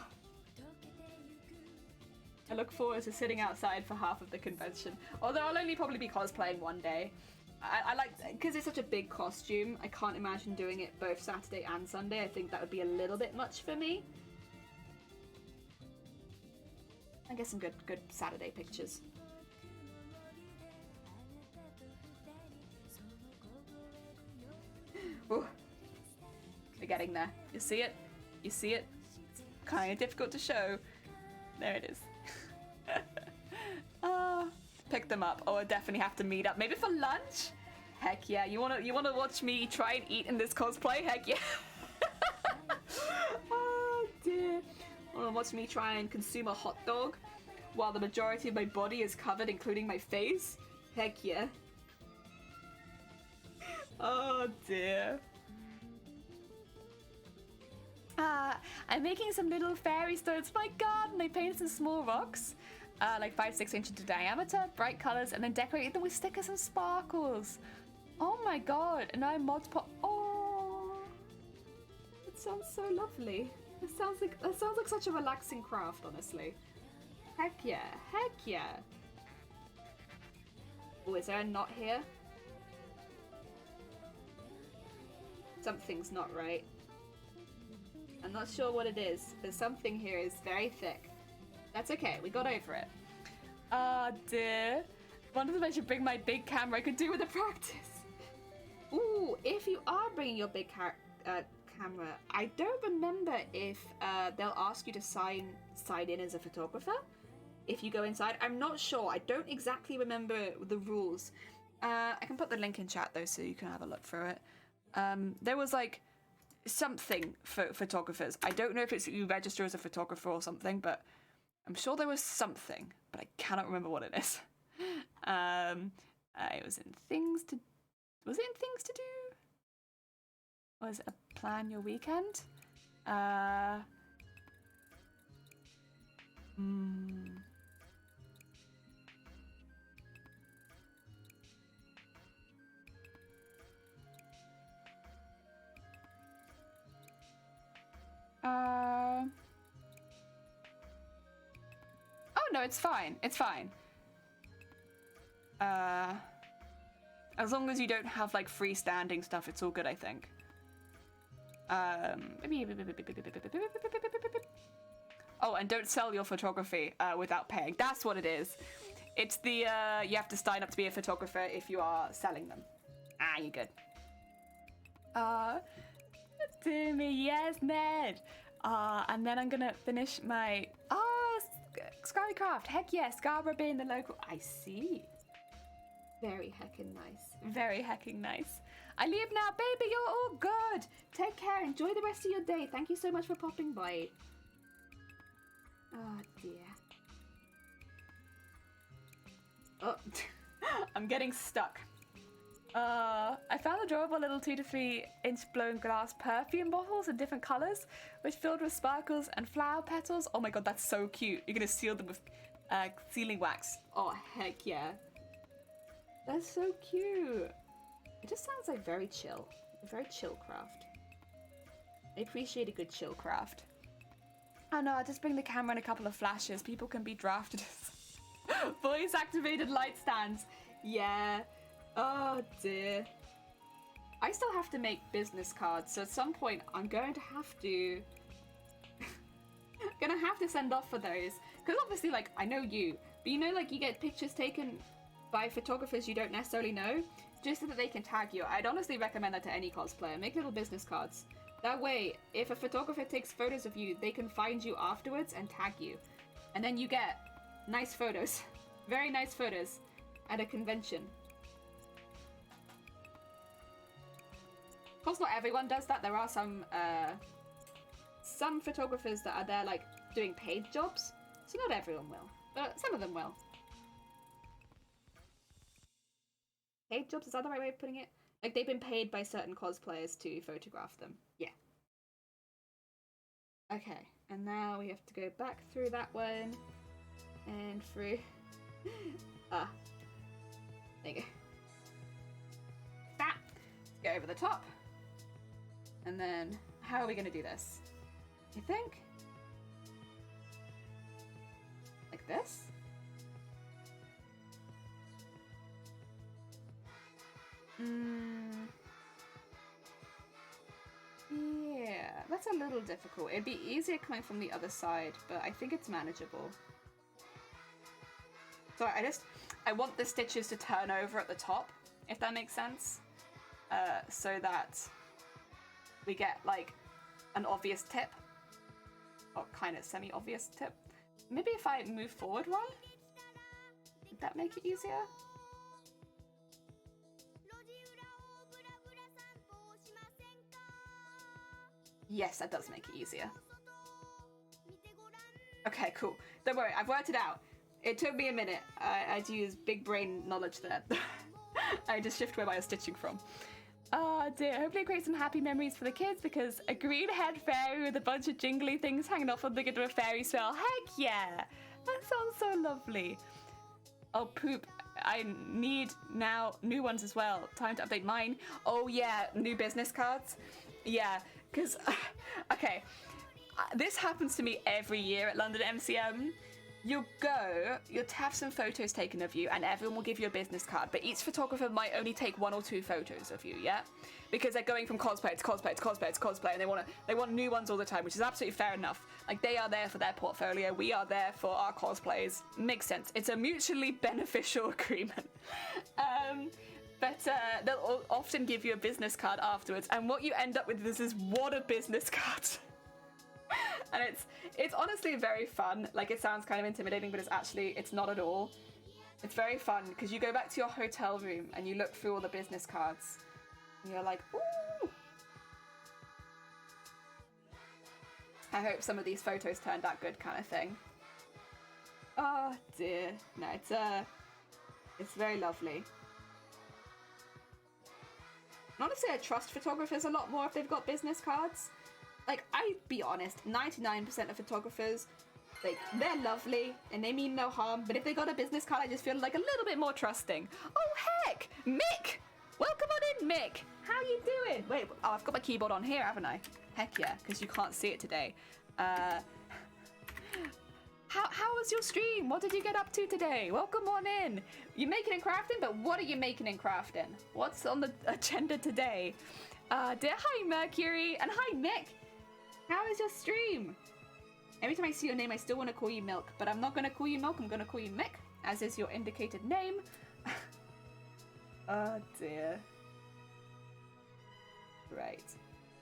I look forward to sitting outside for half of the convention. Although I'll only probably be cosplaying one day. I like, because it's such a big costume, I can't imagine doing it both Saturday and Sunday. I think that would be a little bit much for me. I get some good Saturday pictures. Ooh. We're getting there. You see it? You see it? It's kind of difficult to show. There it is. Pick them up. Oh, I definitely have to meet up. Maybe for lunch? Heck yeah. You wanna watch me try and eat in this cosplay? Heck yeah. Oh dear. Wanna watch me try and consume a hot dog while the majority of my body is covered, including my face? Heck yeah. Oh dear. I'm making some little fairy stones for my garden. I painted some small rocks. Like 5-6 inches in diameter, bright colours, and then decorated them with stickers and sparkles. Oh my god, and I'm mod pot. Oh, it sounds so lovely. That sounds like such a relaxing craft, honestly. Heck yeah, heck yeah. Oh, is there a knot here? Something's not right. I'm not sure what it is, but something here is very thick. That's okay, we got over it. Ah, dear. Wondered if I should bring my big camera I could do with the practice. Ooh, if you are bringing your big camera, I don't remember if they'll ask you to sign in as a photographer if you go inside. I'm not sure. I don't exactly remember the rules. I can put the link in chat though so you can have a look through it. There was like something for photographers. I don't know if it's you register as a photographer or something, but I'm sure there was something, but I cannot remember what it is. It was in things to... Was it in things to do? Or was it a plan your weekend? Oh no, it's fine. It's fine. As long as you don't have like freestanding stuff, it's all good, I think. Oh, and don't sell your photography without paying. That's what it is. It's the you have to sign up to be a photographer if you are selling them. Ah, you're good. Timmy, yes, Ned. And then I'm gonna finish my Skycraft. Heck yes, Scarborough being the local. I see. Very heckin' nice. Very heckin' nice. I leave now, baby. You're all good. Take care. Enjoy the rest of your day. Thank you so much for popping by. Oh dear. Oh, I'm getting stuck. I found adorable little 2 to 3 inch blown glass perfume bottles in different colours, which filled with sparkles and flower petals. Oh my god, that's so cute. You're gonna seal them with sealing wax. Oh heck yeah. That's so cute. It just sounds like very chill. A very chill craft. I appreciate a good chill craft. Oh no, I'll just bring the camera and a couple of flashes. People can be drafted as voice-activated light stands. Yeah. Oh dear. I still have to make business cards, so at some point I'm going to have to send off for those. Because obviously, like, I know you, but you know, like, you get pictures taken by photographers you don't necessarily know, just so that they can tag you. I'd honestly recommend that to any cosplayer. Make little business cards. That way, if a photographer takes photos of you, they can find you afterwards and tag you. And then you get nice photos. Very nice photos at a convention. Of course, not everyone does that. There are some photographers that are there, like, doing paid jobs. So not everyone will, but some of them will. Paid jobs, is that the right way of putting it? Like, they've been paid by certain cosplayers to photograph them. Yeah. Okay, and now we have to go back through that one. And through... there you go. That! Let's go over the top. And then, how are we going to do this? You think? Like this? Yeah, that's a little difficult. It'd be easier coming from the other side, but I think it's manageable. So I want the stitches to turn over at the top, if that makes sense. So that we get, like, an obvious tip. Or kind of semi-obvious tip. Maybe if I move forward one? Would that make it easier? Yes, that does make it easier. Okay, cool. Don't worry, I've worked it out. It took me a minute. I had to use big brain knowledge there. I just shift where I was stitching from. Oh dear, hopefully it creates some happy memories for the kids, because a green head fairy with a bunch of jingly things hanging off would make it a fairy spell. Heck yeah! That sounds so lovely. Oh poop, I need now new ones as well. Time to update mine. Oh yeah, new business cards. Yeah, because, okay, this happens to me every year at London MCM. You'll have some photos taken of you, and everyone will give you a business card, but each photographer might only take 1 or 2 photos of you, yeah? Because they're going from cosplay to cosplay to cosplay to cosplay, and they want new ones all the time, which is absolutely fair enough. Like, they are there for their portfolio, we are there for our cosplays. Makes sense. It's a mutually beneficial agreement. But they'll often give you a business card afterwards, and what you end up with is this what a business card. And it's honestly very fun. Like, it sounds kind of intimidating, but it's not at all. It's very fun because you go back to your hotel room and you look through all the business cards and you're like, ooh. I hope some of these photos turned out good, kind of thing. Oh dear. No, it's very lovely. And honestly, I trust photographers a lot more if they've got business cards. Like, I'd be honest, 99% of photographers, like, they're lovely and they mean no harm, but if they got a business card, I just feel like a little bit more trusting. Oh heck! Mick! Welcome on in, Mick! How you doing? Wait, oh, I've got my keyboard on here, haven't I? Heck yeah, because you can't see it today. How was your stream? What did you get up to today? Welcome on in. You're making and crafting, but what are you making and crafting? What's on the agenda today? Hi Mercury, and hi Mick. How is your stream? Every time I see your name, I still want to call you Milk, but I'm not going to call you Milk, I'm going to call you Mick, as is your indicated name. Oh dear. Right.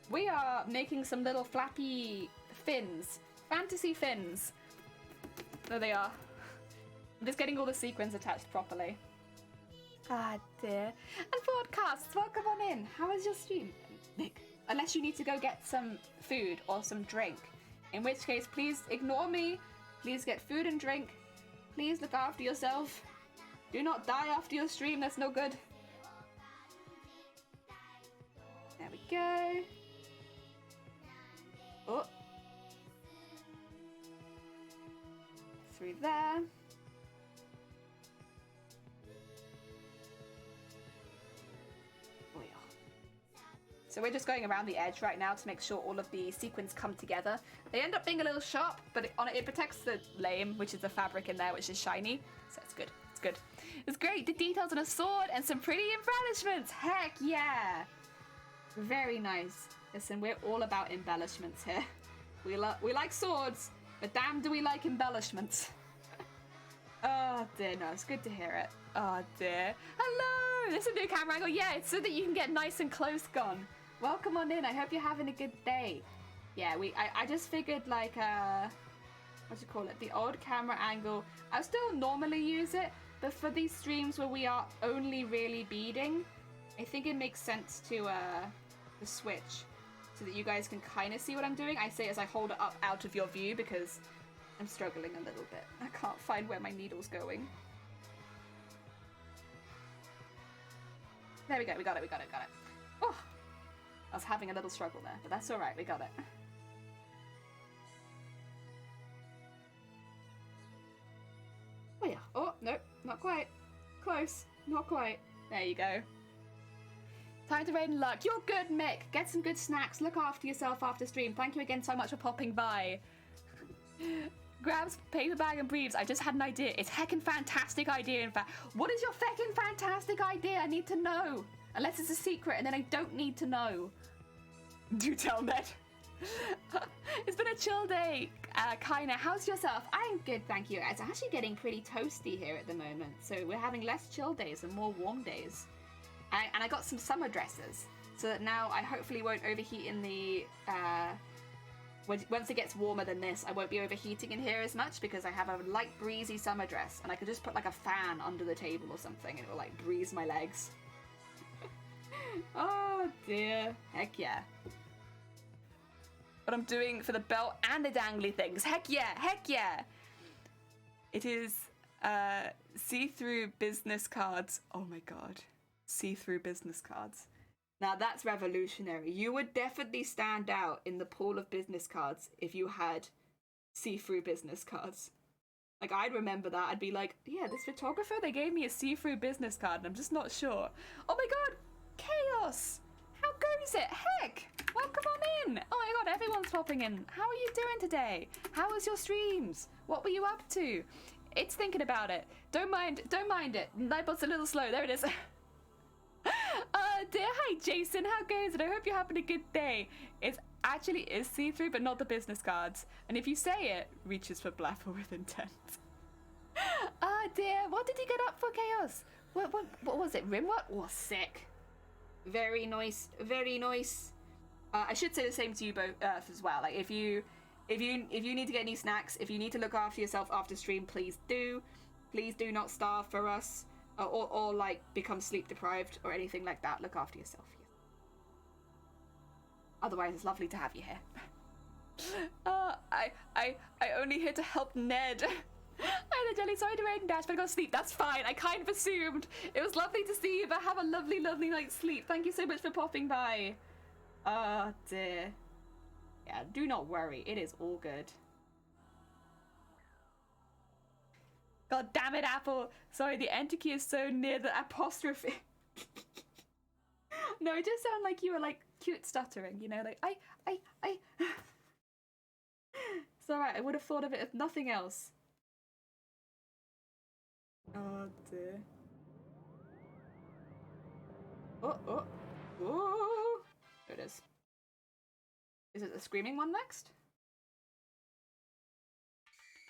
We are making some little flappy fins. Fantasy fins. There they are. I'm just getting all the sequins attached properly. Ah dear. And broadcasts, welcome on in. How is your stream, Mick? Unless you need to go get some food or some drink. In which case, please ignore me. Please get food and drink. Please look after yourself. Do not die after your stream, that's no good. There we go. Oh. Through there. So we're just going around the edge right now to make sure all of the sequins come together. They end up being a little sharp, but it protects the lame, which is the fabric in there, which is shiny. So it's good. It's good. It's great. The details on a sword and some pretty embellishments. Heck yeah. Very nice. Listen, we're all about embellishments here. We like swords, but damn do we like embellishments. Oh dear, no, it's good to hear it. Oh dear. Hello! This is a new camera angle. Yeah, it's so that you can get nice and close gone. Welcome on in. I hope you're having a good day. Yeah, I just figured like, what do you call it? The old camera angle. I still normally use it, but for these streams where we are only really beading, I think it makes sense to switch so that you guys can kind of see what I'm doing. I say as I hold it up out of your view because I'm struggling a little bit. I can't find where my needle's going. There we go, we got it. Oh, I was having a little struggle there, but that's all right, we got it. Oh yeah, oh, no, not quite. Close, not quite. There you go. Time to raid and luck. You're good, Mick. Get some good snacks. Look after yourself after stream. Thank you again so much for popping by. Grabs, paper bag and briefs. I just had an idea. It's heckin' fantastic idea, in fact. What is your feckin' fantastic idea? I need to know. Unless it's a secret and then I don't need to know. Do tell Ned. It's been a chill day, Kaina. How's yourself? I'm good, thank you. It's actually getting pretty toasty here at the moment. So we're having less chill days and more warm days. And I got some summer dresses, so that now I hopefully won't overheat in the, once it gets warmer than this, I won't be overheating in here as much because I have a light breezy summer dress and I can just put like a fan under the table or something and it will like breeze my legs. Oh dear, heck yeah. What I'm doing for the belt and the dangly things, heck yeah. It is, see-through business cards, oh my god. See-through business cards. Now that's revolutionary. You would definitely stand out in the pool of business cards if you had see-through business cards. Like, I'd remember that. I'd be like, yeah, this photographer, they gave me a see-through business card and I'm just not sure. Oh my god, Chaos! How goes it? Heck! Welcome on in! Oh my god, everyone's popping in. How are you doing today? How was your streams? What were you up to? It's thinking about it. Don't mind it. Nightbot's a little slow. There it is. Dear, hi Jason, how goes it? I hope you're having a good day. It actually is see-through, but not the business cards. And if you say it, reaches for blaffer with intent. Dear, what did you get up for, Chaos? What was it? Rimwork? Oh, sick. Very nice, very nice. I should say the same to you both as well. Like, if you need to get any snacks, if you need to look after yourself after stream, please do. Please do not starve for us. Or like become sleep deprived or anything like that. Look after yourself. Yeah. Otherwise, it's lovely to have you here. I only here to help Ned. Hi there, Jelly. Sorry to raid and dash, but I got to sleep. That's fine. I kind of assumed. It was lovely to see you, but have a lovely, lovely night's sleep. Thank you so much for popping by. Oh dear. Yeah, do not worry. It is all good. God damn it, Apple. Sorry, the enter key is so near the apostrophe. No, it just sounded like you were like cute stuttering, you know, like I. It's alright, I would have thought of it if nothing else. Oh dear. Oh. There it is. Is it the screaming one next?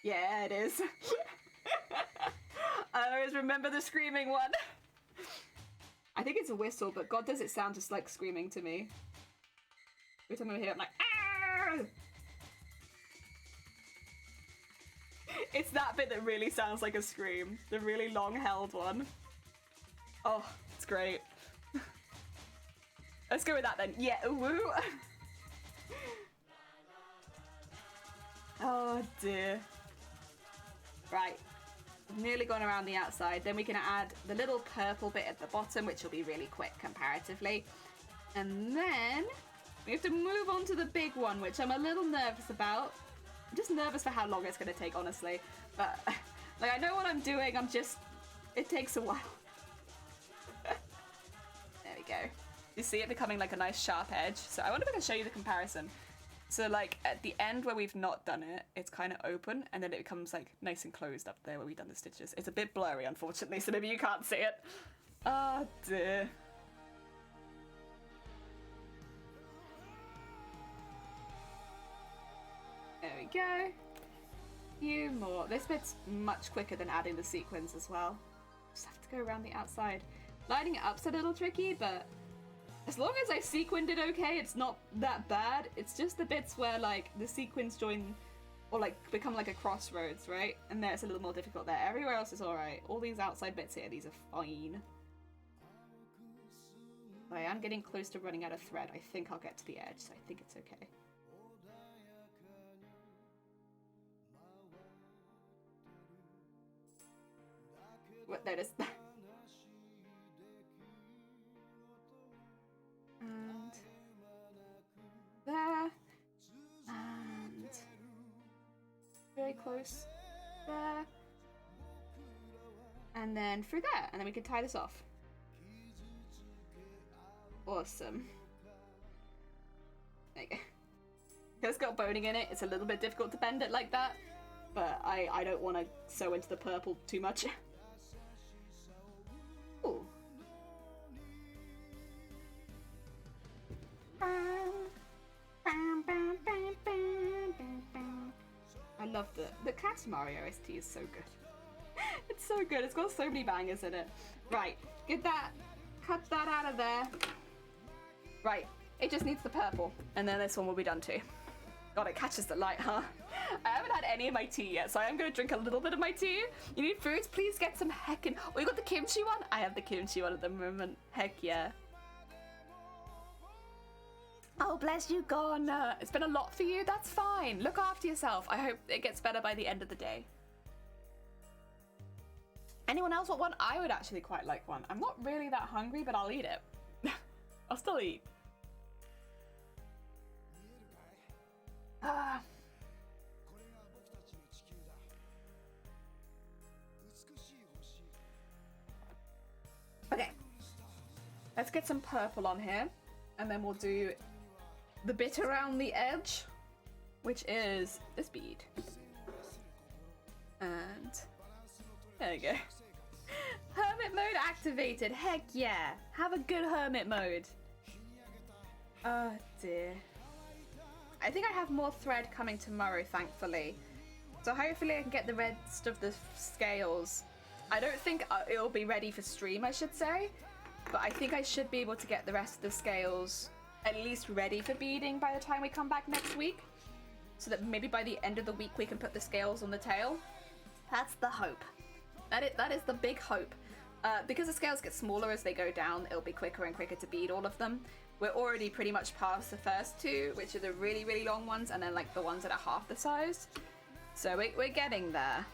Yeah, it is. I always remember the screaming one. I think it's a whistle, but God, does it sound just like screaming to me. Every time I hear it, I'm like, ah! It's that bit that really sounds like a scream. The really long-held one. Oh, it's great. Let's go with that then. Yeah, woo! Oh dear. Right. Nearly gone around the outside. Then we can add the little purple bit at the bottom, which will be really quick comparatively. And then we have to move on to the big one, which I'm a little nervous about. I'm just nervous for how long it's going to take, honestly. But, like, I know what I'm doing. It takes a while. There we go. You see it becoming like a nice sharp edge. So I wonder if I can show you the comparison. So like at the end where we've not done it, it's kind of open, and then it becomes like nice and closed up there where we've done the stitches. It's a bit blurry, unfortunately, so maybe you can't see it. Oh dear. There we go. Few more. This bit's much quicker than adding the sequins as well. Just have to go around the outside. Lining it up's a little tricky, but as long as I sequined it okay, it's not that bad. It's just the bits where like the sequins join or like become like a crossroads, right? And there's a little more difficult there. Everywhere else is alright. All these outside bits here, these are fine. But I am getting close to running out of thread. I think I'll get to the edge, so I think it's okay. What, there it is. And there, and very close there, and then through there, and then we can tie this off. Awesome. There you go. It's got boning in it. It's a little bit difficult to bend it like that, but I don't want to sew into the purple too much. Ooh. I love the Clash Mario ST is so good. It's so good. It's got so many bangers in it. Right, get that, cut that out of there. Right, it just needs the purple, and then this one will be done too. God, it catches the light, huh? I haven't had any of my tea yet, so I am going to drink a little bit of my tea. You need fruits? Please get some heckin'... Oh, you got the kimchi one? I have the kimchi one at the moment. Heck yeah. Oh, bless you, Ghana. It's been a lot for you? That's fine. Look after yourself. I hope it gets better by the end of the day. Anyone else want one? I would actually quite like one. I'm not really that hungry, but I'll eat it. I'll still eat. Okay, let's get some purple on here, and then we'll do the bit around the edge, which is this bead. And there you go. Hermit mode activated. Heck yeah. Have a good hermit mode. Oh dear. I think I have more thread coming tomorrow, thankfully. So hopefully I can get the rest of the scales. I don't think it'll be ready for stream, I should say. But I think I should be able to get the rest of the scales at least ready for beading by the time we come back next week. So that maybe by the end of the week we can put the scales on the tail. That's the hope. That is the big hope. Because the scales get smaller as they go down, it'll be quicker and quicker to bead all of them. We're already pretty much past the first two, which are the really, really long ones, and then like the ones that are half the size. So we're getting there.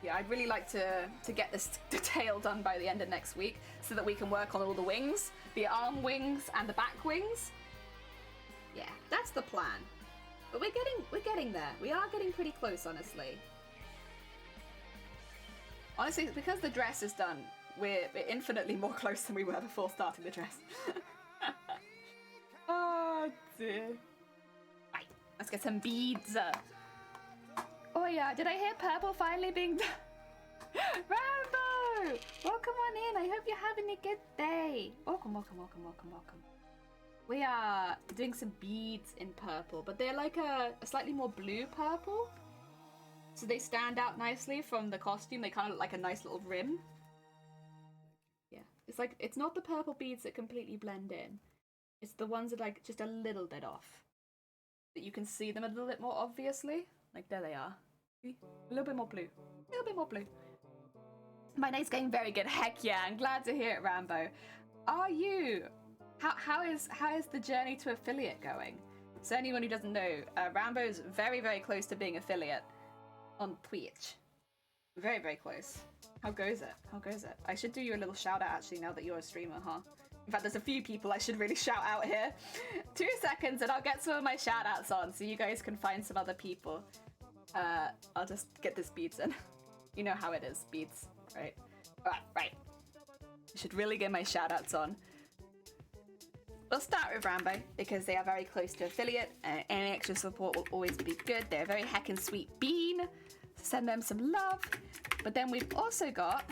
Yeah, I'd really like to get the tail done by the end of next week so that we can work on all the wings, the arm wings and the back wings. Yeah, that's the plan. But we're getting there. We are getting pretty close, honestly. Honestly, because the dress is done, we're infinitely more close than we were before starting the dress. Oh dear. Right, let's get some beads. Oh yeah, did I hear purple finally being done? Rambo! Welcome on in, I hope you're having a good day. Welcome, welcome, welcome, welcome, welcome. We are doing some beads in purple, but they're like a slightly more blue purple. So they stand out nicely from the costume. They kind of look like a nice little rim. Yeah, it's like, it's not the purple beads that completely blend in. It's the ones that are like just a little bit off. That you can see them a little bit more obviously. Like there they are. See? A little bit more blue. A little bit more blue. My night's going very good. Heck yeah, I'm glad to hear it, Rambo. Are you? How is the journey to affiliate going? So anyone who doesn't know, Rambo's very, very close to being affiliate on Twitch. Very, very close. How goes it? How goes it? I should do you a little shout out actually now that you're a streamer, huh? In fact, there's a few people I should really shout out here. 2 seconds and I'll get some of my shout outs on so you guys can find some other people. I'll just get this beads in. You know how it is, beads, right? Alright, right. I should really get my shout outs on. We'll start with Rambo because they are very close to affiliate and any extra support will always be good. They're a very heckin' sweet bean. Send them some love. But then we've also got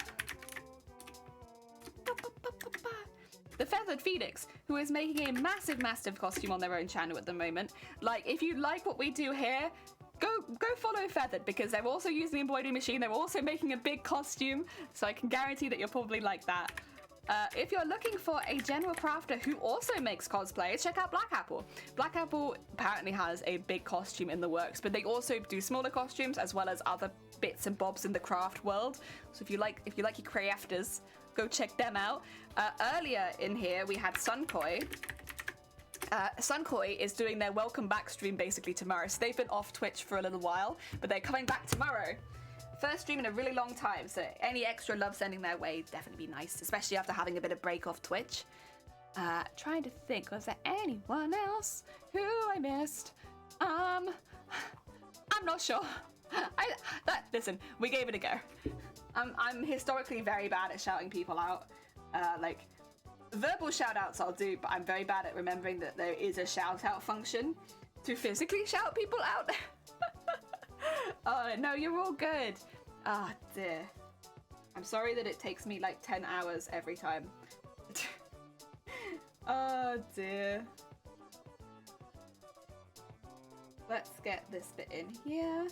the Feathered Phoenix, who is making a massive costume on their own channel at the moment. Like, if you like what we do here, go follow Feathered because they're also using the embroidery machine. They're also making a big costume, so I can guarantee that you'll probably like that. If you're looking for a general crafter who also makes cosplays, check out Black Apple. Black Apple apparently has a big costume in the works, but they also do smaller costumes as well as other bits and bobs in the craft world. So if you like your crafters, go check them out. Earlier in here we had Sunkoi. Sunkoi is doing their welcome back stream basically tomorrow. So they've been off Twitch for a little while, but they're coming back tomorrow. First stream in a really long time, so any extra love sending their way definitely be nice, especially after having a bit of break off Twitch. Trying to think, was there anyone else who I missed? I'm not sure. Listen, we gave it a go. I'm historically very bad at shouting people out. Like, verbal shout outs I'll do, but I'm very bad at remembering that there is a shout out function to physically shout people out. Oh, no, you're all good. Ah, dear. I'm sorry that it takes me like 10 hours every time. Oh, dear. Let's get this bit in here.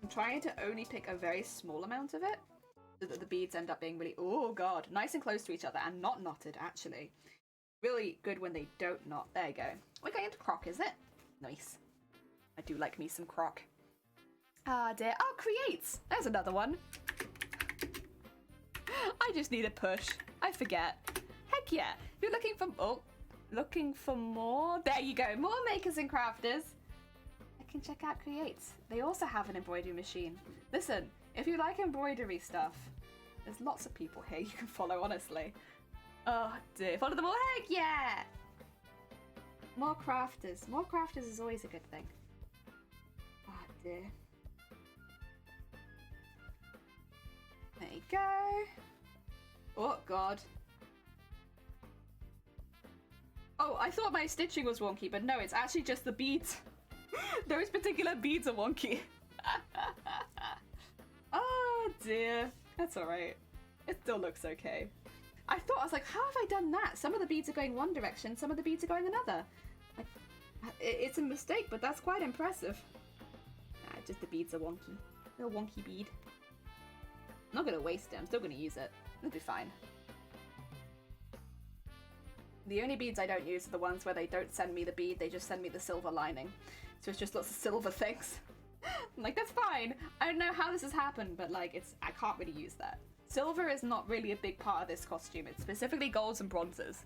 I'm trying to only pick a very small amount of it so that the beads end up being really, oh god, nice and close to each other and not knotted, actually. Really good when they don't knot. There you go. We're going into croc, is it? Nice. I do like me some croc. Ah, dear. Oh, creates! There's another one. I just need a push. I forget. Heck yeah. If you're looking for... Oh, looking for more? There you go. More makers and crafters. I can check out Creates. They also have an embroidery machine. Listen, if you like embroidery stuff, there's lots of people here you can follow, honestly. Oh, dear. Follow them all. Heck yeah! More crafters. More crafters is always a good thing. Oh dear. There you go. Oh god. Oh, I thought my stitching was wonky, but no, it's actually just the beads. Those particular beads are wonky. Oh dear. That's alright. It still looks okay. I was like, how have I done that? Some of the beads are going one direction, some of the beads are going another. Like, it's a mistake, but that's quite impressive. Nah, just the beads are wonky. Little wonky bead. I'm not gonna waste it, I'm still gonna use it. It'll be fine. The only beads I don't use are the ones where they don't send me the bead, they just send me the silver lining. So it's just lots of silver things. I'm like, that's fine. I don't know how this has happened, but like, I can't really use that. Silver is not really a big part of this costume. It's specifically golds and bronzes.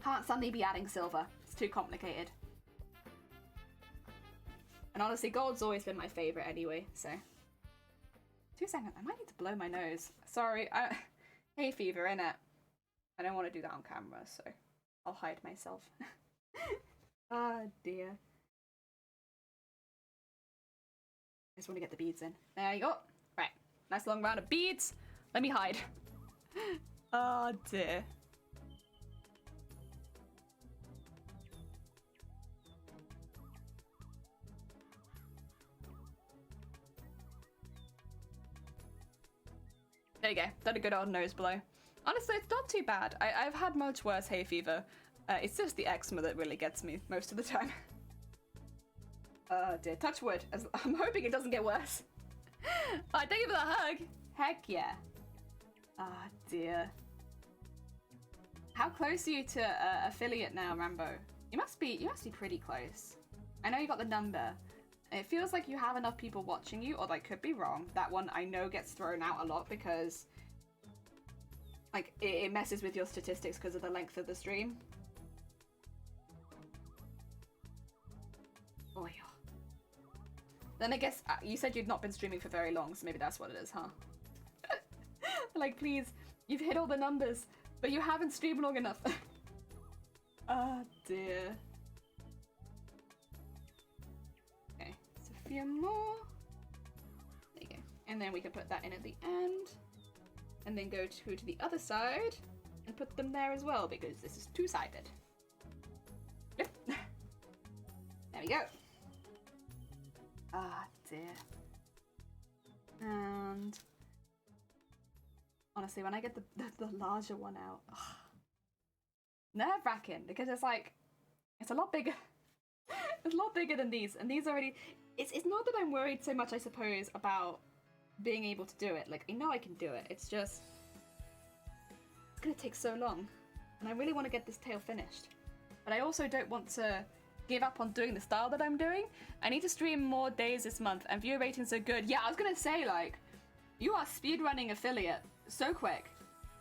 Can't suddenly be adding silver. It's too complicated. And honestly, gold's always been my favorite anyway, so. 2 seconds. I might need to blow my nose. Sorry. Hay fever, innit? I don't want to do that on camera, so I'll hide myself. Oh dear. I just want to get the beads in. There you go. Right. Nice long round of beads. Let me hide. Oh dear. There you go. Done a good old nose blow. Honestly, it's not too bad. I've had much worse hay fever. It's just the eczema that really gets me most of the time. Oh dear. Touch wood. I'm hoping it doesn't get worse. Oh, thank you for the hug. Heck yeah. Oh dear. How close are you to affiliate now, Rambo? You must be pretty close. I know you got the number. It feels like you have enough people watching you, although I could be wrong. That one I know gets thrown out a lot because like it messes with your statistics because of the length of the stream. Oh yeah. Then I guess you said you'd not been streaming for very long, so maybe that's what it is, huh? Like, please, you've hit all the numbers, but you haven't streamed long enough. Oh dear. Okay, just a few more. There you go. And then we can put that in at the end. and then go to the other side and put them there as well because this is two-sided. Yep. There we go. Ah, dear. And honestly, when I get the larger one out, nerve-wracking because it's like, it's a lot bigger. It's a lot bigger than these, and these already, it's not that I'm worried so much, I suppose, about being able to do it. Like, I know I can do it, it's just, it's gonna take so long, and I really want to get this tail finished. But I also don't want to give up on doing the style that I'm doing. I need to stream more days this month, and viewer ratings are good. Yeah, I was gonna say, like, you are speedrunning affiliate so quick.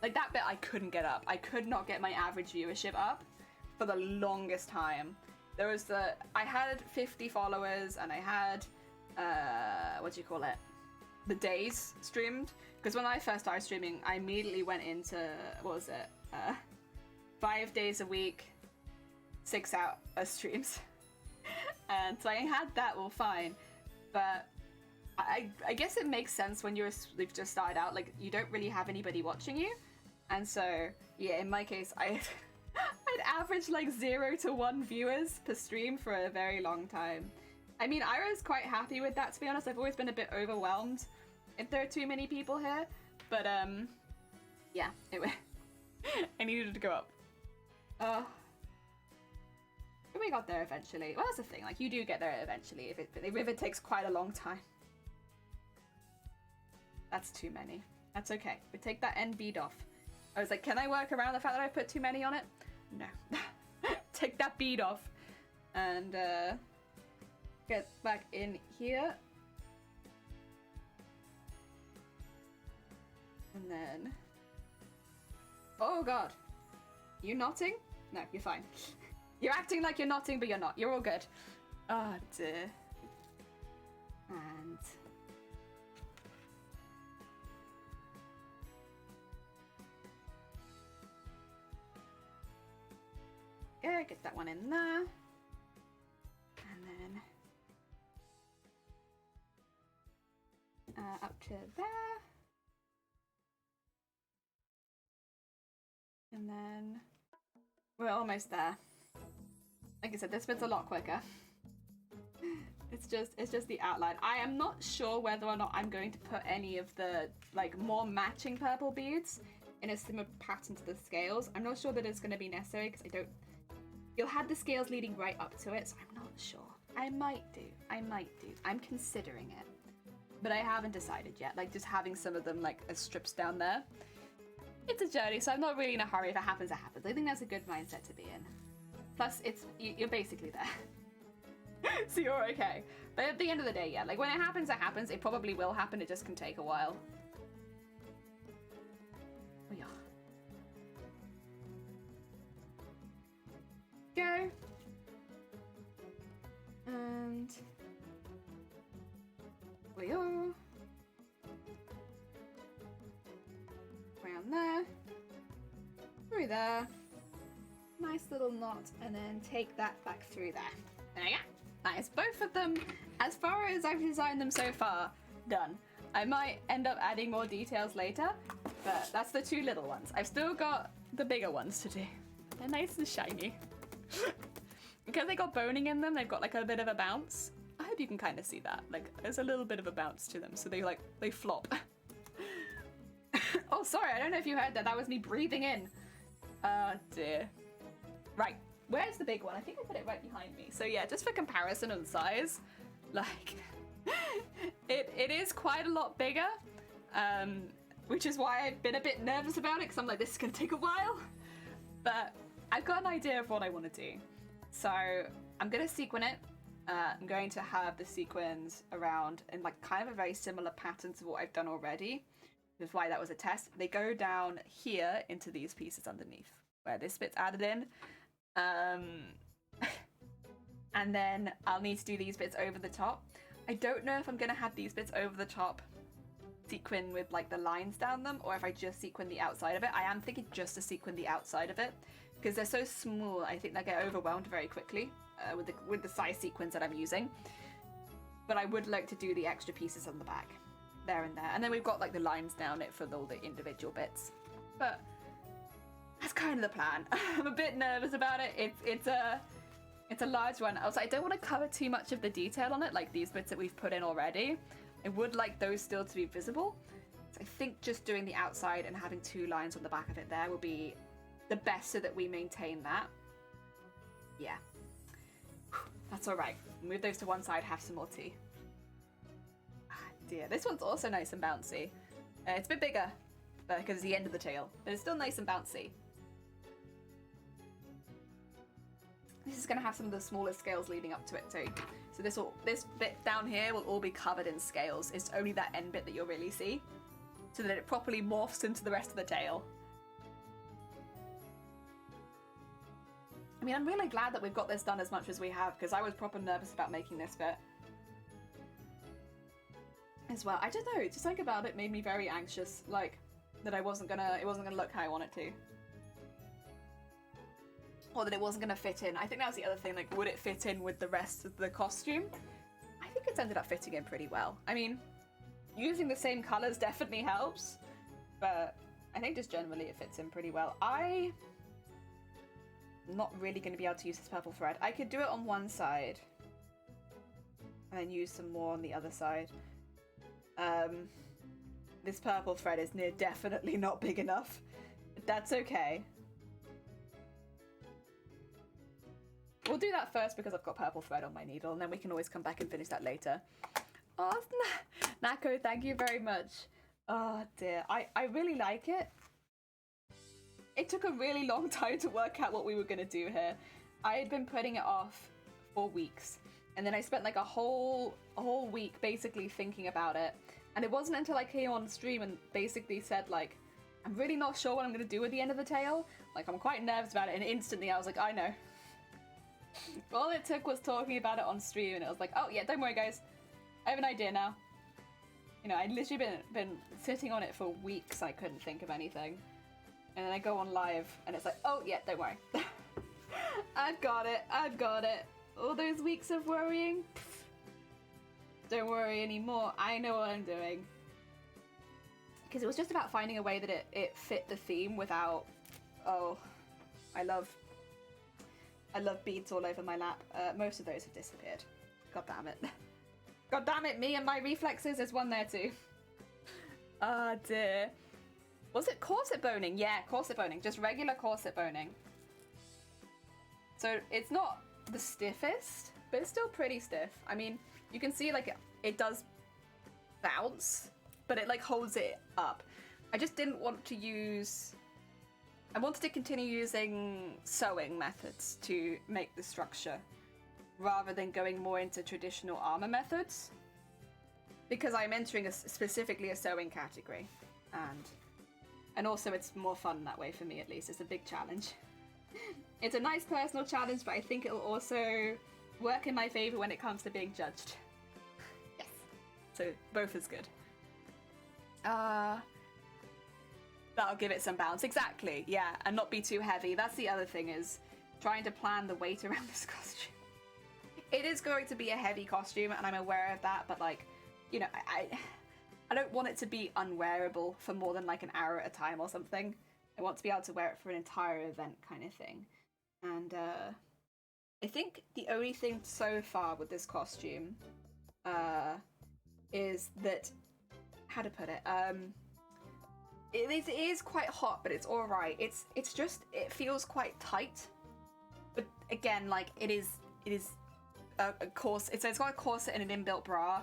Like, that bit I couldn't get up. I could not get my average viewership up for the longest time. There was I had 50 followers, and I had, what do you call it? The days streamed. Because when I first started streaming, I immediately went into, what was it? 5 days a week, 6 hour streams. And so I had that all fine. But I guess it makes sense when you've just started out, like, you don't really have anybody watching you. And so, yeah, in my case, I'd average like 0 to 1 viewers per stream for a very long time. I mean, I was quite happy with that, to be honest. I've always been a bit overwhelmed if there are too many people here. But, yeah, I needed to go up. We got there eventually. Well, that's the thing, like, you do get there eventually if it takes quite a long time. That's too many. That's okay. We take that end bead off. I was like, can I work around the fact that I put too many on it? No. Take that bead off and get back in here. And then... Oh god. You knotting? No, you're fine. You're acting like you're knotting, but you're not. You're all good. Oh dear. And... yeah, get that one in there. And then... up to there. And then... we're almost there. Like I said, this bit's a lot quicker. It's just the outline. I am not sure whether or not I'm going to put any of the, like, more matching purple beads in a similar pattern to the scales. I'm not sure that it's going to be necessary because I don't... you'll have the scales leading right up to it, so I'm not sure. I might do. I'm considering it. But I haven't decided yet. Like, just having some of them, like, as strips down there. It's a journey, so I'm not really in a hurry. If it happens, it happens. I think that's a good mindset to be in. Plus, you're basically there. So you're okay. But at the end of the day, yeah, like, when it happens, it happens. It probably will happen. It just can take a while. Oh, yeah. Go. And... we are. Around there. Through there. Nice little knot, and then take that back through there. There you go. Nice. Both of them, as far as I've designed them so far, done. I might end up adding more details later, but that's the 2 little ones. I've still got the bigger ones to do. They're nice and shiny. Because they got boning in them, they've got like a bit of a bounce. I hope you can kind of see that. Like, there's a little bit of a bounce to them, so they flop. Oh, sorry, I don't know if you heard that. That was me breathing in. Oh, dear. Right, where's the big one? I think I put it right behind me. So yeah, just for comparison and size, like, it is quite a lot bigger, which is why I've been a bit nervous about it, because I'm like, this is going to take a while. But I've got an idea of what I want to do. So I'm going to sequin it. I'm going to have the sequins around in like kind of a very similar pattern to what I've done already. That's why that was a test. They go down here into these pieces underneath, where this bit's added in. And then I'll need to do these bits over the top. I don't know if I'm going to have these bits over the top sequin with like the lines down them, or if I just sequin the outside of it. I am thinking just to sequin the outside of it, because they're so small, I think they get overwhelmed very quickly with the size sequins that I'm using. But I would like to do the extra pieces on the back. there and there. And then we've got like the lines down it for all the individual bits. But that's kind of the plan. I'm a bit nervous about it. It's a large one. Also, I don't want to cover too much of the detail on it, like these bits that we've put in already. I would like those still to be visible. So I think just doing the outside and having 2 lines on the back of it there will be the best so that we maintain that. Yeah. That's alright. Move those to one side, have some more tea. Ah, dear. This one's also nice and bouncy. It's a bit bigger because it's the end of the tail, but it's still nice and bouncy. This is going to have some of the smaller scales leading up to it too. So this bit down here will all be covered in scales. It's only that end bit that you'll really see, so that it properly morphs into the rest of the tail. I mean, I'm really glad that we've got this done as much as we have, because I was proper nervous about making this bit as well. I don't know, just something about it made me very anxious, like that it wasn't gonna look how I want it to. Or that it wasn't going to fit in. I think that was the other thing, like, would it fit in with the rest of the costume? I think it's ended up fitting in pretty well. I mean, using the same colours definitely helps, but I think just generally it fits in pretty well. I'm not really going to be able to use this purple thread. I could do it on one side, and then use some more on the other side. This purple thread is definitely not big enough, but that's okay. We'll do that first because I've got purple thread on my needle, and then we can always come back and finish that later. Oh, Nako, thank you very much. Oh dear, I really like it. It took a really long time to work out what we were going to do here. I had been putting it off for weeks, and then I spent like a whole week basically thinking about it. And it wasn't until I came on stream and basically said, like, I'm really not sure what I'm going to do with the end of the tail. Like, I'm quite nervous about it, and instantly I was like, I know. All it took was talking about it on stream, and it was like, oh yeah, don't worry guys, I have an idea now. You know, I'd literally been sitting on it for weeks. I couldn't think of anything, and then I go on live and it's like, oh yeah, don't worry. I've got it. All those weeks of worrying, don't worry anymore. I know what I'm doing. Because it was just about finding a way that it fit the theme without, oh, I love beads all over my lap. Most of those have disappeared. God damn it. God damn it, me and my reflexes. There's one there too. Ah, dear. Was it corset boning? Yeah, corset boning. Just regular corset boning. So it's not the stiffest, but it's still pretty stiff. I mean, you can see like it does bounce, but it like holds it up. I just didn't want to use... I wanted to continue using sewing methods to make the structure, rather than going more into traditional armor methods, because I'm entering specifically a sewing category, and also it's more fun that way for me, at least. It's a big challenge. It's a nice personal challenge, but I think it'll also work in my favor when it comes to being judged. Yes. So both is good. That'll give it some bounce. Exactly, yeah, and not be too heavy. That's the other thing, is trying to plan the weight around this costume. It is going to be a heavy costume, and I'm aware of that, but like, you know, I don't want it to be unwearable for more than like an hour at a time or something. I want to be able to wear it for an entire event kind of thing. And I think the only thing so far with this costume is that, how to put it, it is quite hot, but it's all right. It's just, it feels quite tight. But again, like it is a corset. It's got a corset and an inbuilt bra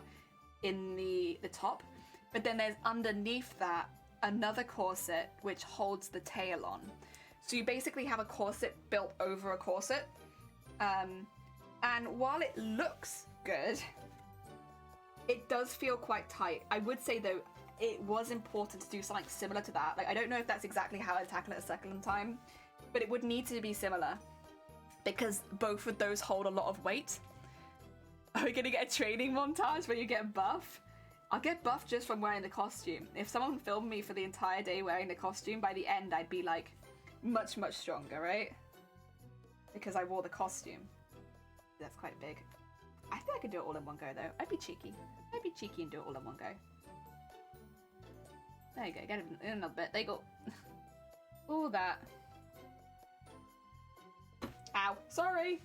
in the top, but then there's underneath that another corset which holds the tail on. So you basically have a corset built over a corset. And while it looks good, it does feel quite tight. I would say though, it was important to do something similar to that. Like, I don't know if that's exactly how I'd tackle it a second time, but it would need to be similar, because both of those hold a lot of weight. Are we gonna get a training montage where you get buff? I'll get buff just from wearing the costume. If someone filmed me for the entire day wearing the costume, by the end I'd be like much, much stronger, right? Because I wore the costume. That's quite big. I think I could do it all in one go though. I'd be cheeky. I'd be cheeky and do it all in one go. There you go, get it in another bit. There you go. All that. Ow, sorry.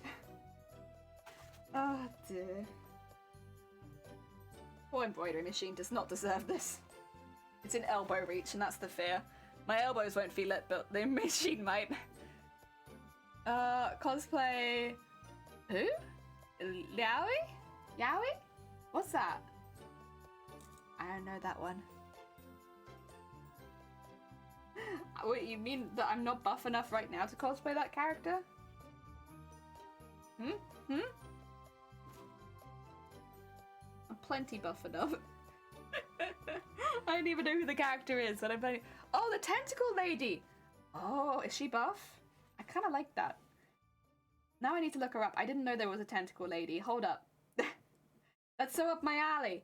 Oh dear. Poor embroidery machine does not deserve this. It's in elbow reach and that's the fear. My elbows won't feel it, but the machine might. Cosplay... Who? Yowie? Yowie? What's that? I don't know that one. Wait, you mean that I'm not buff enough right now to cosplay that character? Hmm? I'm plenty buff enough. I don't even know who the character is, but I'm very... Oh, the tentacle lady! Oh, is she buff? I kind of like that. Now I need to look her up. I didn't know there was a tentacle lady. Hold up. That's so up my alley.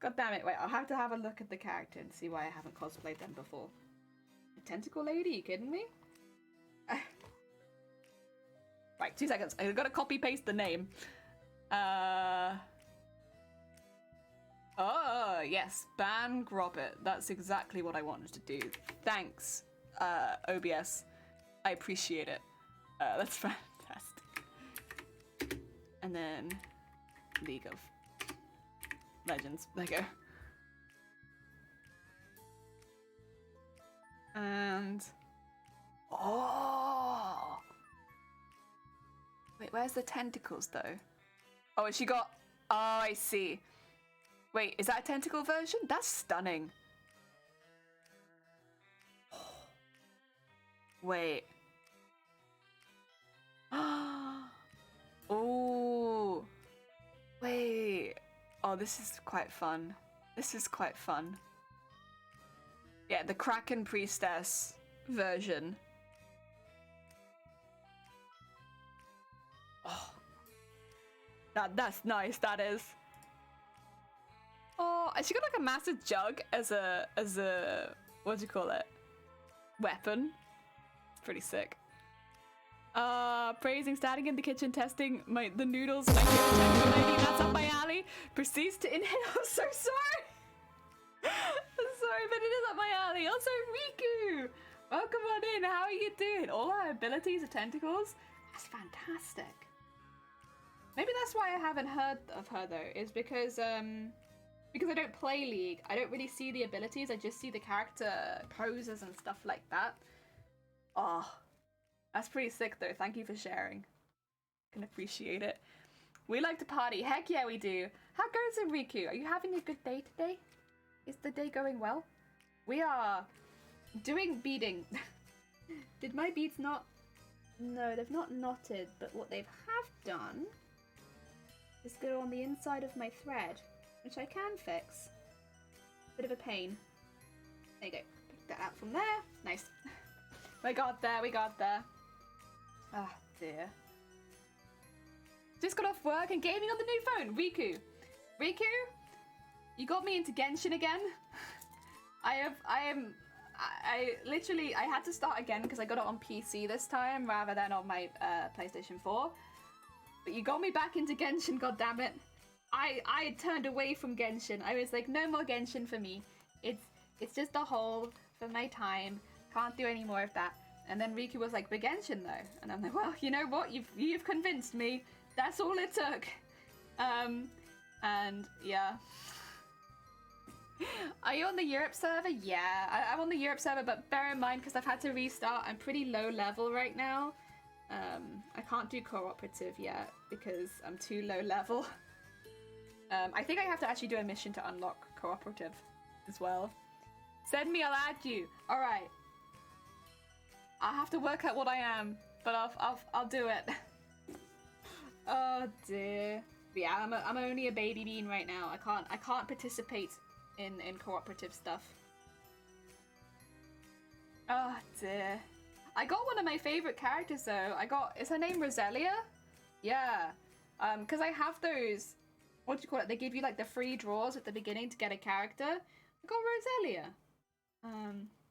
God damn it. Wait, I'll have to have a look at the character and see why I haven't cosplayed them before. A tentacle lady? You kidding me? Right, 2 seconds. I've got to copy paste the name. Oh, yes. Ban Grobbit. That's exactly what I wanted to do. Thanks, OBS. I appreciate it. That's fantastic. And then League of Legends. There you go. And... Oh! Wait, where's the tentacles, though? Oh, she got... Oh, I see. Wait, is that a tentacle version? That's stunning. Wait. Oh. Wait. Oh, this is quite fun. This is quite fun. Yeah, the Kraken Priestess version. Oh. That's nice, that is. Oh, she got like a massive jug as a what do you call it? Weapon. It's pretty sick. Praising, standing in the kitchen, testing the noodles. My favorite technical lady, that's up my alley. Proceeds to inhale. I'm so sorry. I'm sorry, but it is up my alley. Also, Riku, welcome on in. How are you doing? All our abilities are tentacles. That's fantastic. Maybe that's why I haven't heard of her though. Is because I don't play League. I don't really see the abilities. I just see the character poses and stuff like that. Oh. That's pretty sick though, thank you for sharing. Can appreciate it. We like to party, heck yeah we do. How goes it, Riku? Are you having a good day today? Is the day going well? We are doing beading. Did my beads not? No, they've not knotted, but what they have done is go on the inside of my thread, which I can fix. Bit of a pain. There you go, pick that out from there, nice. We got there, we got there. Ah, dear. Just got off work and gaming on the new phone. Riku, you got me into Genshin again. I literally had to start again because I got it on PC this time rather than on my PlayStation 4. But you got me back into Genshin, goddammit. I turned away from Genshin. I was like, no more Genshin for me. It's just a hole for my time. Can't do any more of that. And then Riku was like, but Genshin though. And I'm like, well, you know what? You've convinced me. That's all it took. And yeah. Are you on the Europe server? Yeah, I'm on the Europe server, but bear in mind, because I've had to restart, I'm pretty low level right now. I can't do cooperative yet because I'm too low level. I think I have to actually do a mission to unlock cooperative as well. Send me, I'll add you. All right. I'll have to work out what I am, but I'll do it. Oh dear. But yeah, I'm only a baby bean right now. I can't participate in cooperative stuff. Oh dear. I got one of my favorite characters though. Is her name Roselia? Yeah. Because I have those, what do you call it? They give you like the free draws at the beginning to get a character. I got Roselia.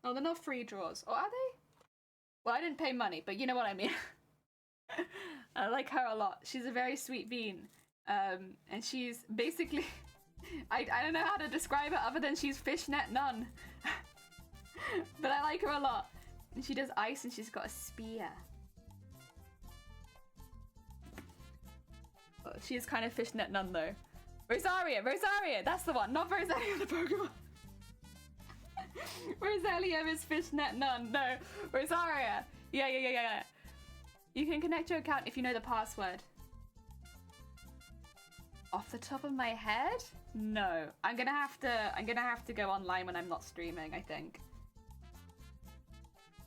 Oh, they're not free draws. Or are they? Well, I didn't pay money, but you know what I mean. I like her a lot. She's a very sweet bean. And she's basically... I don't know how to describe it other than she's fishnet nun. But I like her a lot. And she does ice and she's got a spear. Oh, she is kind of fishnet nun though. Rosaria! Rosaria! That's the one! Not Rosalia the Pokemon! Rosalia is fishnet nun. No, Rosaria! Yeah. You can connect your account if you know the password. Off the top of my head? No. I'm gonna have to go online when I'm not streaming, I think.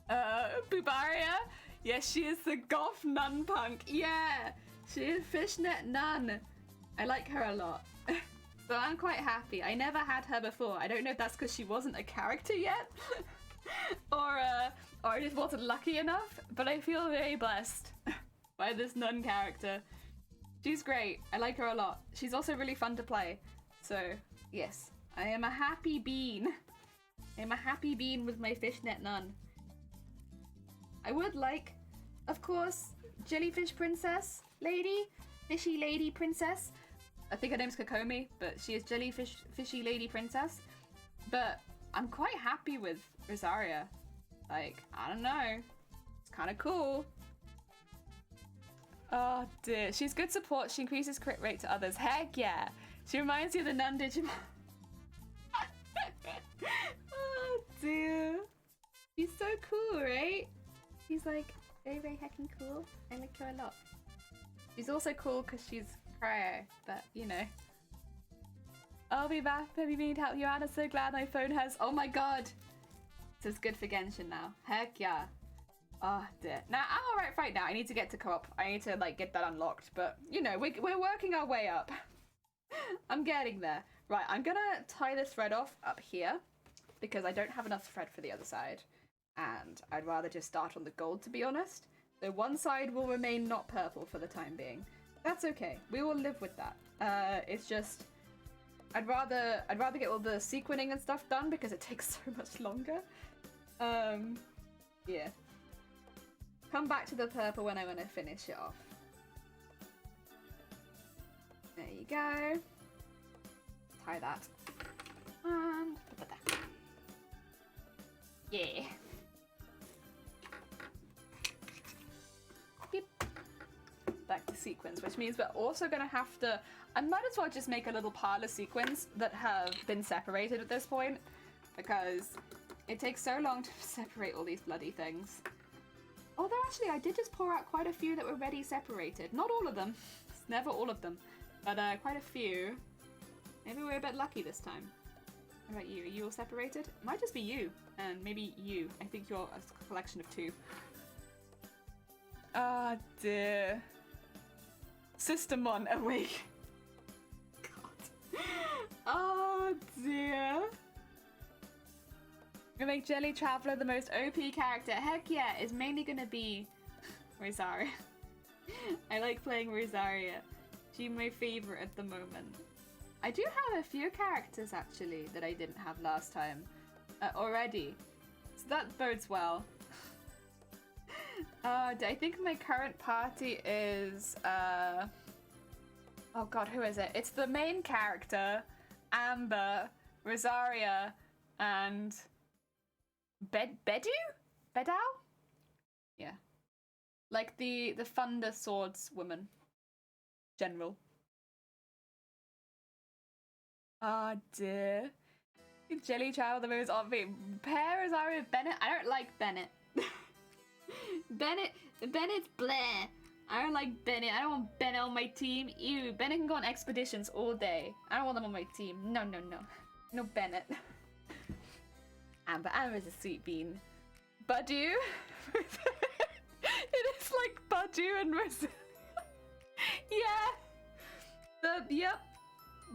Bubaria? Yes, she is the goth nun punk. Yeah! She is fishnet nun. I like her a lot. So I'm quite happy. I never had her before. I don't know if that's because she wasn't a character yet. or I just wasn't lucky enough. But I feel very blessed by this nun character. She's great. I like her a lot. She's also really fun to play. So, yes. I am a happy bean. I am a happy bean with my fishnet nun. I would like, of course, jellyfish princess lady. Fishy lady princess. I think her name's Kokomi, but she is fishy lady princess. But I'm quite happy with Rosaria. Like, I don't know. It's kind of cool. Oh dear. She's good support. She increases crit rate to others. Heck yeah. She reminds you of the nun Digimon. Oh dear. She's so cool, right? She's like very, very heckin' cool. I like her a lot. She's also cool because she's cryo, but you know. I'll be back. Maybe we need to help you out. I'm so glad my phone has. Oh my god. So it's good for Genshin now. Heck yeah. Oh dear. Now I'm alright right now. I need to get to co-op. I need to like get that unlocked, but you know, we're working our way up. I'm getting there. Right, I'm gonna tie this thread off up here because I don't have enough thread for the other side. And I'd rather just start on the gold, to be honest. So one side will remain not purple for the time being. That's okay. We will live with that. It's just I'd rather get all the sequining and stuff done because it takes so much longer. Yeah. Come back to the purple when I want to finish it off. There you go. Tie that. And put that. Yeah. Beep. Back to sequins, which means we're also going to have to... I might as well just make a little pile of sequins that have been separated at this point, because it takes so long to separate all these bloody things. Although actually I did just pour out quite a few that were ready separated. Not all of them. It's never all of them. But quite a few. Maybe we're a bit lucky this time. How about you? Are you all separated? It might just be you. And maybe you. I think you're a collection of two. Ah, dear. Systemon awake. God. Oh, dear. Gonna make Jelly Traveler the most OP character. Heck yeah, it's mainly gonna be Rosaria. I like playing Rosaria. She's my favorite at the moment. I do have a few characters actually that I didn't have last time already. So that bodes well. I think my current party is oh god, who is it? It's the main character, Amber, Rosaria, and Bedou? Bedou? Yeah. Like the Thunder Swords woman. General. Ah, dear. Jelly Child, the most obvious. Pair Rosaria Bennett? I don't like Bennett. Bennett's bleh. I don't like Bennett. I don't want Bennett on my team. Ew, Bennett can go on expeditions all day. I don't want them on my team. No. No Bennett. Amber's a sweet bean. Badoo? It is like Badoo and Rosaria. Yeah. Yep.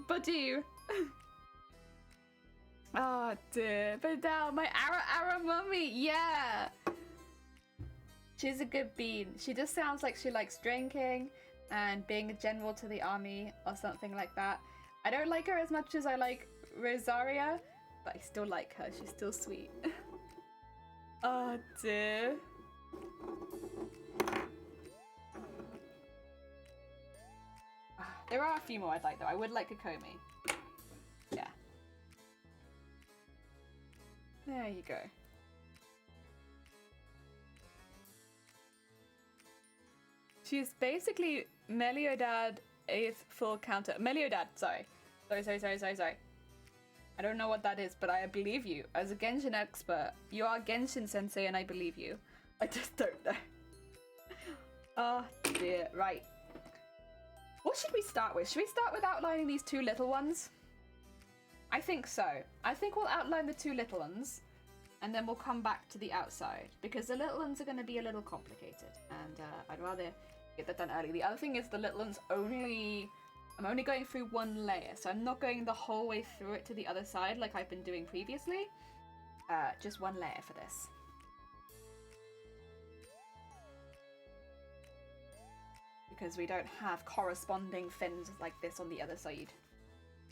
Badoo. Oh dear. But now my Ara mummy. Yeah. She's a good bean. She just sounds like she likes drinking and being a general to the army or something like that. I don't like her as much as I like Rosaria, but I still like her. She's still sweet. Oh dear. There are a few more I'd like though. I would like Kokomi. Yeah. There you go. She's basically Meliodas 8th full counter. Meliodas, sorry. Sorry. I don't know what that is, but I believe you. As a Genshin expert, you are Genshin sensei and I believe you. I just don't know. Oh dear, right. What should we start with? Should we start with outlining these two little ones? I think so. I think we'll outline the two little ones and then we'll come back to the outside because the little ones are going to be a little complicated and I'd rather get that done early. The other thing is the little ones I'm only going through one layer, so I'm not going the whole way through it to the other side like I've been doing previously. Just one layer for this. Because we don't have corresponding fins like this on the other side.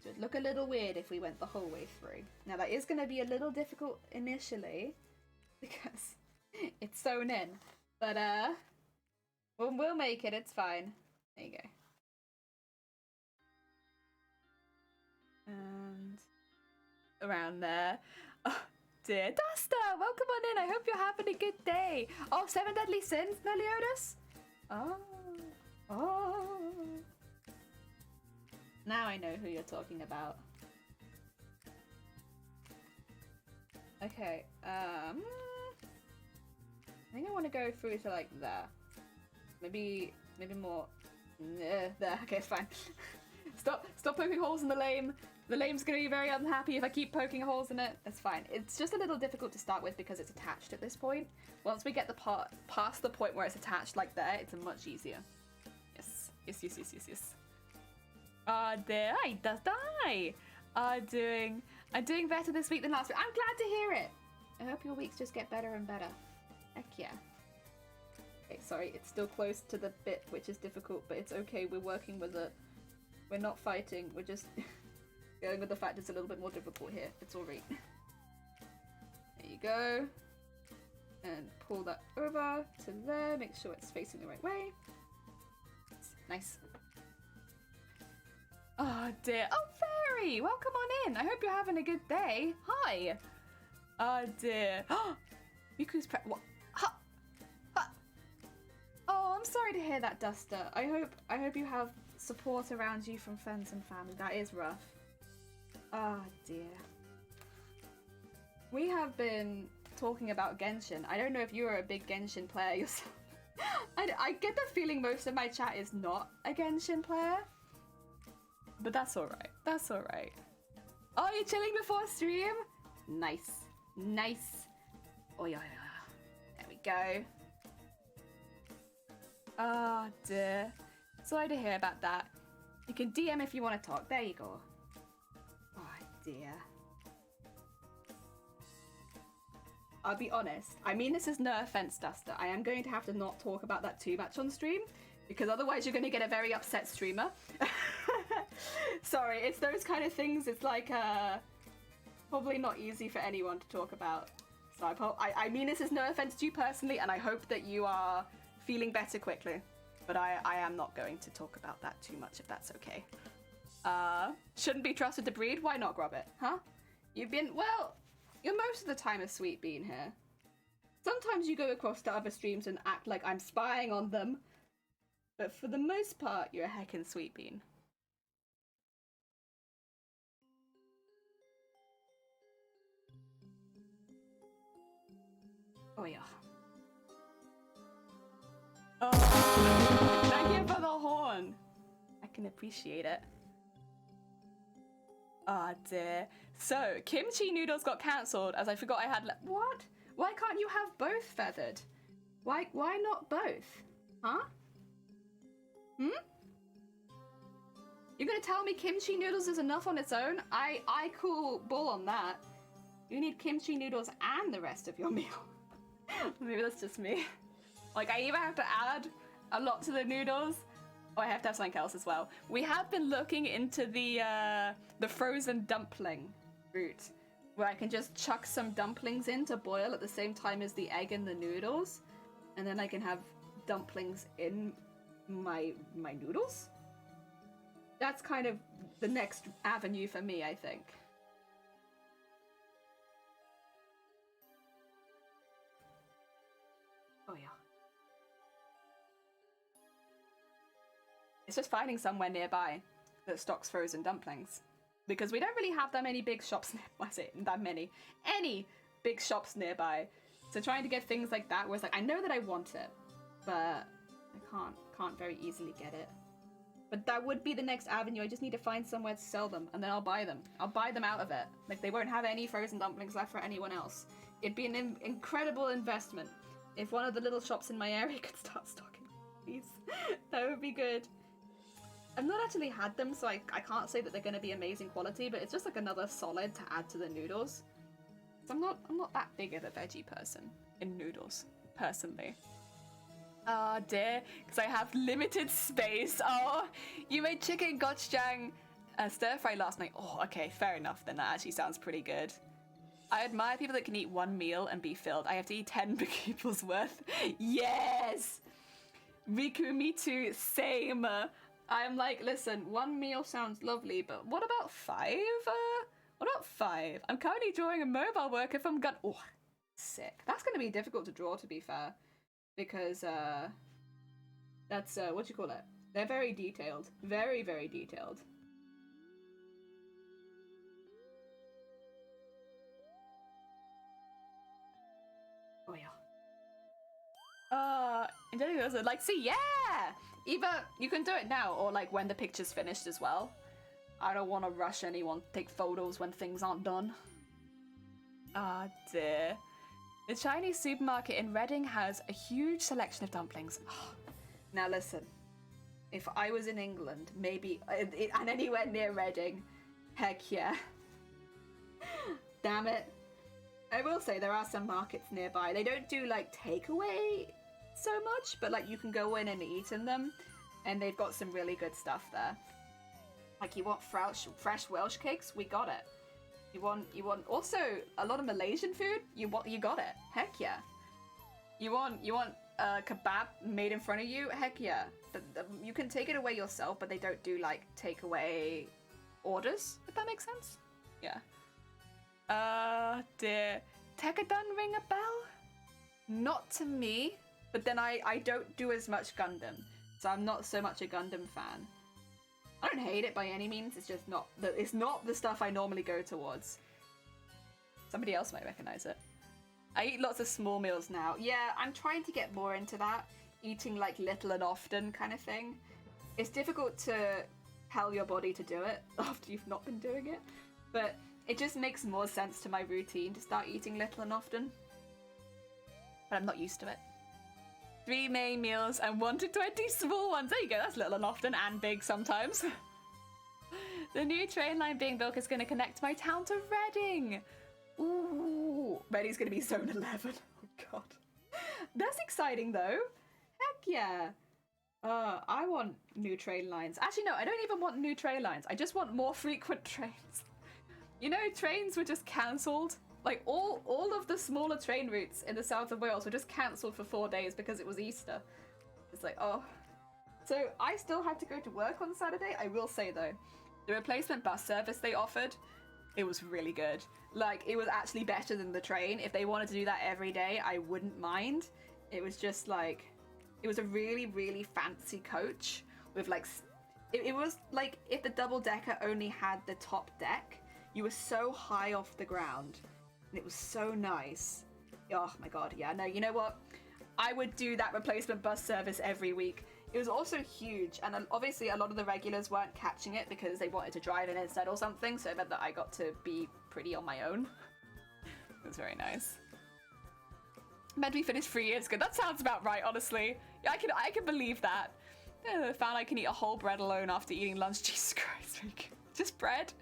So it'd look a little weird if we went the whole way through. Now that is going to be a little difficult initially because it's sewn in, but we'll make it, it's fine. There you go. And around there. Oh dear. Duster, welcome on in. I hope you're having a good day. Oh, 7 Deadly Sins, Meliodas? Oh. Now I know who you're talking about. Okay, I think I want to go through to like there. Maybe more. There. Okay, it's fine. Stop poking holes in the lame. The lame's gonna be very unhappy if I keep poking holes in it. That's fine. It's just a little difficult to start with because it's attached at this point. Once we get the part past the point where it's attached like there, it's much easier. Yes. There, hi, Dusty. I'm doing better this week than last week. I'm glad to hear it. I hope your weeks just get better and better. Heck yeah. Okay, sorry, it's still close to the bit, which is difficult, but it's okay. We're working with it. We're not fighting. We're just going with the fact it's a little bit more difficult here. It's all right. There you go. And pull that over to there. Make sure it's facing the right way. Nice. Oh dear. Oh, Fairy! Welcome on in. I hope you're having a good day. Hi. Oh dear. Miku's what? Ha! Ha! Oh, I'm sorry to hear that, Duster. I hope you have support around you from friends and family. That is rough. Oh dear. We have been talking about Genshin. I don't know if you're a big Genshin player yourself. I get the feeling most of my chat is not a Genshin player. But that's alright. That's alright. Oh, you're chilling before stream? Nice. Oh, yeah. There we go. Oh, dear. Sorry to hear about that. You can DM if you want to talk. There you go. Oh, dear. I'll be honest. I mean, this is no offense, Duster. I am going to have to not talk about that too much on stream because otherwise you're going to get a very upset streamer. Sorry, it's those kind of things. It's like probably not easy for anyone to talk about. So I mean, this is no offense to you personally, and I hope that you are feeling better quickly. But I am not going to talk about that too much, if that's okay. Shouldn't be trusted to breed? Why not, Grobbit? Huh? You've been, well, you're most of the time a sweet bean here. Sometimes you go across to other streams and act like I'm spying on them. But for the most part, you're a heckin' sweet bean. Oh yeah. Oh, thank you for the horn. I can appreciate it. Ah, dear. So, kimchi noodles got cancelled as I forgot I had what? Why can't you have both feathered? Why not both? Huh? You're gonna tell me kimchi noodles is enough on its own? I call bull on that. You need kimchi noodles and the rest of your meal. Maybe that's just me. Like, I either have to add a lot to the noodles, or I have to have something else as well. We have been looking into the frozen dumpling route, where I can just chuck some dumplings in to boil at the same time as the egg and the noodles, and then I can have dumplings in my noodles. That's kind of the next avenue for me, I think. Oh yeah. It's just finding somewhere nearby that stocks frozen dumplings. Because we don't really have that many big shops, I say that many, any big shops nearby. So trying to get things like that where it's like, I know that I want it, but I can't very easily get it. But that would be the next avenue. I just need to find somewhere to sell them, and then I'll buy them. I'll buy them out of it. Like, they won't have any frozen dumplings left for anyone else. It'd be an incredible investment if one of the little shops in my area could start stocking these. That would be good. I've not actually had them, so I can't say that they're going to be amazing quality, but it's just like another solid to add to the noodles. So I'm not that big of a veggie person in noodles, personally. Ah, dear, because I have limited space. Oh, you made chicken gochujang stir fry last night. Oh, okay, fair enough then. That actually sounds pretty good. I admire people that can eat one meal and be filled. I have to eat 10 people's worth. Yes! Riku, me too, same. I'm like, listen, one meal sounds lovely, but what about 5? What about 5? I'm currently drawing a mobile worker from gun. Oh, sick. That's going to be difficult to draw, to be fair. Because, that's, what do you call it? They're very detailed. Very, very detailed. Oh, yeah. Like, see, yeah! Either you can do it now, or, like, when the picture's finished as well. I don't want to rush anyone to take photos when things aren't done. Ah, dear. The Chinese supermarket in Reading has a huge selection of dumplings. Now listen, if I was in England, maybe, and anywhere near Reading, heck yeah. Damn it. I will say there are some markets nearby. They don't do like takeaway so much, but like you can go in and eat in them, and they've got some really good stuff there. Like you want fresh Welsh cakes? We got it. You want also a lot of Malaysian food? You got it. Heck yeah. You want kebab made in front of you? Heck yeah. You can take it away yourself, but they don't do like takeaway orders, if that makes sense. Yeah. Dear. Tekadun ring a bell? Not to me, but then I don't do as much Gundam, so I'm not so much a Gundam fan. I don't hate it by any means, it's just not the stuff I normally go towards. Somebody else might recognize it. I eat lots of small meals now. Yeah, I'm trying to get more into that. Eating like little and often kind of thing. It's difficult to tell your body to do it after you've not been doing it. But it just makes more sense to my routine to start eating little and often. But I'm not used to it. 3 main meals and 1 to 20 small ones. There you go, that's little and often and big sometimes. The new train line being built is going to connect my town to Reading. Ooh, Reading's going to be Zone 11. Oh god. That's exciting though. Heck yeah. I want new train lines. Actually no, I don't even want new train lines. I just want more frequent trains. You know, trains were just cancelled. Like, all of the smaller train routes in the south of Wales were just cancelled for 4 days because it was Easter. It's like, oh. So, I still had to go to work on Saturday. I will say, though, the replacement bus service they offered, it was really good. Like, it was actually better than the train. If they wanted to do that every day, I wouldn't mind. It was just, like, it was a really, really fancy coach with, like, it was, like, if the double-decker only had the top deck, you were so high off the ground. And it was so nice. Oh my god, yeah, no, you know what? I would do that replacement bus service every week. It was also huge, and obviously a lot of the regulars weren't catching it because they wanted to drive in instead or something, so it meant that I got to be pretty on my own. It was very nice. Meant we finished 3 years ago. That sounds about right, honestly. Yeah, I can believe that. Found I can eat a whole bread alone after eating lunch. Jesus Christ, just bread.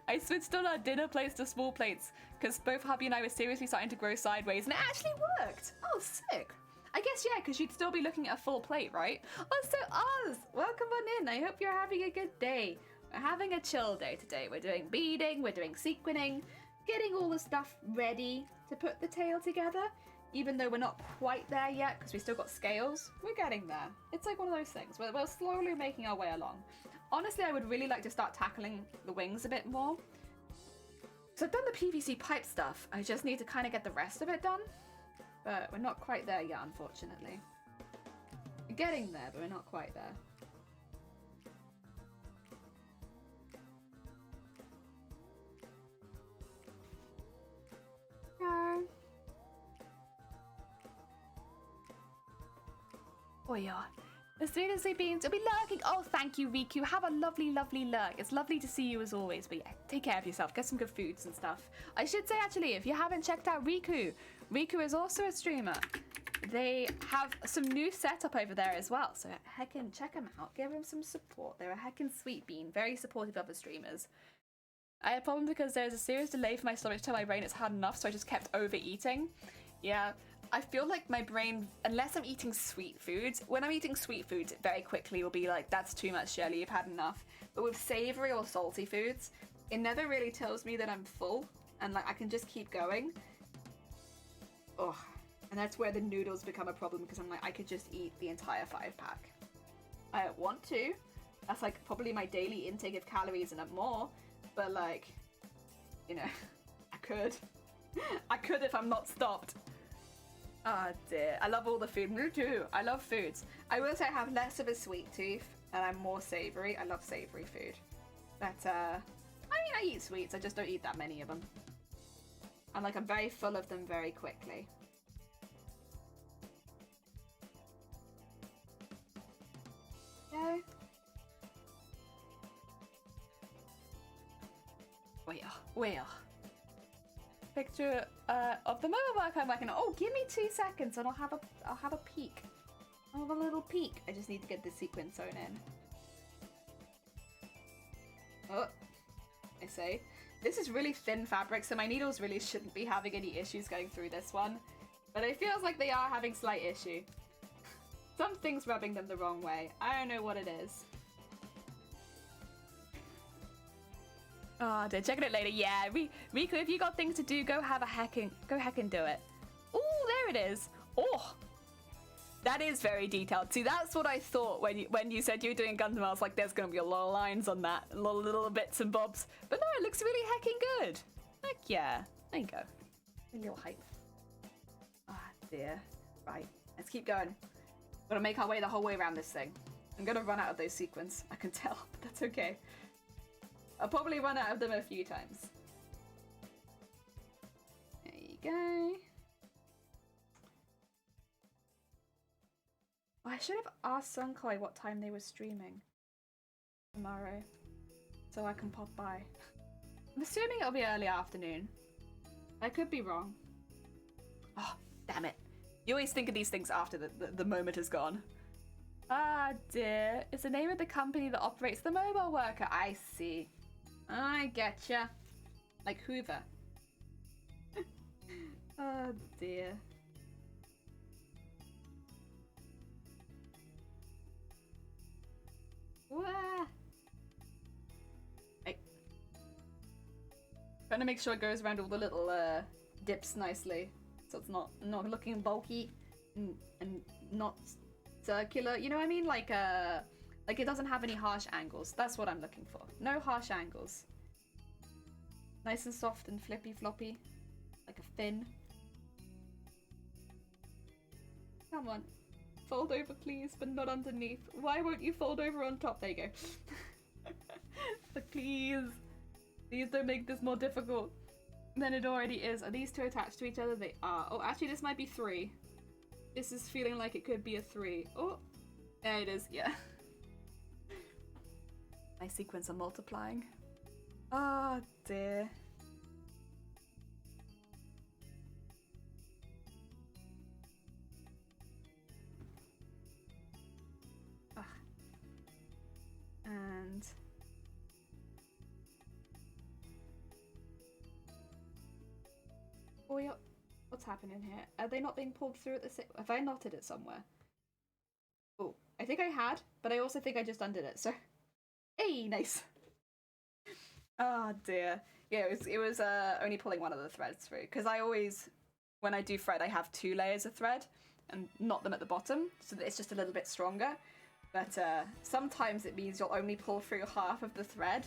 I switched on our dinner plates to small plates because both hubby and I were seriously starting to grow sideways, and it actually worked. Oh, sick. I guess, yeah, because you'd still be looking at a full plate, right? Oh, so Oz, welcome on in. I hope you're having a good day. We're having a chill day today. We're doing beading, we're doing sequining, getting all the stuff ready to put the tail together. Even though we're not quite there yet because we still got scales, we're getting there. It's like one of those things. We're slowly making our way along. Honestly, I would really like to start tackling the wings a bit more. So I've done the PVC pipe stuff. I just need to kind of get the rest of it done. But we're not quite there yet, unfortunately. We're getting there, but we're not quite there. Oh yeah. As soon as the beans will be lurking. Oh, thank you, Riku. Have a lovely, lovely lurk. It's lovely to see you as always. But yeah, take care of yourself. Get some good foods and stuff. I should say, actually, if you haven't checked out Riku, Riku is also a streamer. They have some new setup over there as well. So heckin' check them out. Give them some support. They're a heckin' sweet bean. Very supportive of the streamers. I had a problem because there's a serious delay for my stomach to tell my brain it's had enough, so I just kept overeating. Yeah. I feel like my brain, unless I'm eating sweet foods, when I'm eating sweet foods, it very quickly will be like, that's too much, Shirley, you've had enough. But with savory or salty foods, it never really tells me that I'm full, and like I can just keep going. Oh, and that's where the noodles become a problem, because I'm like, I could just eat the entire 5-pack. I don't want to. That's like probably my daily intake of calories and more, but like, you know, I could. I could if I'm not stopped. Oh dear, I love all the food. Me too. I love foods. I will say I have less of a sweet tooth and I'm more savory. I love savory food. But, I mean, I eat sweets. I just don't eat that many of them. And like, I'm very full of them very quickly. Okay. Where? Picture of the mobile work I'm working on. Oh, give me 2 seconds and I'll have a peek. I'll have a little peek. I just need to get the sequence sewn in. Oh, I say. This is really thin fabric, so my needles really shouldn't be having any issues going through this one. But it feels like they are having slight issue. Something's rubbing them the wrong way. I don't know what it is. Oh, dear. Checking it later. Yeah, Riku, if you got things to do, go heck and do it. Oh, there it is. Oh, that is very detailed. See, that's what I thought when you said you were doing Gundam. I was like, there's going to be a lot of lines on that, a lot of little bits and bobs. But no, it looks really hecking good. Heck yeah. There you go. A little hype. Ah, dear. Right, let's keep going. We're gonna make our way the whole way around this thing. I'm gonna run out of those sequins. I can tell, but that's okay. I'll probably run out of them a few times. There you go. Oh, I should have asked Sunkoi what time they were streaming tomorrow, so I can pop by. I'm assuming it'll be early afternoon. I could be wrong. Oh, damn it. You always think of these things after the moment is gone. Ah, dear. It's the name of the company that operates the mobile worker. I see. I getcha. Like Hoover. Oh, dear. Wah. Right. Trying to make sure it goes around all the little dips nicely, so it's not looking bulky and not circular. You know what I mean? Like it doesn't have any harsh angles. That's what I'm looking for. No harsh angles. Nice and soft and flippy floppy, like a fin. Come on. Fold over, please, but not underneath. Why won't you fold over on top? There you go. But please. Please don't make this more difficult than it already is. Are these two attached to each other? They are. Oh, actually, this might be 3. This is feeling like it could be a 3. Oh, there it is. Yeah. My sequins are multiplying. Oh, dear. And oh, yeah. What's happening here? Are they not being pulled through at the same? Have I knotted it somewhere? Oh, I think I had, but I also think I just undid it. So, hey, nice. Oh dear. Yeah, it was only pulling one of the threads through, because I always, when I do thread, I have 2 layers of thread and knot them at the bottom, so that it's just a little bit stronger. But sometimes it means you'll only pull through half of the thread,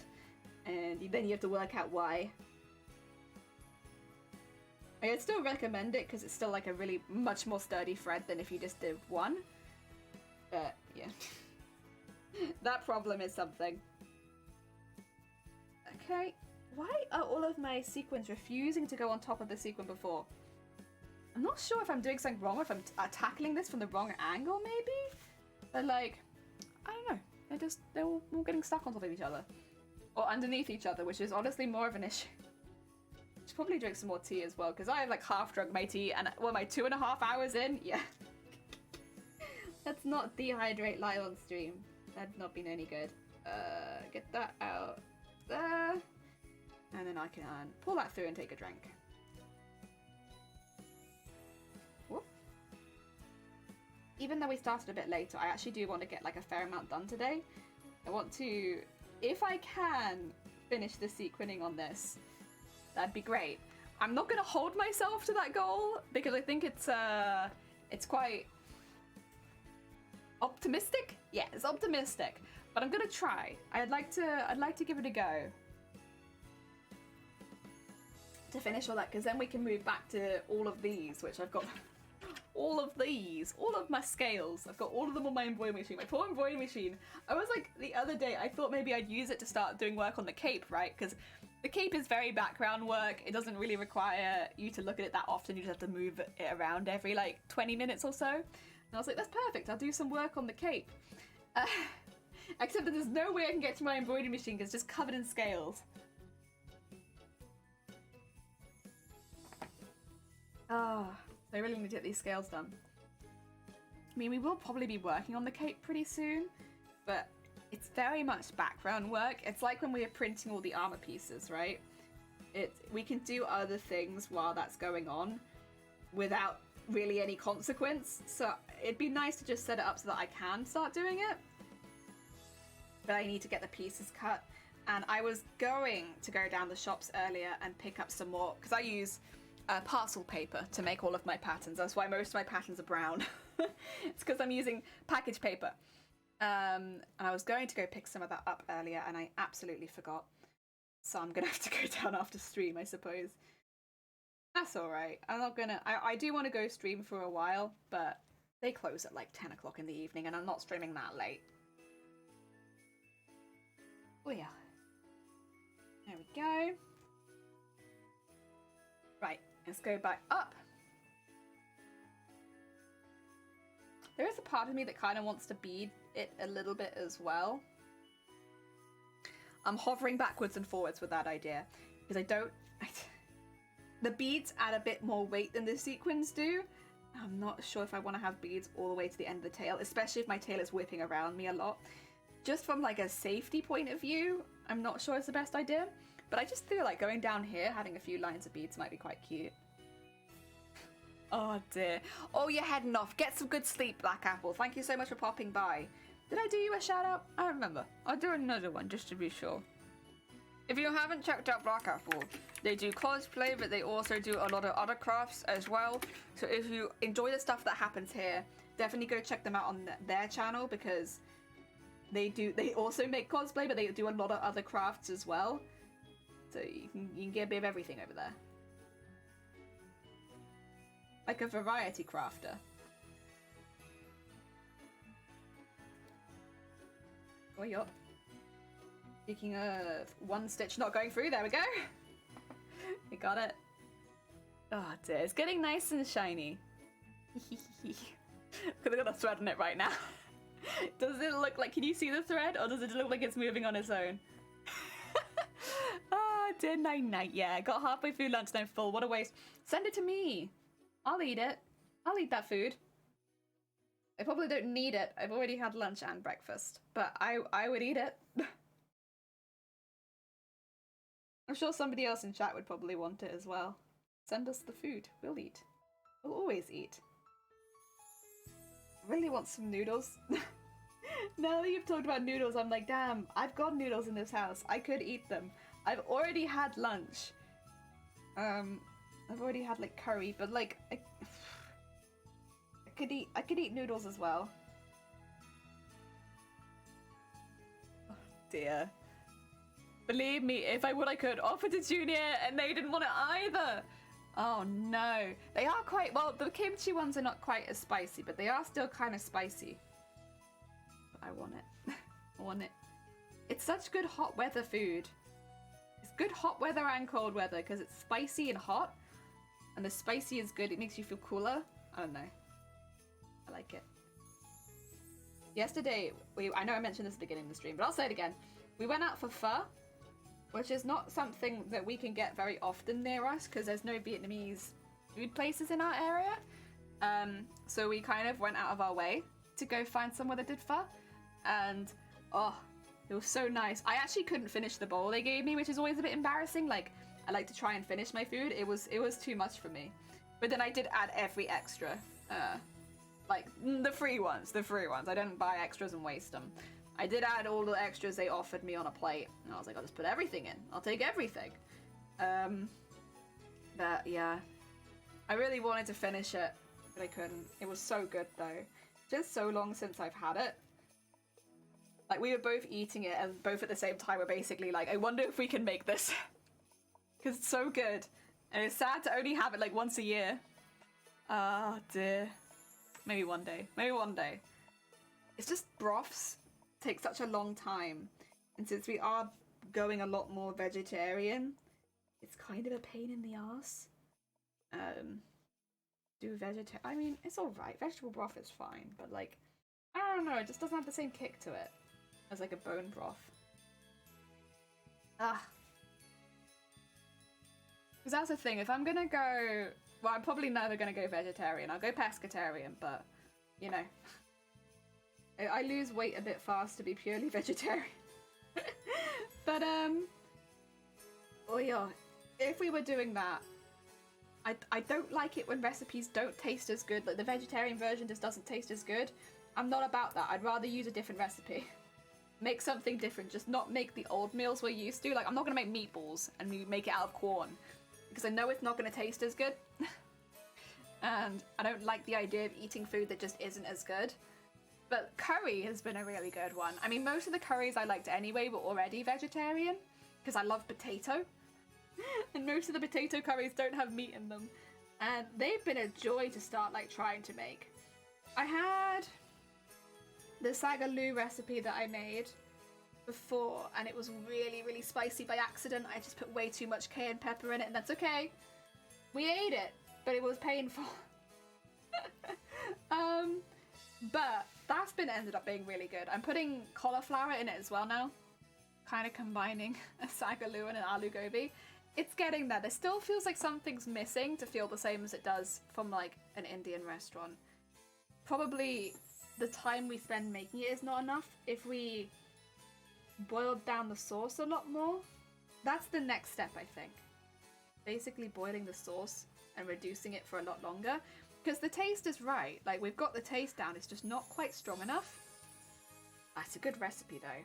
and then you have to work out why. I'd still recommend it because it's still like a really much more sturdy thread than if you just did one. But yeah, that problem is something. Okay, why are all of my sequins refusing to go on top of the sequin before? I'm not sure if I'm doing something wrong or if I'm tackling this from the wrong angle, maybe? They're like, I don't know. They're all getting stuck on top of each other. Or underneath each other, which is honestly more of an issue. Should probably drink some more tea as well, because I have like half drunk my tea and what am I, 2.5 hours in? Yeah. Let's not dehydrate live on stream. That'd not been any good. Get that out there. And then I can pull that through and take a drink. Whoop. Even though we started a bit later, I actually do want to get like a fair amount done today. I want to, if I can, finish the sequining on this. That'd be great. I'm not going to hold myself to that goal because I think it's quite optimistic. Yeah, it's optimistic, but I'm going to try. I'd like to give it a go to finish all that, because then we can move back to all of these, which I've got. All of these, all of my scales, I've got all of them on my embroidery machine. My poor embroidery machine. I was like, the other day, I thought maybe I'd use it to start doing work on the cape, right? Because the cape is very background work. It doesn't really require you to look at it that often. You just have to move it around every like 20 minutes or so. And I was like, that's perfect. I'll do some work on the cape. Except that there's no way I can get to my embroidery machine because it's just covered in scales. Ah. So I really need to get these scales done. I mean, we will probably be working on the cape pretty soon, but it's very much background work. It's like when we are printing all the armor pieces, right? We can do other things while that's going on without really any consequence. So it'd be nice to just set it up so that I can start doing it. But I need to get the pieces cut. And I was going to go down the shops earlier and pick up some more, because I use parcel paper to make all of my patterns. That's why most of my patterns are brown. It's because I'm using package paper. And I was going to go pick some of that up earlier and I absolutely forgot. So I'm gonna have to go down after stream, I suppose. That's alright. I'm not gonna... I do want to go stream for a while, but they close at like 10 o'clock in the evening and I'm not streaming that late. Oh yeah. There we go. Right. Let's go back up. There is a part of me that kind of wants to bead it a little bit as well. I'm hovering backwards and forwards with that idea because the beads add a bit more weight than the sequins do. I'm not sure if I want to have beads all the way to the end of the tail, especially if my tail is whipping around me a lot. Just from like a safety point of view, I'm not sure it's the best idea. But I just feel like going down here, having a few lines of beads might be quite cute. Oh dear. Oh, you're heading off. Get some good sleep, Black Apple. Thank you so much for popping by. Did I do you a shout out? I don't remember. I'll do another one just to be sure. If you haven't checked out Black Apple, they do cosplay, but they also do a lot of other crafts as well. So if you enjoy the stuff that happens here, definitely go check them out on their channel because they also make cosplay, but they do a lot of other crafts as well. So you can get a bit of everything over there. Like a variety crafter. Oh, yup. Speaking of one stitch not going through, there we go. We got it. Oh dear, it's getting nice and shiny. Because I got a thread on it right now. Does it look like, can you see the thread? Or does it look like it's moving on its own? Ah, dear night. Yeah, I got halfway through lunch, then full. What a waste. Send it to me. I'll eat it. I'll eat that food. I probably don't need it. I've already had lunch and breakfast. But I would eat it. I'm sure somebody else in chat would probably want it as well. Send us the food. We'll eat. We'll always eat. I really want some noodles. Now that you've talked about noodles, I'm like, damn, I've got noodles in this house. I could eat them. I've already had lunch. I've already had like curry, but like I could eat noodles as well. Oh dear. Believe me, if I would, I could offer to Junior, and they didn't want it either. Oh no. They are quite, well, the kimchi ones are not quite as spicy, but they are still kind of spicy. But I want it. I want it. It's such good hot weather food. It's good hot weather and cold weather because it's spicy and hot. And the spicy is good. It makes you feel cooler. I don't know. I like it. Yesterday, I know I mentioned this at the beginning of the stream, but I'll say it again. We went out for pho, which is not something that we can get very often near us because there's no Vietnamese food places in our area. So we kind of went out of our way to go find somewhere that did pho, and oh, it was so nice. I actually couldn't finish the bowl they gave me, which is always a bit embarrassing. Like, I like to try and finish my food. It was too much for me. But then I did add every extra. Like, the free ones. I didn't buy extras and waste them. I did add all the extras they offered me on a plate. And I was like, I'll just put everything in. I'll take everything. But yeah. I really wanted to finish it, but I couldn't. It was so good though. Just so long since I've had it. Like, we were both eating it and both at the same time we're basically like, I wonder if we can make this. Because it's so good. And it's sad to only have it like once a year. Ah, dear. Maybe one day. Maybe one day. It's just broths take such a long time. And since we are going a lot more vegetarian, it's kind of a pain in the ass. I mean, it's alright. Vegetable broth is fine. But like, I don't know. It just doesn't have the same kick to it as like a bone broth. Ah. Because that's the thing, if I'm gonna go... Well, I'm probably never gonna go vegetarian. I'll go pescatarian, but, you know. I lose weight a bit fast to be purely vegetarian. But, oh yeah, if we were doing that, I don't like it when recipes don't taste as good. Like, the vegetarian version just doesn't taste as good. I'm not about that. I'd rather use a different recipe. Make something different. Just not make the old meals we're used to. Like, I'm not gonna make meatballs and make it out of corn. Because I know it's not going to taste as good. And I don't like the idea of eating food that just isn't as good. But curry has been a really good one. I mean, most of the curries I liked anyway were already vegetarian. Because I love potato. And most of the potato curries don't have meat in them. And they've been a joy to start, like, trying to make. I had the sagaloo recipe that I made before, and it was really, really spicy by accident. I just put way too much cayenne pepper in it, and that's okay. We ate it, but it was painful. But that's ended up being really good. I'm putting cauliflower in it as well now. Kind of combining a sagaloo and an aloo gobi. It's getting there. There still feels like something's missing to feel the same as it does from like an Indian restaurant. Probably the time we spend making it is not enough. If we boiled down the sauce a lot more, that's the next step, I think. Basically boiling the sauce and reducing it for a lot longer. Because the taste is right. Like, we've got the taste down, it's just not quite strong enough. That's a good recipe, though.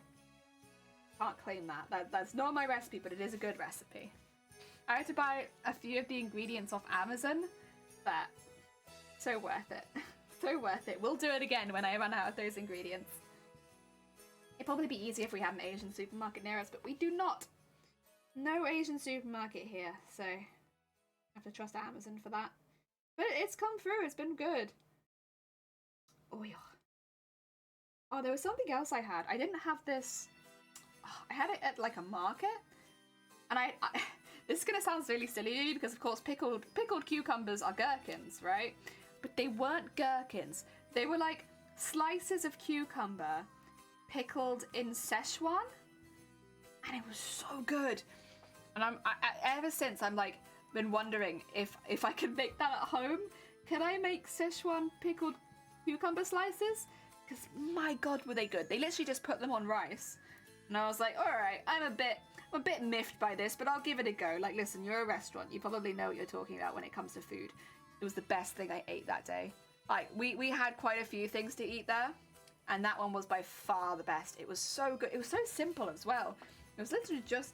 Can't claim that. That's not my recipe, but it is a good recipe. I had to buy a few of the ingredients off Amazon, but so worth it. So worth it. We'll do it again when I run out of those ingredients. It'd probably be easier if we had an Asian supermarket near us, but we do not. No Asian supermarket here, so I have to trust Amazon for that. But it's come through, it's been good. Oh yeah. Oh, there was something else I had. I didn't have this... Oh, I had it at like a market. And I this is going to sound really silly because of course pickled cucumbers are gherkins, right? But they weren't gherkins. They were like slices of cucumber pickled in Szechuan. And it was so good. And ever since I'm like been wondering if I can make that at home. Can I make Szechuan pickled cucumber slices? Because my god, were they good. They literally just put them on rice. And I was like, alright, I'm a bit miffed by this, but I'll give it a go. Like, listen, you're a restaurant. You probably know what you're talking about when it comes to food. It was the best thing I ate that day. Like, we had quite a few things to eat there. And that one was by far the best. It was so good. It was so simple as well. It was literally just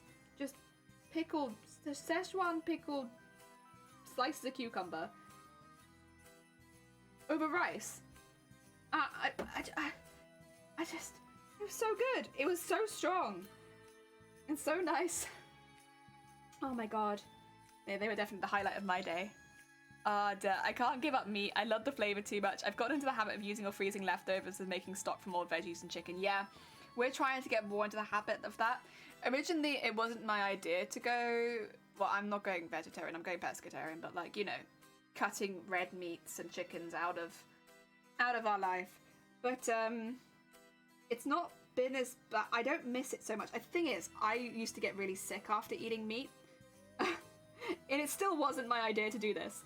pickled, Szechuan pickled slices of cucumber over rice. I just, it was so good. It was so strong and so nice. Oh my god. Yeah, they were definitely the highlight of my day. I can't give up meat. I love the flavour too much. I've gotten into the habit of using or freezing leftovers and making stock from old veggies and chicken. Yeah, we're trying to get more into the habit of that. Originally, it wasn't my idea to go... Well, I'm not going vegetarian, I'm going pescatarian, but like, you know, cutting red meats and chickens out of our life. But it's not been as bad. I don't miss it so much. The thing is, I used to get really sick after eating meat. And it still wasn't my idea to do this.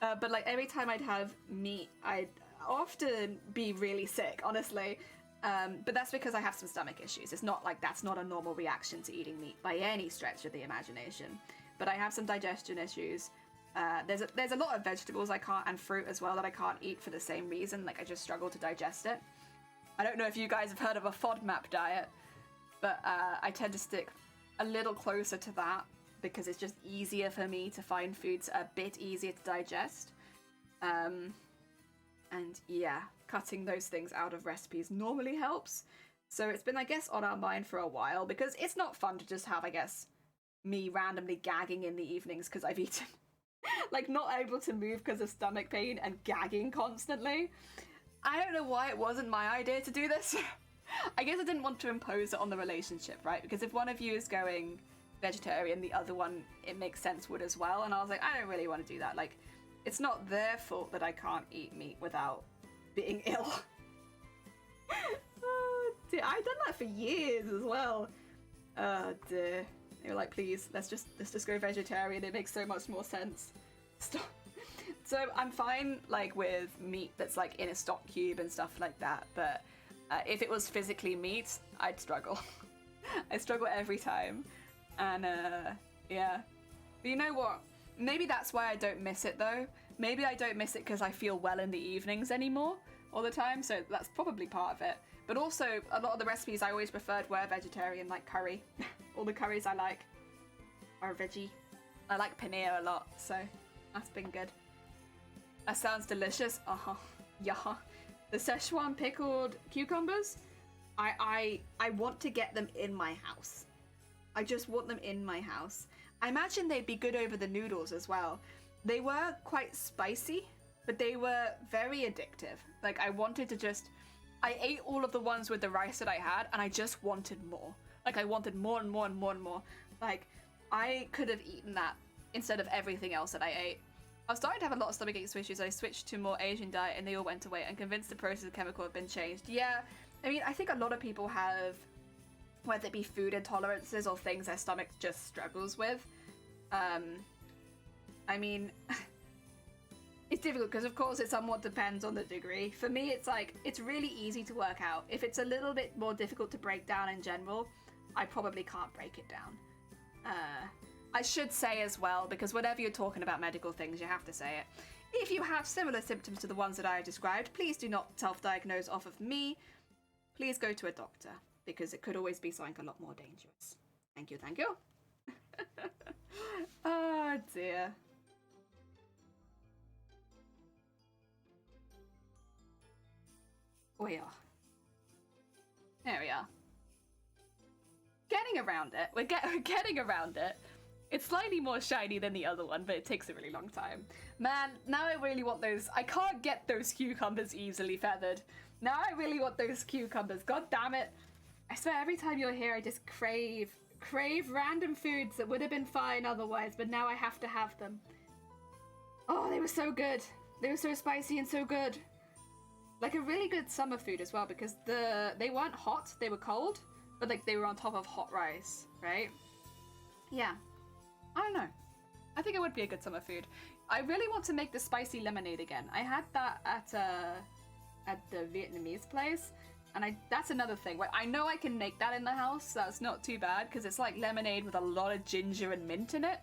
But like every time I'd have meat, I'd often be really sick, honestly. But that's because I have some stomach issues. It's not like that's not a normal reaction to eating meat by any stretch of the imagination. But I have some digestion issues. There's a lot of vegetables I can't, and fruit as well, that I can't eat for the same reason. Like I just struggle to digest it. I don't know if you guys have heard of a FODMAP diet, but I tend to stick a little closer to that because it's just easier for me to find foods a bit easier to digest. And yeah, cutting those things out of recipes normally helps. So it's been, I guess, on our mind for a while because it's not fun to just have, I guess, me randomly gagging in the evenings because I've eaten. Like, not able to move because of stomach pain and gagging constantly. I don't know why it wasn't my idea to do this. I guess I didn't want to impose it on the relationship, right? Because if one of you is going vegetarian, the other one, it makes sense, would as well. And I was like, I don't really want to do that. Like, it's not their fault that I can't eat meat without being ill. Oh, dear. I've done that for years as well. Oh, dear. They were like, please, let's just go vegetarian. It makes so much more sense. Stop. So I'm fine, like, with meat that's, like, in a stock cube and stuff like that. But if it was physically meat, I'd struggle. I struggle every time. And, yeah. But you know what? Maybe that's why I don't miss it, though. Maybe I don't miss it because I feel well in the evenings anymore all the time. So that's probably part of it. But also, a lot of the recipes I always preferred were vegetarian, like curry. All the curries I like are veggie. I like paneer a lot, so that's been good. That sounds delicious. Uh-huh. Yeah. The Szechuan pickled cucumbers, I want to get them in my house. I just want them in my house. I imagine they'd be good over the noodles as well. They were quite spicy, but they were very addictive. Like, I wanted to just... I ate all of the ones with the rice that I had, and I just wanted more. Like, I wanted more and more and more and more. Like, I could have eaten that instead of everything else that I ate. I was starting to have a lot of stomach ache issues. I switched to a more Asian diet, and they all went away. I'm convinced the process of chemical had been changed. Yeah, I mean, I think a lot of people have, whether it be food intolerances or things their stomach just struggles with. I mean... It's difficult because, of course, it somewhat depends on the degree. For me, it's like, it's really easy to work out. If it's a little bit more difficult to break down in general, I probably can't break it down. I should say as well, because whenever you're talking about medical things, you have to say it. If you have similar symptoms to the ones that I have described, please do not self-diagnose off of me. Please go to a doctor, because it could always be something a lot more dangerous. Thank you, thank you. Oh, dear. We are. There we are. Getting around it. We're getting around it. It's slightly more shiny than the other one, but it takes a really long time. Man, now I really want those. I can't get those cucumbers easily feathered. Now I really want those cucumbers. God damn it. I swear every time you're here, I just crave random foods that would have been fine otherwise, but now I have to have them. Oh, they were so good. They were so spicy and so good. Like a really good summer food as well, because they weren't hot, they were cold, but like they were on top of hot rice, right? Yeah. I don't know. I think it would be a good summer food. I really want to make the spicy lemonade again. I had that at the Vietnamese place, and that's another thing. I know I can make that in the house, so that's not too bad, because it's like lemonade with a lot of ginger and mint in it.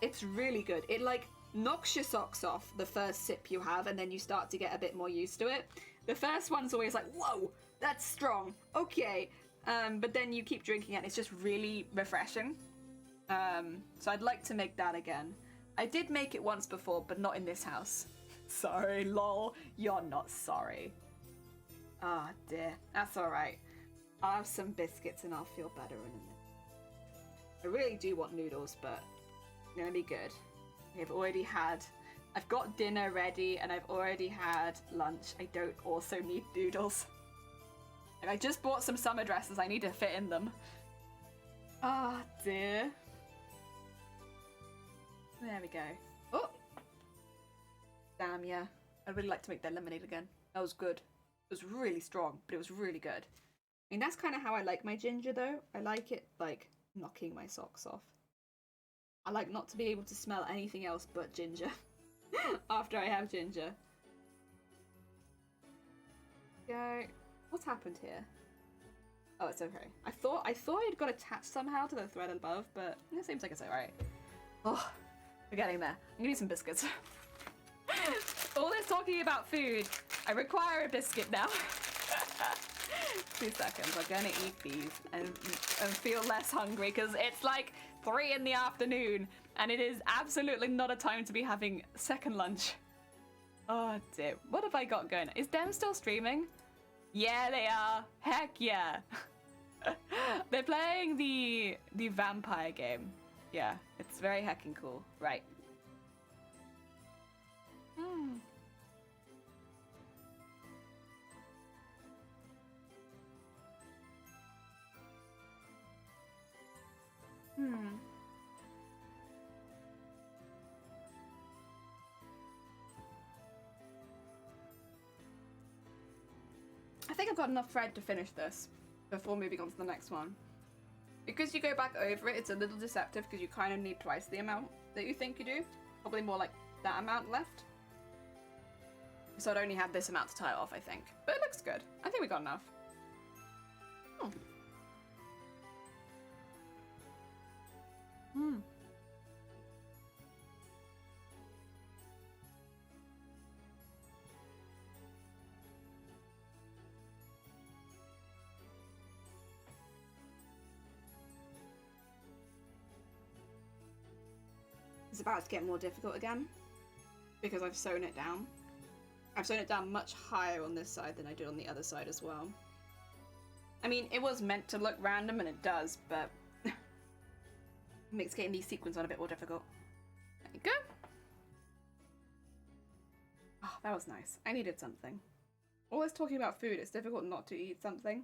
It's really good. It like knocks your socks off the first sip you have, and then you start to get a bit more used to it. The first one's always like, whoa, that's strong. Okay. But then you keep drinking it, and it's just really refreshing. So I'd like to make that again. I did make it once before, but not in this house. Sorry, lol. You're not sorry. Ah, dear. That's alright. I'll have some biscuits and I'll feel better in a minute. I really do want noodles, but they're gonna be good. I've got dinner ready and I've already had lunch. I don't also need noodles. And I just bought some summer dresses. I need to fit in them. Ah, dear. There we go. Oh! Damn, yeah. I'd really like to make that lemonade again. That was good. It was really strong, but it was really good. I mean, that's kind of how I like my ginger, though. I like it, like, knocking my socks off. I like not to be able to smell anything else but ginger after I have ginger. Go. What's happened here? Oh, it's okay. I thought it got attached somehow to the thread above, but it seems like it's alright. Oh, we're getting there. I'm gonna need some biscuits. All this talking about food, I require a biscuit now. 2 seconds, I'm gonna eat these and feel less hungry because it's like 3 in the afternoon and it is absolutely not a time to be having second lunch. Oh dear, what have I got going? Is Dem still streaming? Yeah, they are. Heck yeah. They're playing the vampire game. Yeah, it's very heckin' cool. Right. Hmm. I think I've got enough thread to finish this before moving on to the next one. Because you go back over it, it's a little deceptive because you kind of need twice the amount that you think you do. Probably more like that amount left. So I'd only have this amount to tie off, I think. But it looks good. I think we got enough. Oh. Hmm. It's about to get more difficult again because I've sewn it down. I've sewn it down much higher on this side than I did on the other side as well. I mean, it was meant to look random and it does, but it makes getting these sequins on a bit more difficult. There you go. Oh, that was nice. I needed something. Always talking about food, it's difficult not to eat something.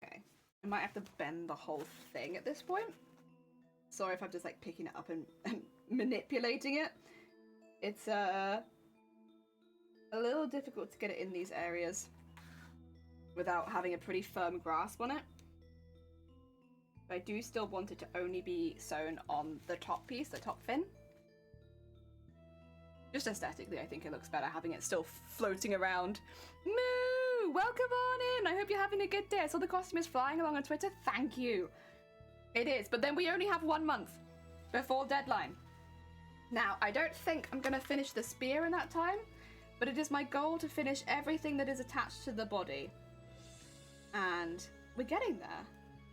Okay. I might have to bend the whole thing at this point. Sorry if I'm just like picking it up and manipulating it. It's a little difficult to get it in these areas without having a pretty firm grasp on it. But I do still want it to only be sewn on the top piece, the top fin. Just aesthetically, I think it looks better having it still floating around. Moo! Welcome on in! I hope you're having a good day. I saw the costume is flying along on Twitter. Thank you. It is, but then we only have 1 month before deadline. Now, I don't think I'm going to finish the spear in that time, but it is my goal to finish everything that is attached to the body. And we're getting there.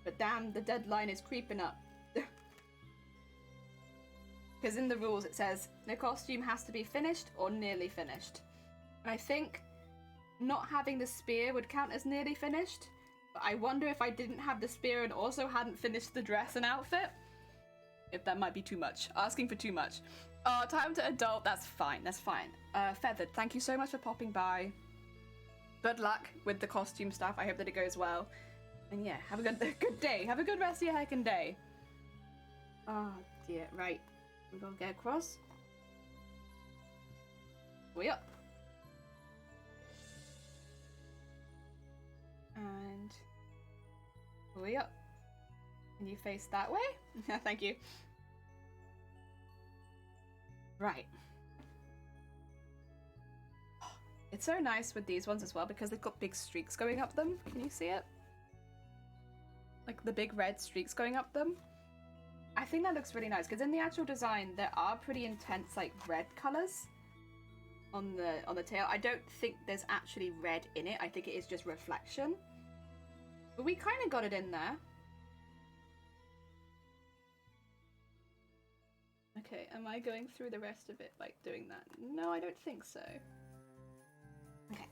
But damn, the deadline is creeping up. Because in the rules it says, the costume has to be finished or nearly finished. And I think not having the spear would count as nearly finished. But I wonder if I didn't have the spear and also hadn't finished the dress and outfit. If that might be too much. Asking for too much. Oh, time to adult. That's fine. That's fine. Feathered, thank you so much for popping by. Good luck with the costume stuff. I hope that it goes well. And yeah, have a good day. Have a good rest of your heckin' day. Oh dear. Right. We're gonna get across. Way up. And way up. Can you face that way? Thank you. Right. It's so nice with these ones as well because they've got big streaks going up them. Can you see it? Like the big red streaks going up them. I think that looks really nice because in the actual design there are pretty intense like red colors on the tail. I don't think there's actually red in it. I think it is just reflection. But we kind of got it in there. Okay, am I going through the rest of it like doing that? No, I don't think so. Okay.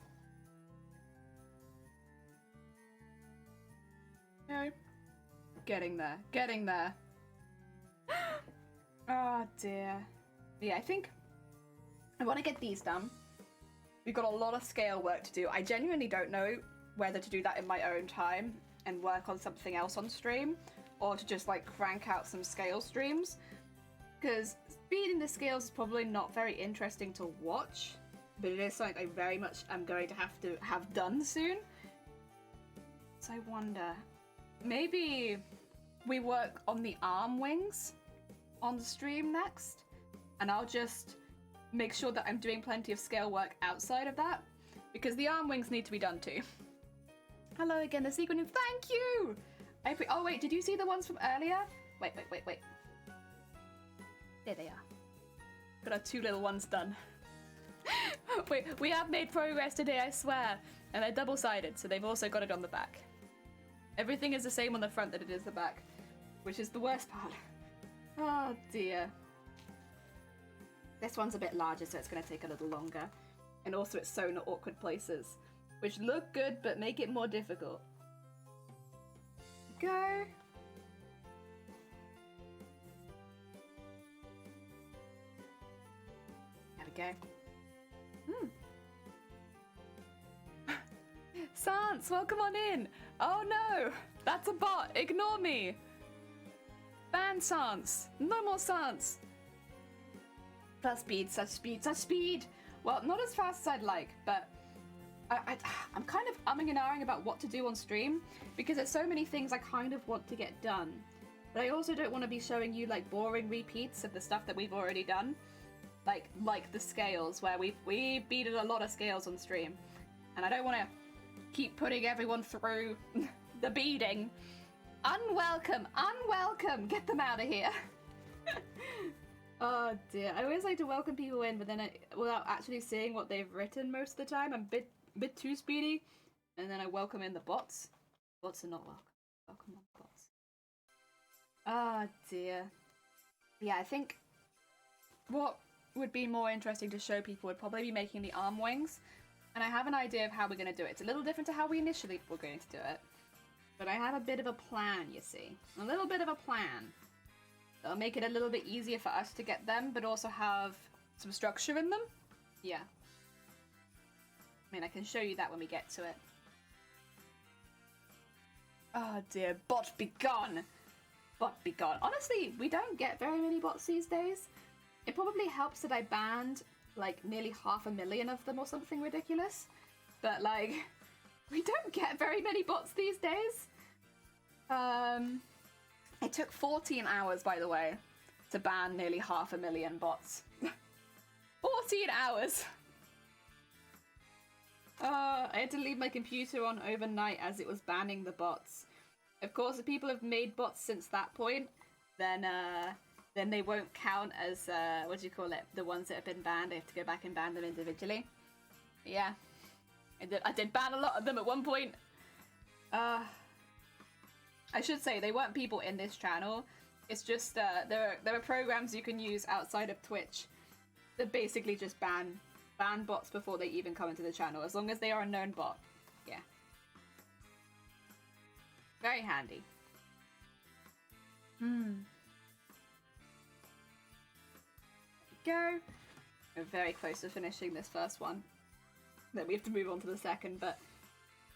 No. Getting there. Getting there. Oh dear. Yeah, I think I want to get these done. We've got a lot of scale work to do. I genuinely don't know whether to do that in my own time and work on something else on stream or to just like crank out some scale streams. Because beating the scales is probably not very interesting to watch. but it is something I very much am going to have done soon. So I wonder, maybe we work on the arm wings on the stream next, and I'll just make sure that I'm doing plenty of scale work outside of that, because the arm wings need to be done too. Hello again, the sequin. Thank you! Oh wait, did you see the ones from earlier? Wait. There they are. Got our 2 little ones done. Wait, we have made progress today, I swear. And they're double-sided, so they've also got it on the back. Everything is the same on the front that it is the back, which is the worst part. Oh dear. This one's a bit larger, so it's going to take a little longer. And also it's sewn at awkward places, which look good, but make it more difficult. Go. There we go. Sans, welcome on in. Oh no, that's a bot. Ignore me. Ban Sans. No more Sans. Plus speed, such speed, such speed. Well, not as fast as I'd like, but I'm kind of umming and ahhing about what to do on stream, because there's so many things I kind of want to get done. But I also don't want to be showing you like boring repeats of the stuff that we've already done. Like the scales, where we beaded a lot of scales on stream. And I don't want to keep putting everyone through the beading. Unwelcome! Unwelcome! Get them out of here! Oh dear. I always like to welcome people in, but then without actually seeing what they've written most of the time, I'm a bit too speedy. And then I welcome in the bots. Bots are not welcome. Welcome on the bots. Oh dear. Yeah, I think what would be more interesting to show people would probably be making the arm wings. And I have an idea of how we're going to do it. It's a little different to how we initially were going to do it. But I have a bit of a plan, you see. A little bit of a plan. That'll make it a little bit easier for us to get them, but also have some structure in them. Yeah. I mean, I can show you that when we get to it. Oh dear, bot be gone! Bot be gone. Honestly, we don't get very many bots these days. It probably helps that I banned like nearly 500,000 of them or something ridiculous. But like, we don't get very many bots these days. It took 14 hours, by the way, to ban nearly 500,000 bots. 14 hours! I had to leave my computer on overnight as it was banning the bots. Of course, if people have made bots since that point, then they won't count as, what do you call it, the ones that have been banned. I have to go back and ban them individually. But yeah, I did ban a lot of them at one point. I should say, they weren't people in this channel. It's just, there are programs you can use outside of Twitch that basically just ban bots before they even come into the channel, as long as they are a known bot. Yeah. Very handy. Go. We're very close to finishing this first one. Then we have to move on to the second, but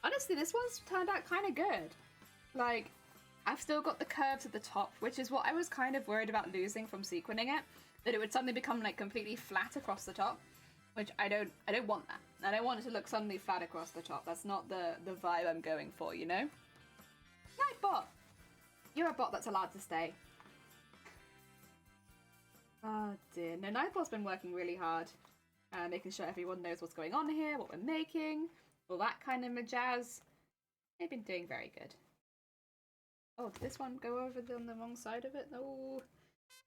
honestly, this one's turned out kind of good. Like, I've still got the curves at the top, which is what I was kind of worried about losing from sequining it, that it would suddenly become like completely flat across the top, which I don't want that. I don't want it to look suddenly flat across the top. That's not the vibe I'm going for, you know? Nightbot! You're a bot that's allowed to stay. Oh dear. No, Nightbot's been working really hard, making sure everyone knows what's going on here, what we're making, all that kind of jazz. They've been doing very good. Oh, did this one go over on the wrong side of it? No.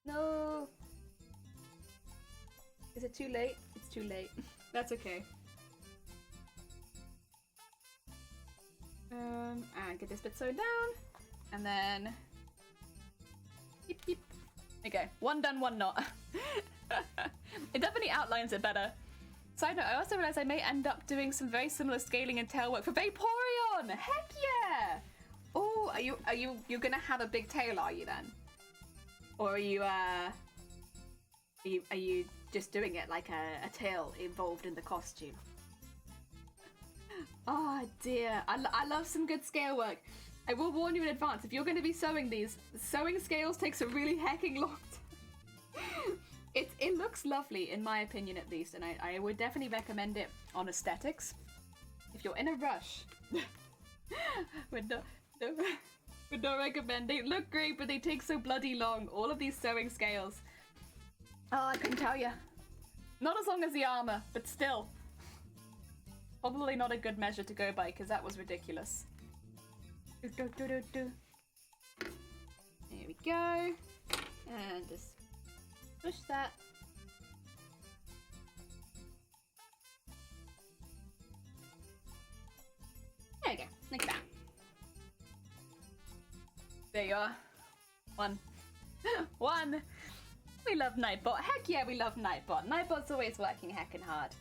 No. Is it too late? It's too late. That's okay. And get this bit sewn down. And then... Beep, beep. Okay, one done, one not. It definitely outlines it better. Side note, I also realized I may end up doing some very similar scaling and tail work for Vaporeon! Heck yeah! Oh, you're gonna have a big tail, are you then? Or are you just doing it like a tail involved in the costume? Oh dear, I love some good scale work. I will warn you in advance, if you're going to be sewing these, sewing scales takes a really hecking long time. it looks lovely, in my opinion at least, and I would definitely recommend it on aesthetics. If you're in a rush, would not recommend. They look great, but they take so bloody long. All of these sewing scales. Oh, I couldn't tell you. Not as long as the armor, but still. Probably not a good measure to go by, because that was ridiculous. There we go. And just push that. There we go. Look at that. There you are. One. One. We love Nightbot. Heck yeah, we love Nightbot. Nightbot's always working heckin' hard.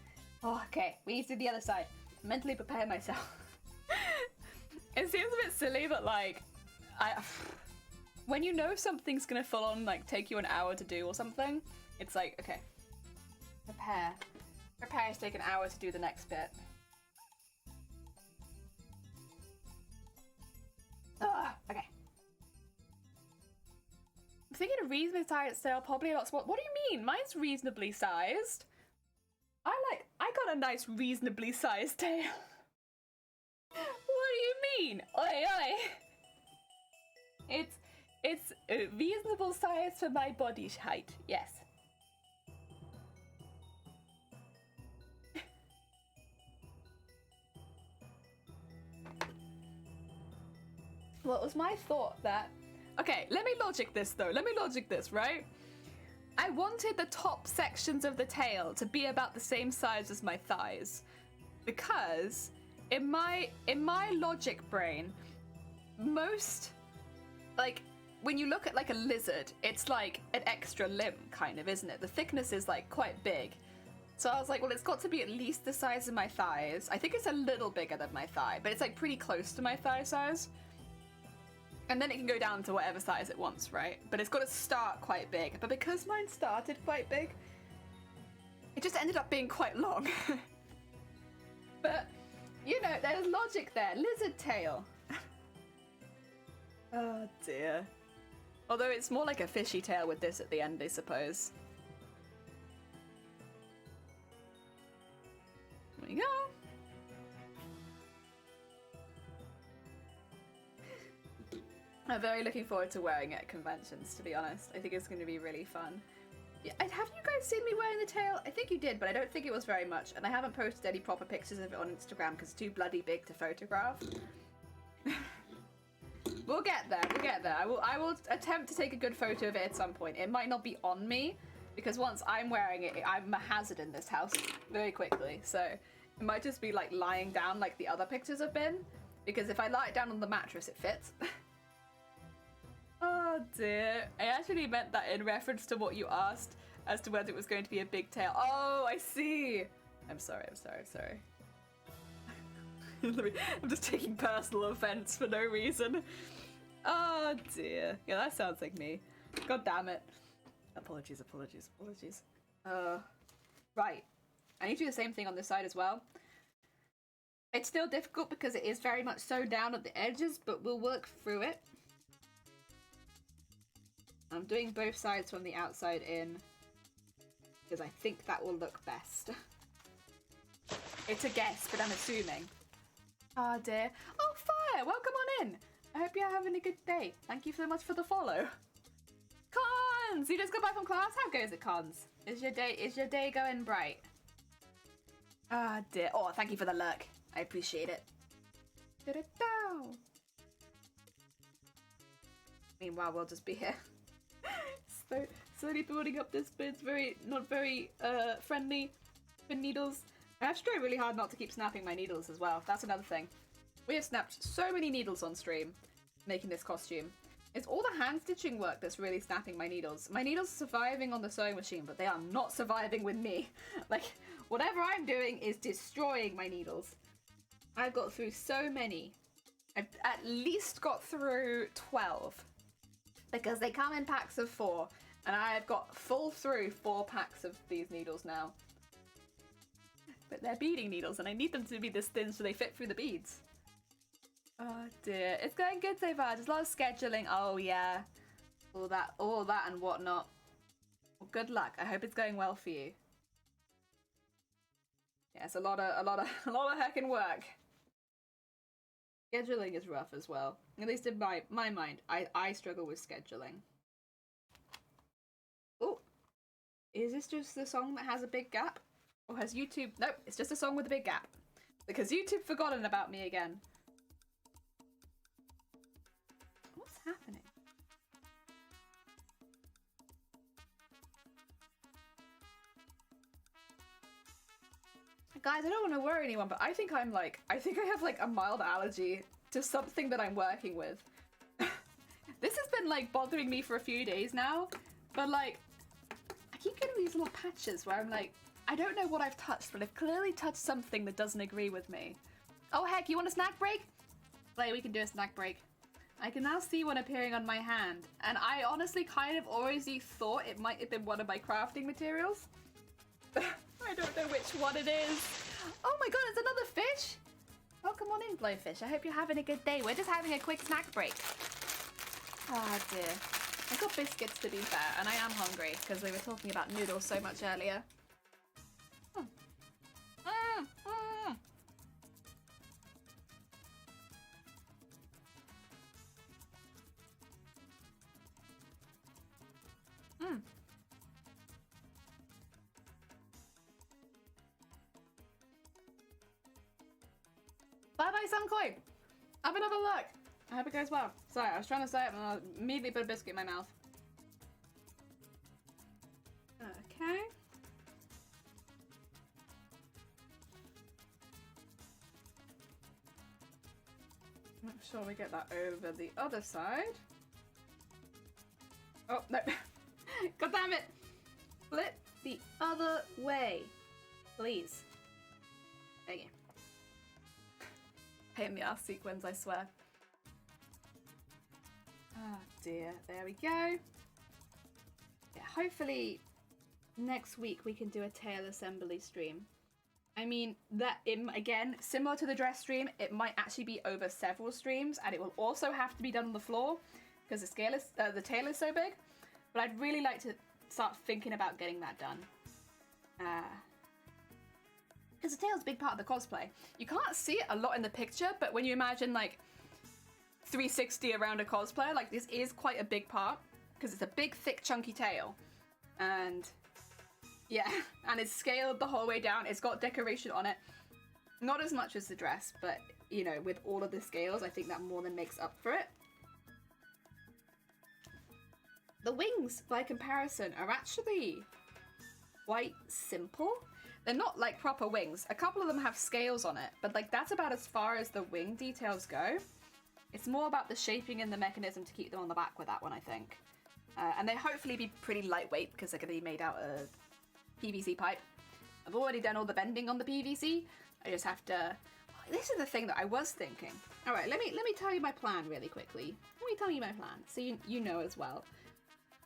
Oh, okay. We need to do the other side. Mentally prepare myself. It seems a bit silly, but like, when you know something's gonna full on like take you an hour to do or something, it's like, okay, prepare to take an hour to do the next bit. Okay. I'm thinking a reasonably sized tail, probably a lot smaller. What do you mean? Mine's reasonably sized. I got a nice reasonably sized tail. What do you mean? Oi oi. It's a reasonable size for my body height, yes. What was my thought that... Okay, let me logic this though. Let me logic this, right? I wanted the top sections of the tail to be about the same size as my thighs. Because in my logic brain, most, like, when you look at like a lizard, it's like an extra limb kind of, isn't it? The thickness is like quite big. So I was like, well, it's got to be at least the size of my thighs. I think it's a little bigger than my thigh, but it's like pretty close to my thigh size. And then it can go down to whatever size it wants, right? But it's got to start quite big. But because mine started quite big, it just ended up being quite long. But, you know, there's logic there. Lizard tail. Oh dear. Although it's more like a fishy tail with this at the end, I suppose. There we go. I'm very looking forward to wearing it at conventions, to be honest. I think it's going to be really fun. Yeah, have you guys seen me wearing the tail? I think you did, but I don't think it was very much. And I haven't posted any proper pictures of it on Instagram because it's too bloody big to photograph. We'll get there, we'll get there. I will attempt to take a good photo of it at some point. It might not be on me, because once I'm wearing it, I'm a hazard in this house very quickly. So it might just be like lying down like the other pictures have been. Because if I lie it down on the mattress, it fits. Oh dear. I actually meant that in reference to what you asked as to whether it was going to be a big tail. Oh, I see. I'm sorry. I'm just taking personal offense for no reason. Oh dear. Yeah, that sounds like me. God damn it. Apologies. Right. I need to do the same thing on this side as well. It's still difficult because it is very much so down at the edges, but we'll work through it. I'm doing both sides from the outside in because I think that will look best. It's a guess, but I'm assuming. Oh dear. Oh, Fire! Welcome on in! I hope you're having a good day. Thank you so much for the follow. Cons! You just got back from class? How goes it, Cons? Is your day going bright? Ah dear. Oh, thank you for the lurk. I appreciate it. Meanwhile, we'll just be here. Slowly building up this, but it's not very friendly for needles. I have to try really hard not to keep snapping my needles as well. That's another thing. We have snapped so many needles on stream making this costume. It's all the hand stitching work that's really snapping my needles. My needles are surviving on the sewing machine, but they are not surviving with me. Like, whatever I'm doing is destroying my needles. I've got through so many. I've at least got through 12. Because they come in packs of 4. And I've got full through 4 packs of these needles now. But they're beading needles and I need them to be this thin so they fit through the beads. Oh dear. It's going good so far. There's a lot of scheduling. Oh yeah. All that and whatnot. Well, good luck. I hope it's going well for you. Yeah, it's a lot of heckin' work. Scheduling is rough as well. At least in my mind, I struggle with scheduling. Oh, is this just the song that has a big gap? Or has YouTube... Nope, it's just a song with a big gap. Because YouTube forgotten about me again. What's happening? Guys, I don't want to worry anyone, but I think I have like a mild allergy to something that I'm working with. This has been like bothering me for a few days now, but like, I keep getting these little patches where I'm like, I don't know what I've touched, but I've clearly touched something that doesn't agree with me. Oh heck, you want a snack break? Like, we can do a snack break. I can now see one appearing on my hand, and I honestly kind of already thought it might have been one of my crafting materials. I don't know which one it is. Oh my god, it's another fish! Oh, come on in, Blowfish. I hope you're having a good day. We're just having a quick snack break. Oh dear. I got biscuits, to be fair, and I am hungry because we were talking about noodles so much earlier. Bye-bye, Sunkoi! Have another look! I hope it goes well. Sorry, I was trying to say it and I immediately put a biscuit in my mouth. Okay. Make sure we get that over the other side. Oh, no. God damn it! Flip the other way. Please. There you go. Pain in the ass sequins, I swear. Oh dear, there we go. Yeah, hopefully next week we can do a tail assembly stream. I mean, that, again, similar to the dress stream, it might actually be over several streams, and it will also have to be done on the floor because the tail is so big. But I'd really like to start thinking about getting that done. Because the tail's a big part of the cosplay. You can't see it a lot in the picture, but when you imagine like 360 around a cosplayer, like this is quite a big part because it's a big, thick, chunky tail. And yeah, and it's scaled the whole way down. It's got decoration on it. Not as much as the dress, but you know, with all of the scales, I think that more than makes up for it. The wings, by comparison, are actually quite simple. They're not like proper wings. A couple of them have scales on it, but like that's about as far as the wing details go. It's more about the shaping and the mechanism to keep them on the back with that one, I think. And they hopefully be pretty lightweight because they're going to be made out of PVC pipe. I've already done all the bending on the PVC. I just have to... This is the thing that I was thinking. All right, let me tell you my plan really quickly. Let me tell you my plan so you know as well.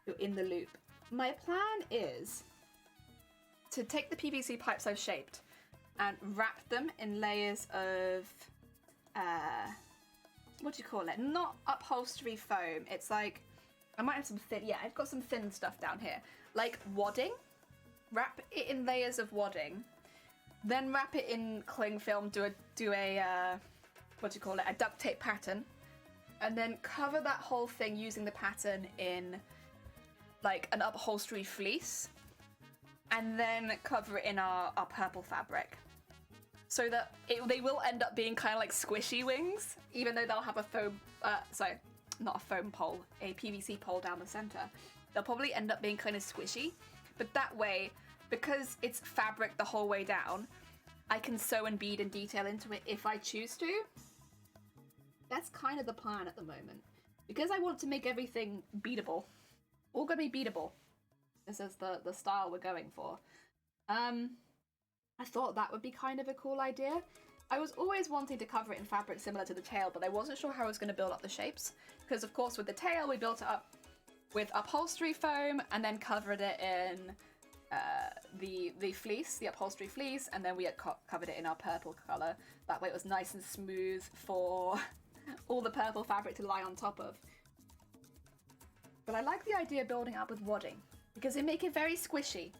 You're in the loop. My plan is to take the PVC pipes I've shaped and wrap them in layers of, what do you call it? Not upholstery foam. It's like, I might have some thin, yeah, I've got some thin stuff down here. Like wadding. Wrap it in layers of wadding. Then wrap it in cling film, do a what do you call it? A duct tape pattern. And then cover that whole thing using the pattern in like an upholstery fleece. And then cover it in our purple fabric. So that they will end up being kind of like squishy wings, even though they'll have a foam, sorry, not a foam pole, a PVC pole down the center. They'll probably end up being kind of squishy, but that way, because it's fabric the whole way down, I can sew and bead and detail into it if I choose to. That's kind of the plan at the moment. Because I want to make everything beatable, all gonna be beatable. This is the style we're going for. I thought that would be kind of a cool idea. I was always wanting to cover it in fabric similar to the tail, but I wasn't sure how I was going to build up the shapes. Because of course with the tail we built it up with upholstery foam and then covered it in the fleece, the upholstery fleece, and then we had covered it in our purple colour. That way it was nice and smooth for all the purple fabric to lie on top of. But I like the idea of building up with wadding. because they make it very squishy.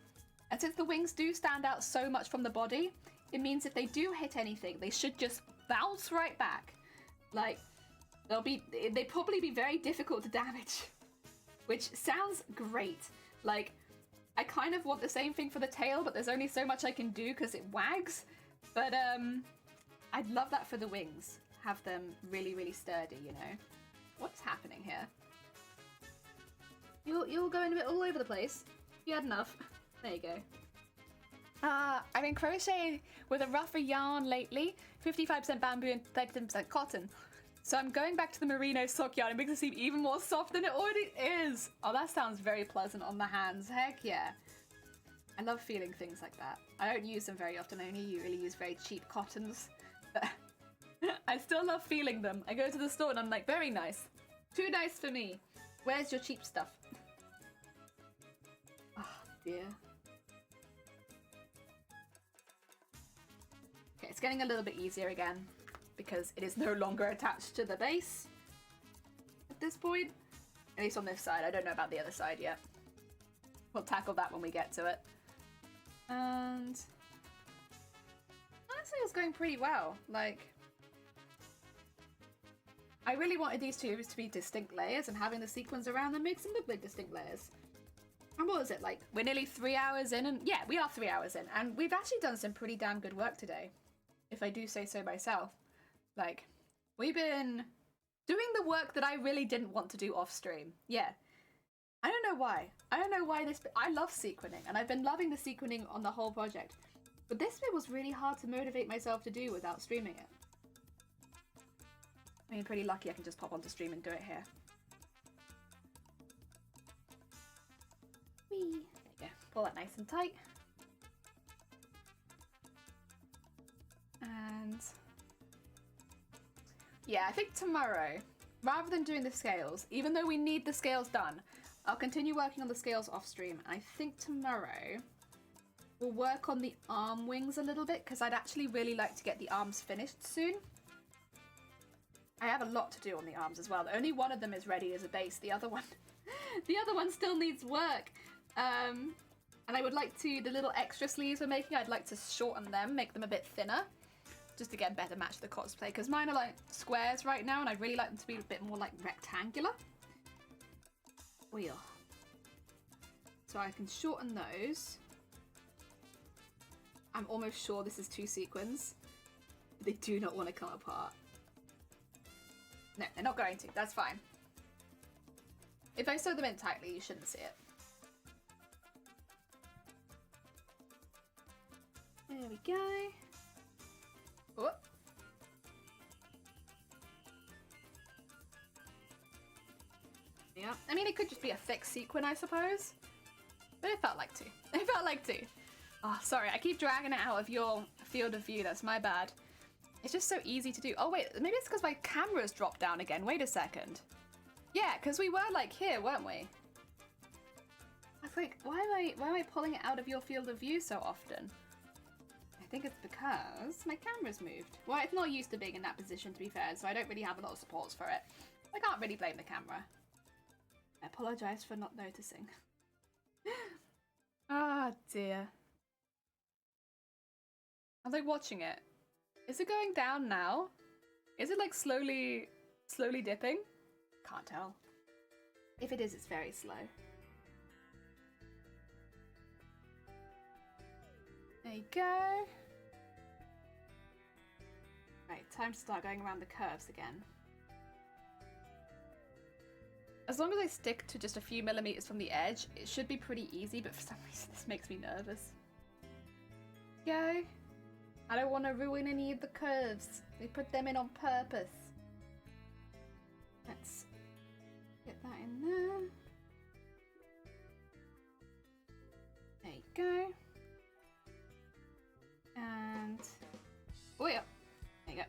And since the wings do stand out so much from the body, it means if they do hit anything, they should just bounce right back. Like, they'd probably be very difficult to damage, which sounds great. Like, I kind of want the same thing for the tail, but there's only so much I can do because it wags. But I'd love that for the wings. Have them really, really sturdy, you know? What's happening here? You're going a bit all over the place. You had enough. There you go. I've been crocheting with a rougher yarn lately, 55% bamboo and 30% cotton. So I'm going back to the merino sock yarn. It makes it seem even more soft than it already is. Oh, that sounds very pleasant on the hands. Heck yeah. I love feeling things like that. I don't use them very often. I only really use very cheap cottons. But I still love feeling them. I go to the store and I'm like, very nice. Too nice for me. Where's your cheap stuff? Oh, dear. Okay, it's getting a little bit easier again because it is no longer attached to the base at this point. At least on this side. I don't know about the other side yet. We'll tackle that when we get to it. And honestly, it's going pretty well. Like, I really wanted these two to be distinct layers, and having the sequins around them makes them look like distinct layers. And what is it, like, we're nearly 3 hours in, and yeah, we are 3 hours in, and we've actually done some pretty damn good work today, if I do say so myself. Like, we've been doing the work that I really didn't want to do off stream. Yeah. I don't know why. I don't know why this... I love sequining, and I've been loving the sequining on the whole project. But this bit was really hard to motivate myself to do without streaming it. I mean, pretty lucky I can just pop onto stream and do it here. Whee! There you go. Pull that nice and tight. And... yeah, I think tomorrow, rather than doing the scales, even though we need the scales done, I'll continue working on the scales off stream. I think tomorrow we'll work on the arm wings a little bit, because I'd actually really like to get the arms finished soon. I have a lot to do on the arms as well. Only one of them is ready as a base. The other one still needs work. And I would like to, the little extra sleeves we're making, I'd like to shorten them, make them a bit thinner, just to get better match the cosplay, because mine are like squares right now, and I'd really like them to be a bit more like rectangular. Wheel. So I can shorten those. I'm almost sure this is 2 sequins. But they do not want to come apart. No, they're not going to. That's fine. If I sew them in tightly, you shouldn't see it. There we go. Oh. Yeah, I mean, it could just be a thick sequin, I suppose. But it felt like to. It felt like to. Oh, sorry, I keep dragging it out of your field of view. That's my bad. It's just so easy to do. Oh, wait, maybe it's because my camera's dropped down again. Wait a second. Yeah, because we were, like, here, weren't we? I was like, why am I pulling it out of your field of view so often? I think it's because my camera's moved. Well, it's not used to being in that position, to be fair, so I don't really have a lot of supports for it. I can't really blame the camera. I apologise for not noticing. Ah, dear. I was like watching it. Is it going down now? Is it like slowly dipping? Can't tell. If it is, it's very slow. There you go. Right, time to start going around the curves again. As long as I stick to just a few millimeters from the edge, it should be pretty easy, but for some reason this makes me nervous. Go. I don't want to ruin any of the curves. We put them in on purpose. Let's get that in there. There you go. And... oh yeah. There you go.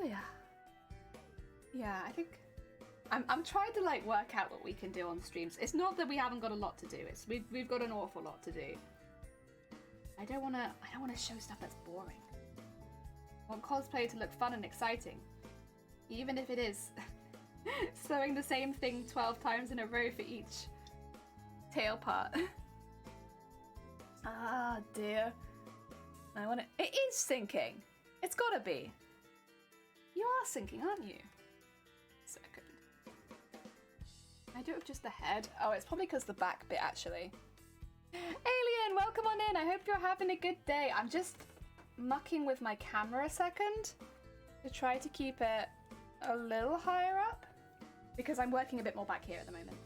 Oh yeah. Yeah, I think I'm trying to like work out what we can do on streams. It's not that we haven't got a lot to do. It's we've got an awful lot to do. I don't want to show stuff that's boring. I want cosplay to look fun and exciting, even if it is Sewing the same thing 12 times in a row for each tail part. Ah, dear. I want it. It is sinking. It's gotta be. You are sinking, aren't you? Second. I do it with just the head. Oh, it's probably because the back bit, actually. Alien, welcome on in. I hope you're having a good day. I'm just mucking with my camera a second to try to keep it a little higher up because I'm working a bit more back here at the moment.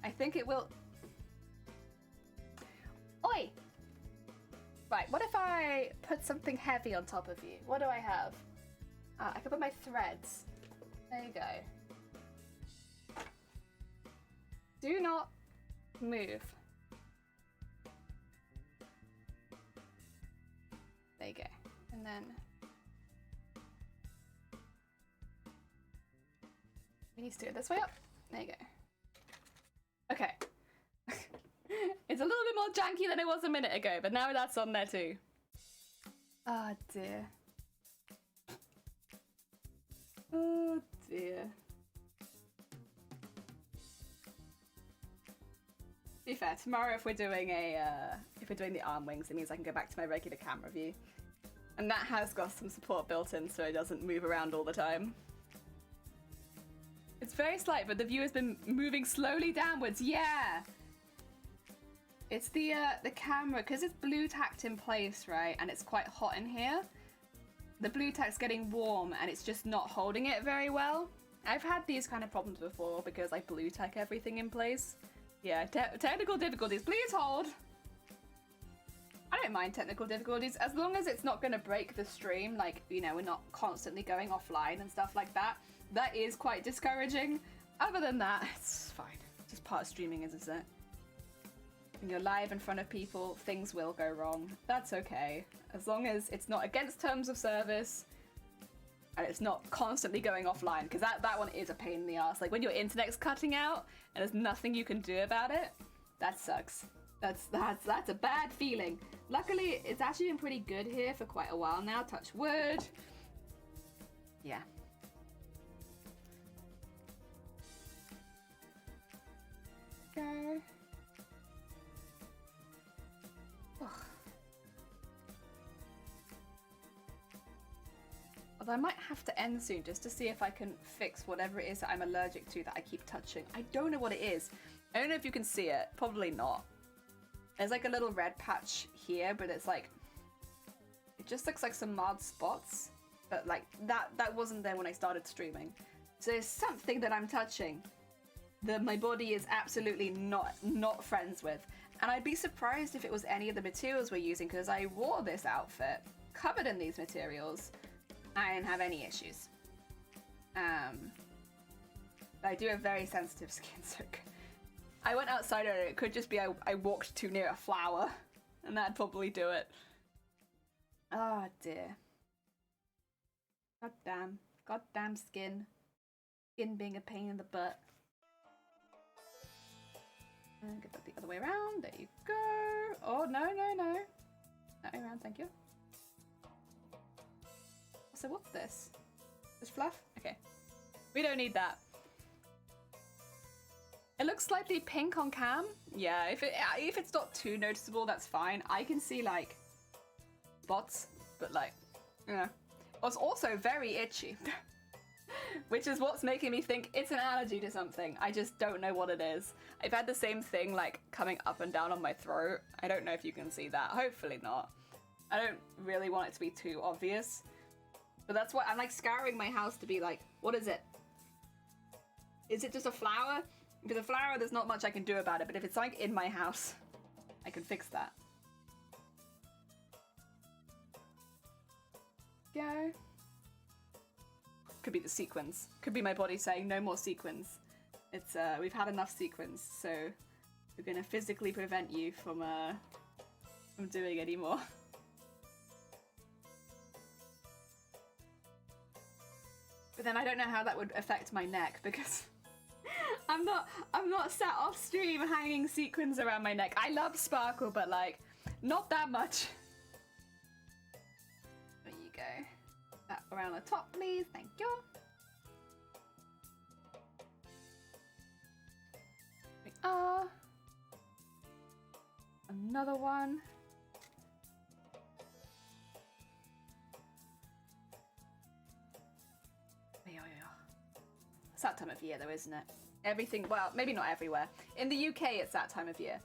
I think it will... Oi! Right, what if I put something heavy on top of you? What do I have? I can put my threads. There you go. Do not move. There you go. And then we need to do it this way up. There you go. Okay. It's a little bit more janky than it was a minute ago, but now that's on there too. Oh dear. Oh dear. To be fair, tomorrow if we're doing the arm wings, it means I can go back to my regular camera view. And that has got some support built in so it doesn't move around all the time. It's very slight, but the view has been moving slowly downwards. Yeah! It's the camera, because it's blue tacked in place, right? And it's quite hot in here. The blue tack's getting warm and it's just not holding it very well. I've had these kind of problems before because I blue tack everything in place. Yeah, technical difficulties, please hold. I don't mind technical difficulties as long as it's not going to break the stream, like, you know, we're not constantly going offline and stuff like that. That is quite discouraging. Other than that, it's fine. It's just part of streaming, isn't it? When you're live in front of people, things will go wrong. That's okay. As long as it's not against terms of service and it's not constantly going offline, because that one is a pain in the ass. Like when your internet's cutting out and there's nothing you can do about it, that sucks. That's a bad feeling. Luckily, it's actually been pretty good here for quite a while now. Touch wood. Yeah. Okay. Ugh. Although I might have to end soon just to see if I can fix whatever it is that I'm allergic to that I keep touching. I don't know what it is. I don't know if you can see it. Probably not. There's like a little red patch here, but it's like... It just looks like some mild spots. But like, that wasn't there when I started streaming. So there's something that I'm touching that my body is absolutely not friends with. And I'd be surprised if it was any of the materials we're using, because I wore this outfit covered in these materials. I didn't have any issues. I do have very sensitive skin, so I went outside and it could just be I walked too near a flower, and that'd probably do it. Oh dear. Goddamn skin. Skin being a pain in the butt. And get that the other way around. There you go. Oh, no. That way around, thank you. So what's this? This fluff? Okay. We don't need that. It looks slightly pink on cam. Yeah, if it's not too noticeable, that's fine. I can see, like, spots, but, like, yeah. It's also very itchy. Which is what's making me think it's an allergy to something. I just don't know what it is. I've had the same thing, like, coming up and down on my throat. I don't know if you can see that. Hopefully not. I don't really want it to be too obvious. But that's why I'm, like, scouring my house to be like, what is it? Is it just a flower? If it's a flower, there's not much I can do about it. But if it's, like, in my house, I can fix that. Go. Could be the sequins. Could be my body saying no more sequins. It's we've had enough sequins, so we're gonna physically prevent you from doing any more. But then I don't know how that would affect my neck because I'm not sat off stream hanging sequins around my neck. I love sparkle, but like not that much. There you go. That around the top, please. Thank you. another one. It's that time of year though, isn't it? Everything, well, maybe not everywhere. In the UK, it's that time of year.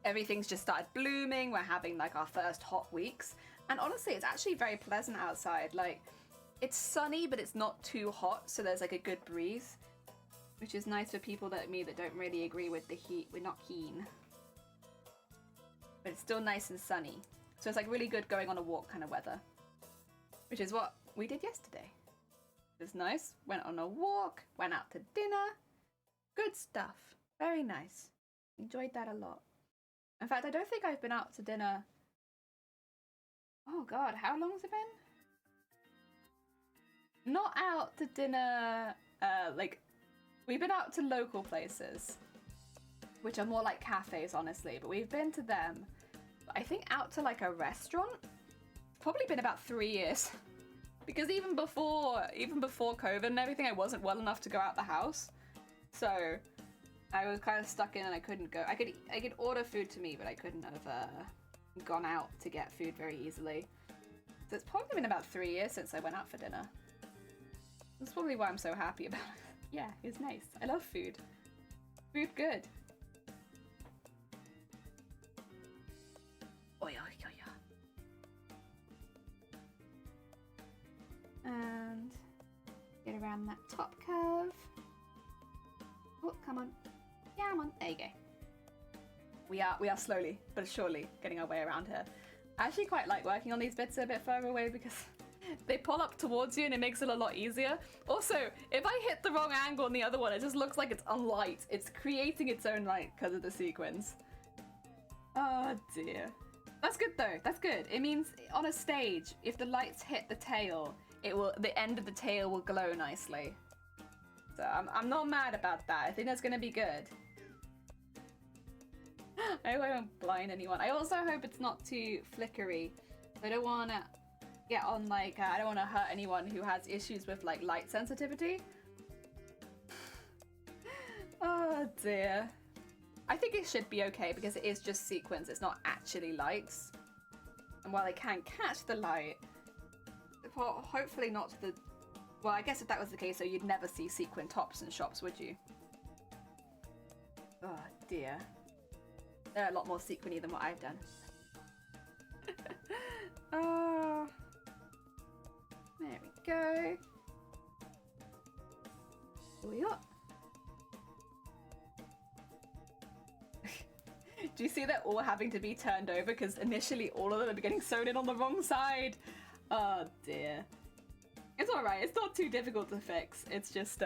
Everything's just started blooming. We're having like our first hot weeks. And honestly, it's actually very pleasant outside. Like, it's sunny, but it's not too hot. So there's like a good breeze, which is nice for people like me that don't really agree with the heat. We're not keen. But it's still nice and sunny. So it's like really good going on a walk kind of weather, which is what we did yesterday. It was nice. Went on a walk, went out to dinner. Good stuff. Very nice. Enjoyed that a lot. In fact, I don't think I've been out to dinner. Oh god, how long has it been? Not out to dinner, like, we've been out to local places, which are more like cafes, honestly, but we've been to them. But I think out to like a restaurant, probably been about 3 years. Because even before COVID and everything, I wasn't well enough to go out the house. So I was kind of stuck in and I couldn't go. I could order food to me, but I couldn't have gone out to get food very easily. So it's probably been about 3 years since I went out for dinner. That's probably why I'm so happy about it. Yeah, it's nice. I love food. Food good. Oh yeah, yeah, yeah. And get around that top curve. Oh, come on. Yeah, come on. There you go. We are slowly but surely getting our way around here. I actually quite like working on these bits a bit further away because they pull up towards you and it makes it a lot easier. Also, if I hit the wrong angle on the other one, it just looks like it's unlight. It's creating its own light because of the sequins. Oh dear. That's good though. That's good. It means on a stage, if the lights hit the tail, the end of the tail will glow nicely. So I'm not mad about that. I think that's gonna be good. I hope I don't blind anyone. I also hope it's not too flickery. I don't want to get on like, I don't want to hurt anyone who has issues with like light sensitivity. Oh dear. I think it should be okay because it is just sequins. It's not actually lights. And while I can catch the light, hopefully not the... Well, I guess if that was the case, so you'd never see sequin tops in shops, would you? Oh dear. They're a lot more sequiny than what I've done. Oh, there we go. Do you see they're all having to be turned over because initially all of them are getting sewn in on the wrong side? Oh dear. It's alright, it's not too difficult to fix. It's just,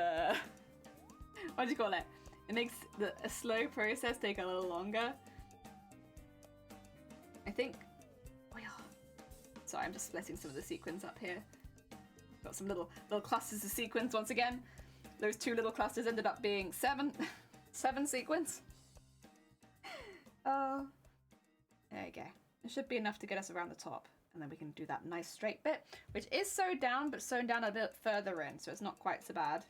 what do you call it? It makes a slow process take a little longer. I think... Oh yeah. Sorry, I'm just splitting some of the sequins up here. Got some little clusters of sequins once again. Those two little clusters ended up being 7 sequins. Oh, there you go. It should be enough to get us around the top. And then we can do that nice straight bit, which is sewn down, but sewn down a bit further in, so it's not quite so bad.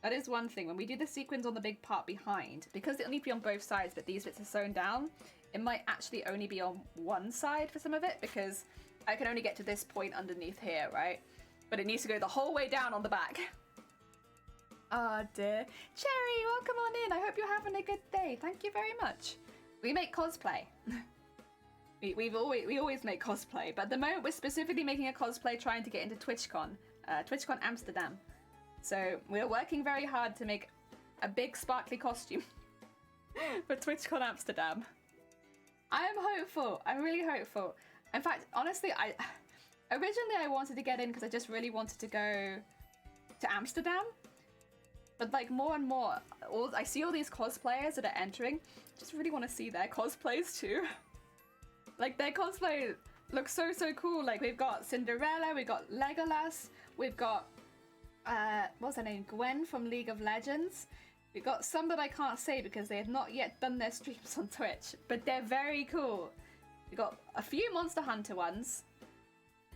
That is one thing. When we do the sequins on the big part behind, because it'll need to be on both sides, but these bits are sewn down, it might actually only be on one side for some of it, because I can only get to this point underneath here, right? But it needs to go the whole way down on the back. Oh dear. Cherry, welcome on in. I hope you're having a good day. Thank you very much. We make cosplay. we always make cosplay, but at the moment we're specifically making a cosplay trying to get into TwitchCon. TwitchCon Amsterdam. So we're working very hard to make a big sparkly costume for TwitchCon Amsterdam. I am hopeful. I'm really hopeful. In fact, honestly, originally I wanted to get in because I just really wanted to go to Amsterdam. But like more and more, I see all these cosplayers that are entering. I just really want to see their cosplays too. Like their cosplay looks so cool. Like we've got Cinderella, we've got Legolas, we've got what's her name? Gwen from League of Legends. We've got some that I can't say because they have not yet done their streams on Twitch, but they're very cool. We've got a few Monster Hunter ones.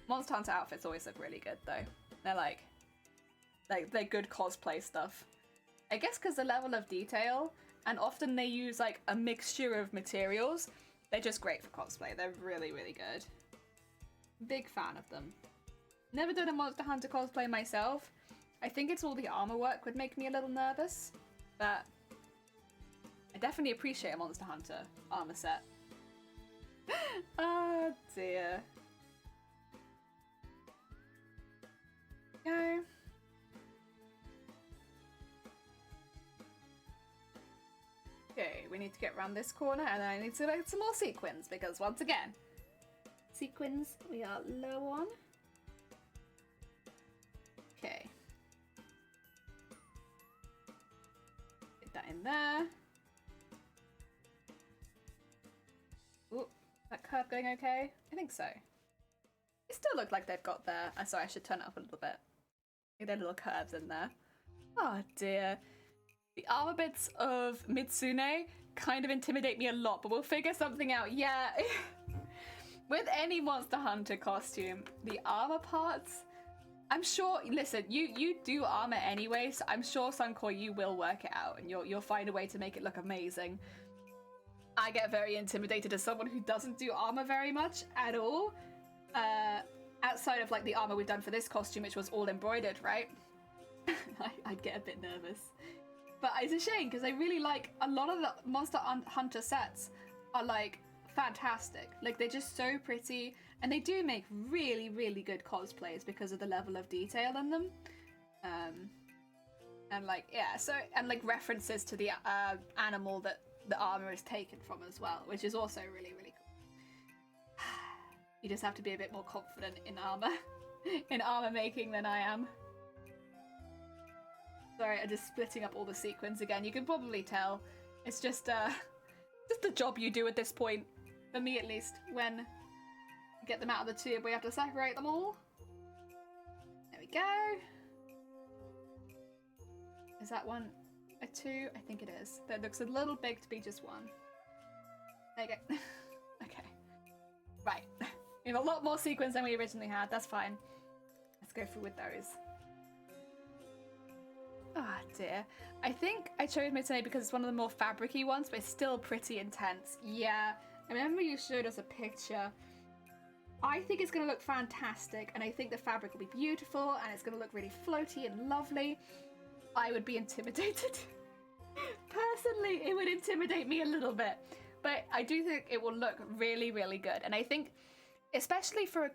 Monster Hunter outfits always look really good though. They're they're good cosplay stuff. I guess because the level of detail, and often they use like a mixture of materials. They're just great for cosplay. They're really, really good. Big fan of them. Never done a Monster Hunter cosplay myself. I think it's all the armor work would make me a little nervous, but I definitely appreciate a Monster Hunter armor set. Oh dear. Go. Okay, we need to get around this corner, and then I need to make some more sequins, because once again, sequins we are low on. Okay. Get that in there. Ooh, that curve going okay? I think so. It still look like they've got their... sorry, I should turn it up a little bit. Get their little curves in there. Oh dear. The armor bits of Mitsune kind of intimidate me a lot, but we'll figure something out. Yeah. With any Monster Hunter costume, the armor parts... I'm sure, listen, you do armor anyway, so I'm sure, Sunkoi, you will work it out, and you'll find a way to make it look amazing. I get very intimidated as someone who doesn't do armor very much at all. Outside of like the armor we've done for this costume, which was all embroidered, right? I'd get a bit nervous. But it's a shame, because I really like, a lot of the Monster Hunter sets are like fantastic. Like, they're just so pretty, and they do make really, really good cosplays because of the level of detail in them. And like, yeah, so, and like references to the animal that the armor is taken from as well, which is also really, really cool. You just have to be a bit more confident in armor making than I am. Sorry, I'm just splitting up all the sequins again. You can probably tell. It's just the job you do at this point. For me, at least. When you get them out of the tube, we have to separate them all. There we go. Is that one a 2? I think it is. That looks a little big to be just one. There you go. Okay. Right. We have a lot more sequins than we originally had. That's fine. Let's go through with those. Ah, dear. I think I chose Mitsune because it's one of the more fabric-y ones, but it's still pretty intense. Yeah. I remember you showed us a picture. I think it's going to look fantastic, and I think the fabric will be beautiful, and it's going to look really floaty and lovely. I would be intimidated. Personally, it would intimidate me a little bit. But I do think it will look really, really good. And I think, especially for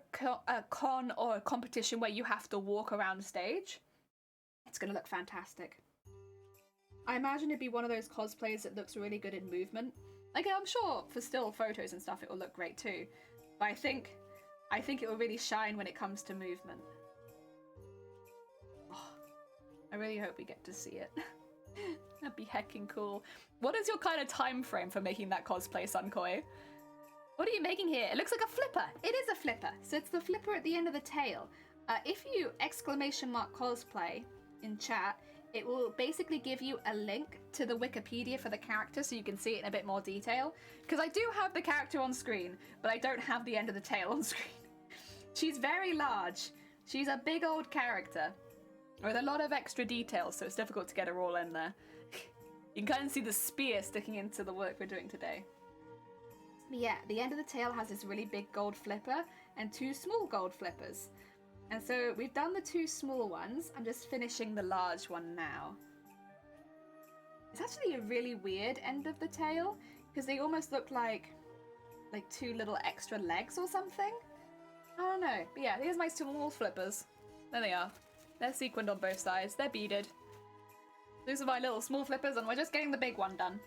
a con or a competition where you have to walk around the stage, it's going to look fantastic. I imagine it'd be one of those cosplays that looks really good in movement. Like, I'm sure for still photos and stuff it will look great too. But I think it will really shine when it comes to movement. Oh, I really hope we get to see it. That'd be heckin' cool. What is your kind of time frame for making that cosplay, Sunkoi? What are you making here? It looks like a flipper. It is a flipper. So it's the flipper at the end of the tail. If you !cosplay in chat, it will basically give you a link to the Wikipedia for the character so you can see it in a bit more detail. Because I do have the character on screen, but I don't have the end of the tail on screen. She's very large. She's a big old character with a lot of extra details, so it's difficult to get her all in there. You can kind of see the spear sticking into the work we're doing today. But yeah, the end of the tail has this really big gold flipper and 2 small gold flippers. And so we've done the 2 small ones. I'm just finishing the large one now. It's actually a really weird end of the tail because they almost look like 2 little extra legs or something. I don't know. But yeah, here's my small flippers. There they are. They're sequined on both sides. They're beaded. Those are my little small flippers, and we're just getting the big one done.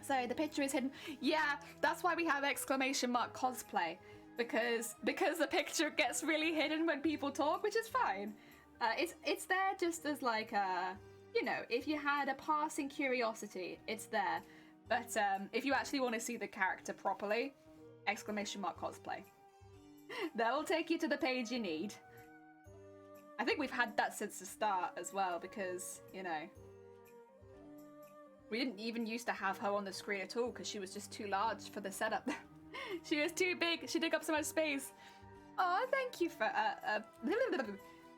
So the picture is hidden. Yeah, that's why we have !cosplay. Because the picture gets really hidden when people talk, which is fine. It's there just as like a, you know, if you had a passing curiosity, it's there. But if you actually want to see the character properly, !cosplay. That will take you to the page you need. I think we've had that since the start as well, because, you know, we didn't even used to have her on the screen at all because she was just too large for the setup. She was too big. She took up so much space. Oh, thank you for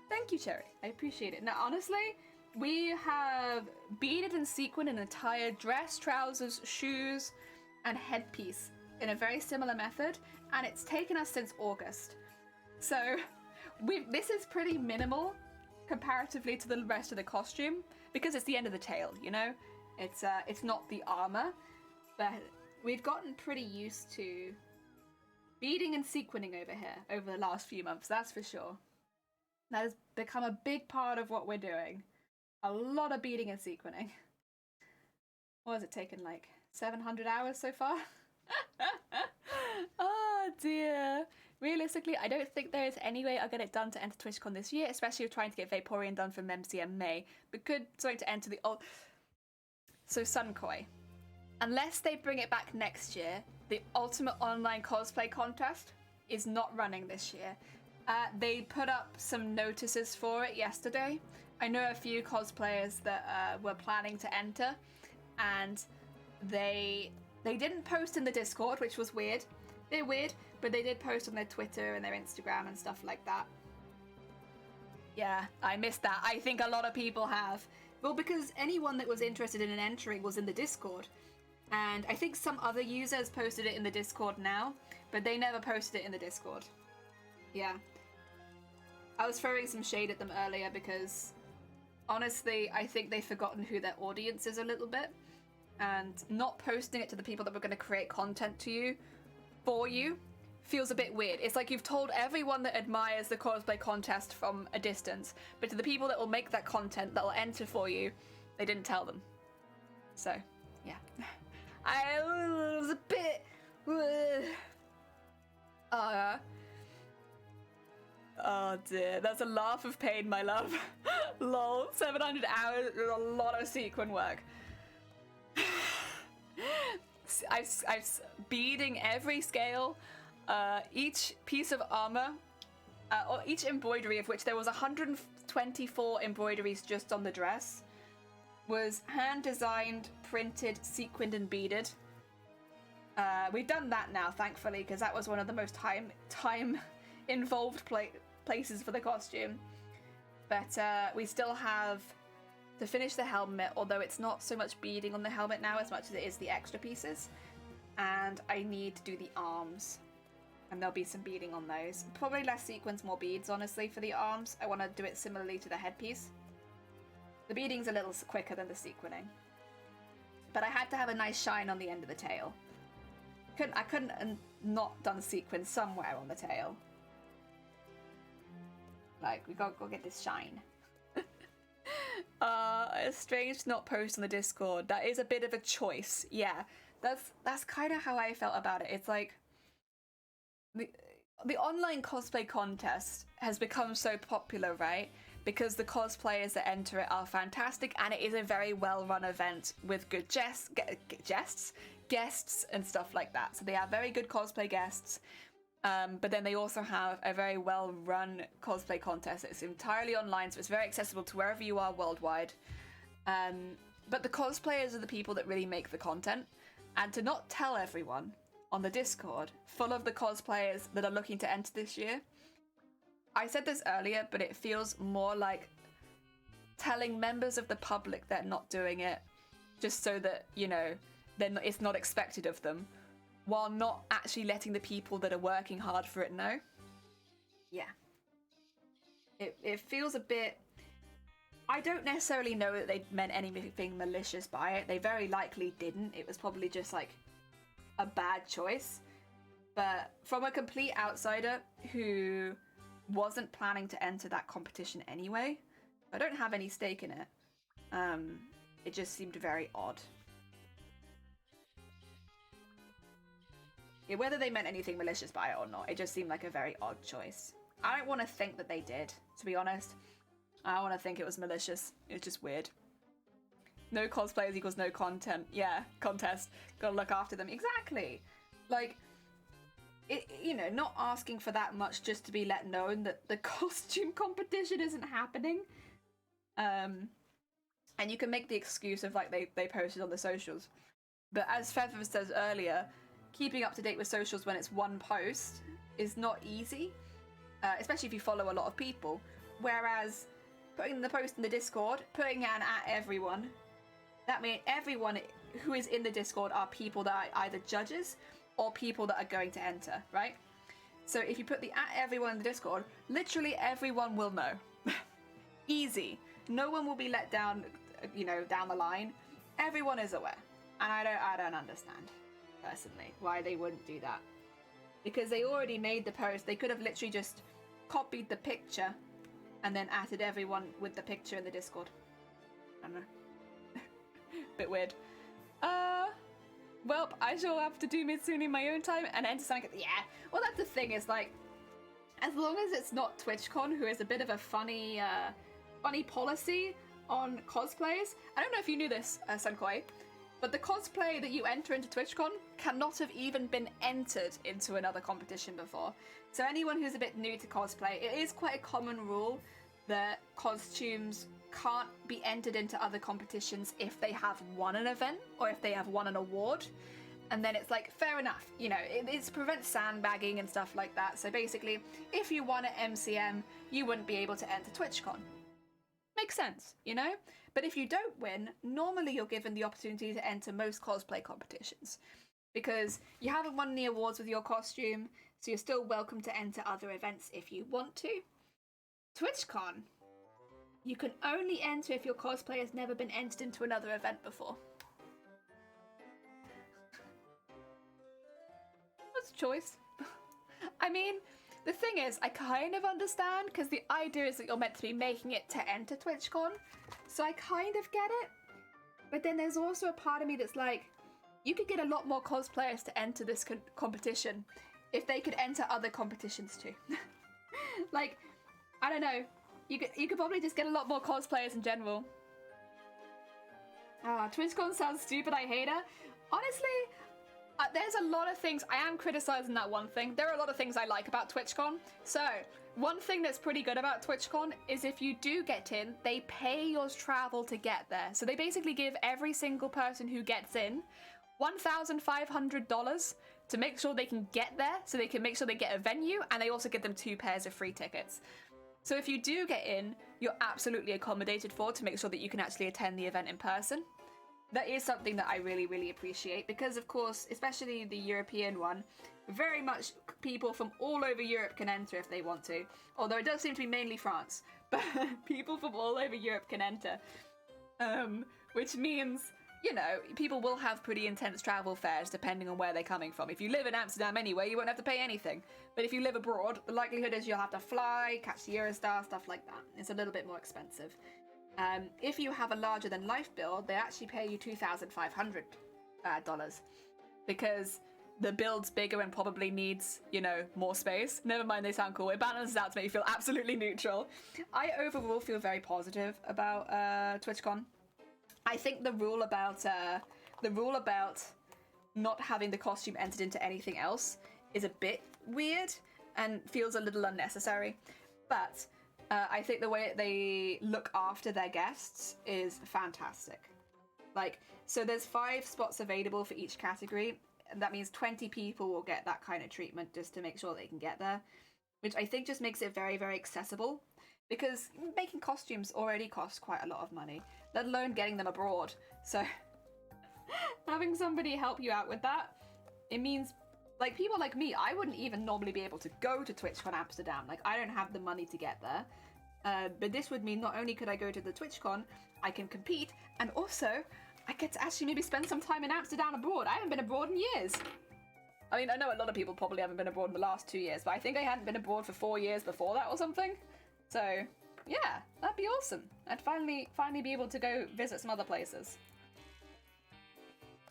thank you, Cherry. I appreciate it. Now, honestly, we have beaded and sequined an entire dress, trousers, shoes, and headpiece in a very similar method, and it's taken us since August. So this is pretty minimal comparatively to the rest of the costume, because it's the end of the tail, you know? It's not the armor, but we've gotten pretty used to beading and sequining over here over the last few months, that's for sure. That has become a big part of what we're doing. A lot of beading and sequining. What has it taken, like 700 hours so far? Oh dear. Realistically, I don't think there is any way I'll get it done to enter TwitchCon this year, especially with trying to get Vaporeon done for MCM May. But good something to enter the old. So Sunkoi. Unless they bring it back next year, the Ultimate Online Cosplay Contest is not running this year. They put up some notices for it yesterday. I know a few cosplayers that were planning to enter, and they didn't post in the Discord, which was weird. They're weird, but they did post on their Twitter and their Instagram and stuff like that. Yeah, I missed that. I think a lot of people have. Well, because anyone that was interested in entering was in the Discord. And I think some other users posted it in the Discord now, but they never posted it in the Discord. Yeah. I was throwing some shade at them earlier because, honestly, I think they've forgotten who their audience is a little bit. And not posting it to the people that were going to create content for you feels a bit weird. It's like you've told everyone that admires the cosplay contest from a distance, but to the people that will make that content, that will enter for you, they didn't tell them. So, yeah. I was a bit... Oh dear, that's a laugh of pain, my love. Lol, 700 hours is a lot of sequin work. I've beading every scale, each piece of armor, or each embroidery, of which there was 124 embroideries just on the dress, was hand designed, printed, sequined, and beaded. We've done that now, thankfully, because that was one of the most time involved places for the costume. But we still have to finish the helmet, although it's not so much beading on the helmet now as much as it is the extra pieces. And I need to do the arms, and there'll be some beading on those. Probably less sequins, more beads, honestly, for the arms. I want to do it similarly to the headpiece. The beading's a little quicker than the sequining. But I had to have a nice shine on the end of the tail. I couldn't not done sequins somewhere on the tail. Like, we gotta go get this shine. It's strange to not post on the Discord. That is a bit of a choice. Yeah, that's kind of how I felt about it. It's like the online cosplay contest has become so popular, right? Because the cosplayers that enter it are fantastic, and it is a very well-run event with good guests and stuff like that. So they have very good cosplay guests. But then they also have a very well-run cosplay contest. It's entirely online, so it's very accessible to wherever you are worldwide. But the cosplayers are the people that really make the content. And to not tell everyone on the Discord, full of the cosplayers that are looking to enter this year, I said this earlier, but it feels more like telling members of the public they're not doing it, just so that, you know, it's not expected of them, while not actually letting the people that are working hard for it know. Yeah. It feels a bit... I don't necessarily know that they meant anything malicious by it. They very likely didn't. It was probably just, like, a bad choice. But from a complete outsider who wasn't planning to enter that competition anyway, I don't have any stake in it. It just seemed very odd. Yeah, whether they meant anything malicious by it or not, it just seemed like a very odd choice. I don't want to think that they did, to be honest. I don't want to think it was malicious. It's just weird. No cosplayers equals no content. Yeah, contest. Gotta look after them. Exactly. Like, you know, not asking for that much just to be let known that the costume competition isn't happening. And you can make the excuse of, like, they posted on the socials. But as Feather says earlier, keeping up to date with socials when it's one post is not easy, especially if you follow a lot of people. Whereas putting the post in the Discord, putting it at everyone, that means everyone who is in the Discord are people that are either judges or people that are going to enter, right? So if you put the @everyone in the Discord, literally everyone will know. Easy. No one will be let down, you know, down the line. Everyone is aware. And I don't understand, personally, why they wouldn't do that. Because they already made the post. They could have literally just copied the picture and then added everyone with the picture in the Discord. I don't know. Bit weird. Well, I shall have to do Mitsune in my own time and enter something. Yeah. Well, that's the thing, is like, as long as it's not TwitchCon, who is a bit of a funny policy on cosplays. I don't know if you knew this, Sunkoi, but the cosplay that you enter into TwitchCon cannot have even been entered into another competition before. So anyone who's a bit new to cosplay, it is quite a common rule that costumes can't be entered into other competitions if they have won an event or if they have won an award. And then it's like, fair enough, you know, it prevents sandbagging and stuff like that. So basically, if you won at MCM, you wouldn't be able to enter TwitchCon. Makes sense, you know? But if you don't win, normally you're given the opportunity to enter most cosplay competitions. Because you haven't won any awards with your costume, so you're still welcome to enter other events if you want to. TwitchCon, you can only enter if your cosplay has never been entered into another event before. That's a choice. I mean, the thing is, I kind of understand, because the idea is that you're meant to be making it to enter TwitchCon, so I kind of get it. But then there's also a part of me that's like, you could get a lot more cosplayers to enter this competition if they could enter other competitions too. Like, I don't know. You could probably just get a lot more cosplayers in general. TwitchCon sounds stupid, I hate it. Honestly, there's a lot of things. I am criticizing that one thing. There are a lot of things I like about TwitchCon. So, one thing that's pretty good about TwitchCon is if you do get in, they pay your travel to get there. So they basically give every single person who gets in $1,500 to make sure they can get there, so they can make sure they get a venue, and they also give them 2 pairs of free tickets. So if you do get in, you're absolutely accommodated for to make sure that you can actually attend the event in person. That is something that I really, really appreciate, because of course, especially the European one, very much people from all over Europe can enter if they want to. Although it does seem to be mainly France, but people from all over Europe can enter. Which means, you know, people will have pretty intense travel fares depending on where they're coming from. If you live in Amsterdam anyway, you won't have to pay anything. But if you live abroad, the likelihood is you'll have to fly, catch the Eurostar, stuff like that. It's a little bit more expensive. If you have a larger than life build, they actually pay you $2,500 because the build's bigger and probably needs, you know, more space. Never mind, they sound cool. It balances out to make you feel absolutely neutral. I overall feel very positive about TwitchCon. I think the rule about not having the costume entered into anything else is a bit weird and feels a little unnecessary. But I think the way they look after their guests is fantastic. Like, so there's 5 spots available for each category. And that means 20 people will get that kind of treatment just to make sure they can get there, which I think just makes it very, very accessible. Because making costumes already costs quite a lot of money, let alone getting them abroad. So having somebody help you out with that, it means, like, people like me, I wouldn't even normally be able to go to TwitchCon Amsterdam. Like, I don't have the money to get there. But this would mean not only could I go to the TwitchCon, I can compete, and also I get to actually maybe spend some time in Amsterdam abroad. I haven't been abroad in years. I mean, I know a lot of people probably haven't been abroad in the last 2 years, but I think I hadn't been abroad for 4 years before that or something. So, yeah, that'd be awesome. I'd finally be able to go visit some other places.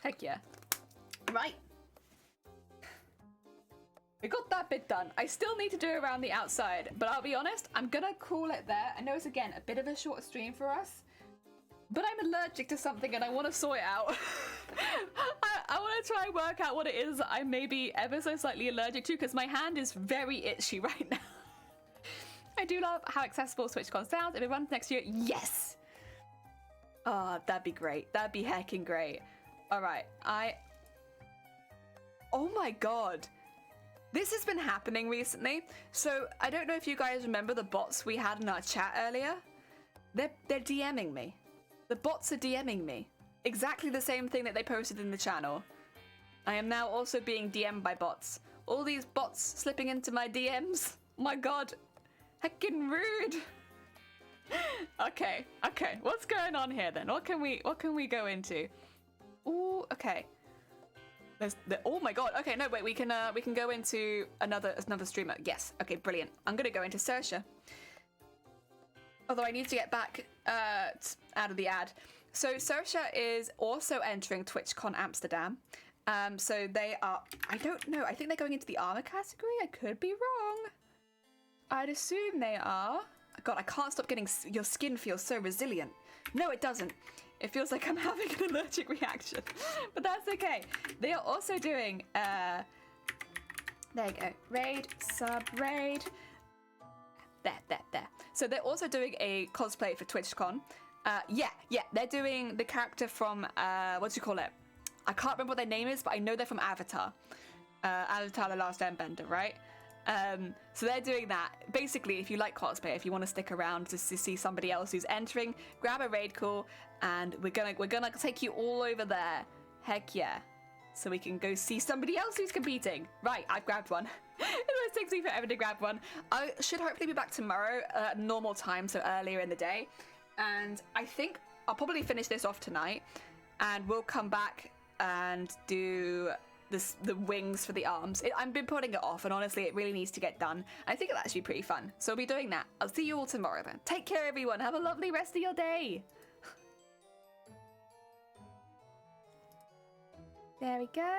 Heck yeah. Right. We got that bit done. I still need to do around the outside, but I'll be honest, I'm gonna call it there. I know it's, again, a bit of a short stream for us, but I'm allergic to something and I want to sort it out. I want to try and work out what it is I may be ever so slightly allergic to, because my hand is very itchy right now. I do love how accessible TwitchCon sounds. If it runs next year, yes! Oh, that'd be great. That'd be heckin' great. Alright, oh my god. This has been happening recently. So, I don't know if you guys remember the bots we had in our chat earlier. They're DMing me. The bots are DMing me. Exactly the same thing that they posted in the channel. I am now also being DM'd by bots. All these bots slipping into my DMs. My god. Heckin' rude. Okay. What's going on here then? What can we go into? Ooh, okay. Oh my god. Okay, no, wait. We can go into another streamer. Yes. Okay, brilliant. I'm gonna go into Sersha. Although I need to get back out of the ad. So Sersha is also entering TwitchCon Amsterdam. So they are. I don't know. I think they're going into the armor category. I could be wrong. I'd assume they are. God, I can't stop getting. Your skin feels so resilient. No, it doesn't. It feels like I'm having an allergic reaction, but that's okay. They are also doing. There you go. Raid, sub, raid. There. So they're also doing a cosplay for TwitchCon. Yeah. They're doing the character from what do you call it? I can't remember what their name is, but I know they're from Avatar. Avatar: The Last Airbender, right? So they're doing that. Basically, if you like cosplay, if you want to stick around to see somebody else who's entering, grab a raid call, and we're gonna take you all over there. Heck yeah! So we can go see somebody else who's competing. Right, I've grabbed one. It always takes me forever to grab one. I should hopefully be back tomorrow at normal time, so earlier in the day. And I think I'll probably finish this off tonight, and we'll come back and do the wings for the arms. I've been putting it off, and honestly, it really needs to get done. I think it'll actually be pretty fun. So I'll be doing that. I'll see you all tomorrow then. Take care, everyone. Have a lovely rest of your day. There we go.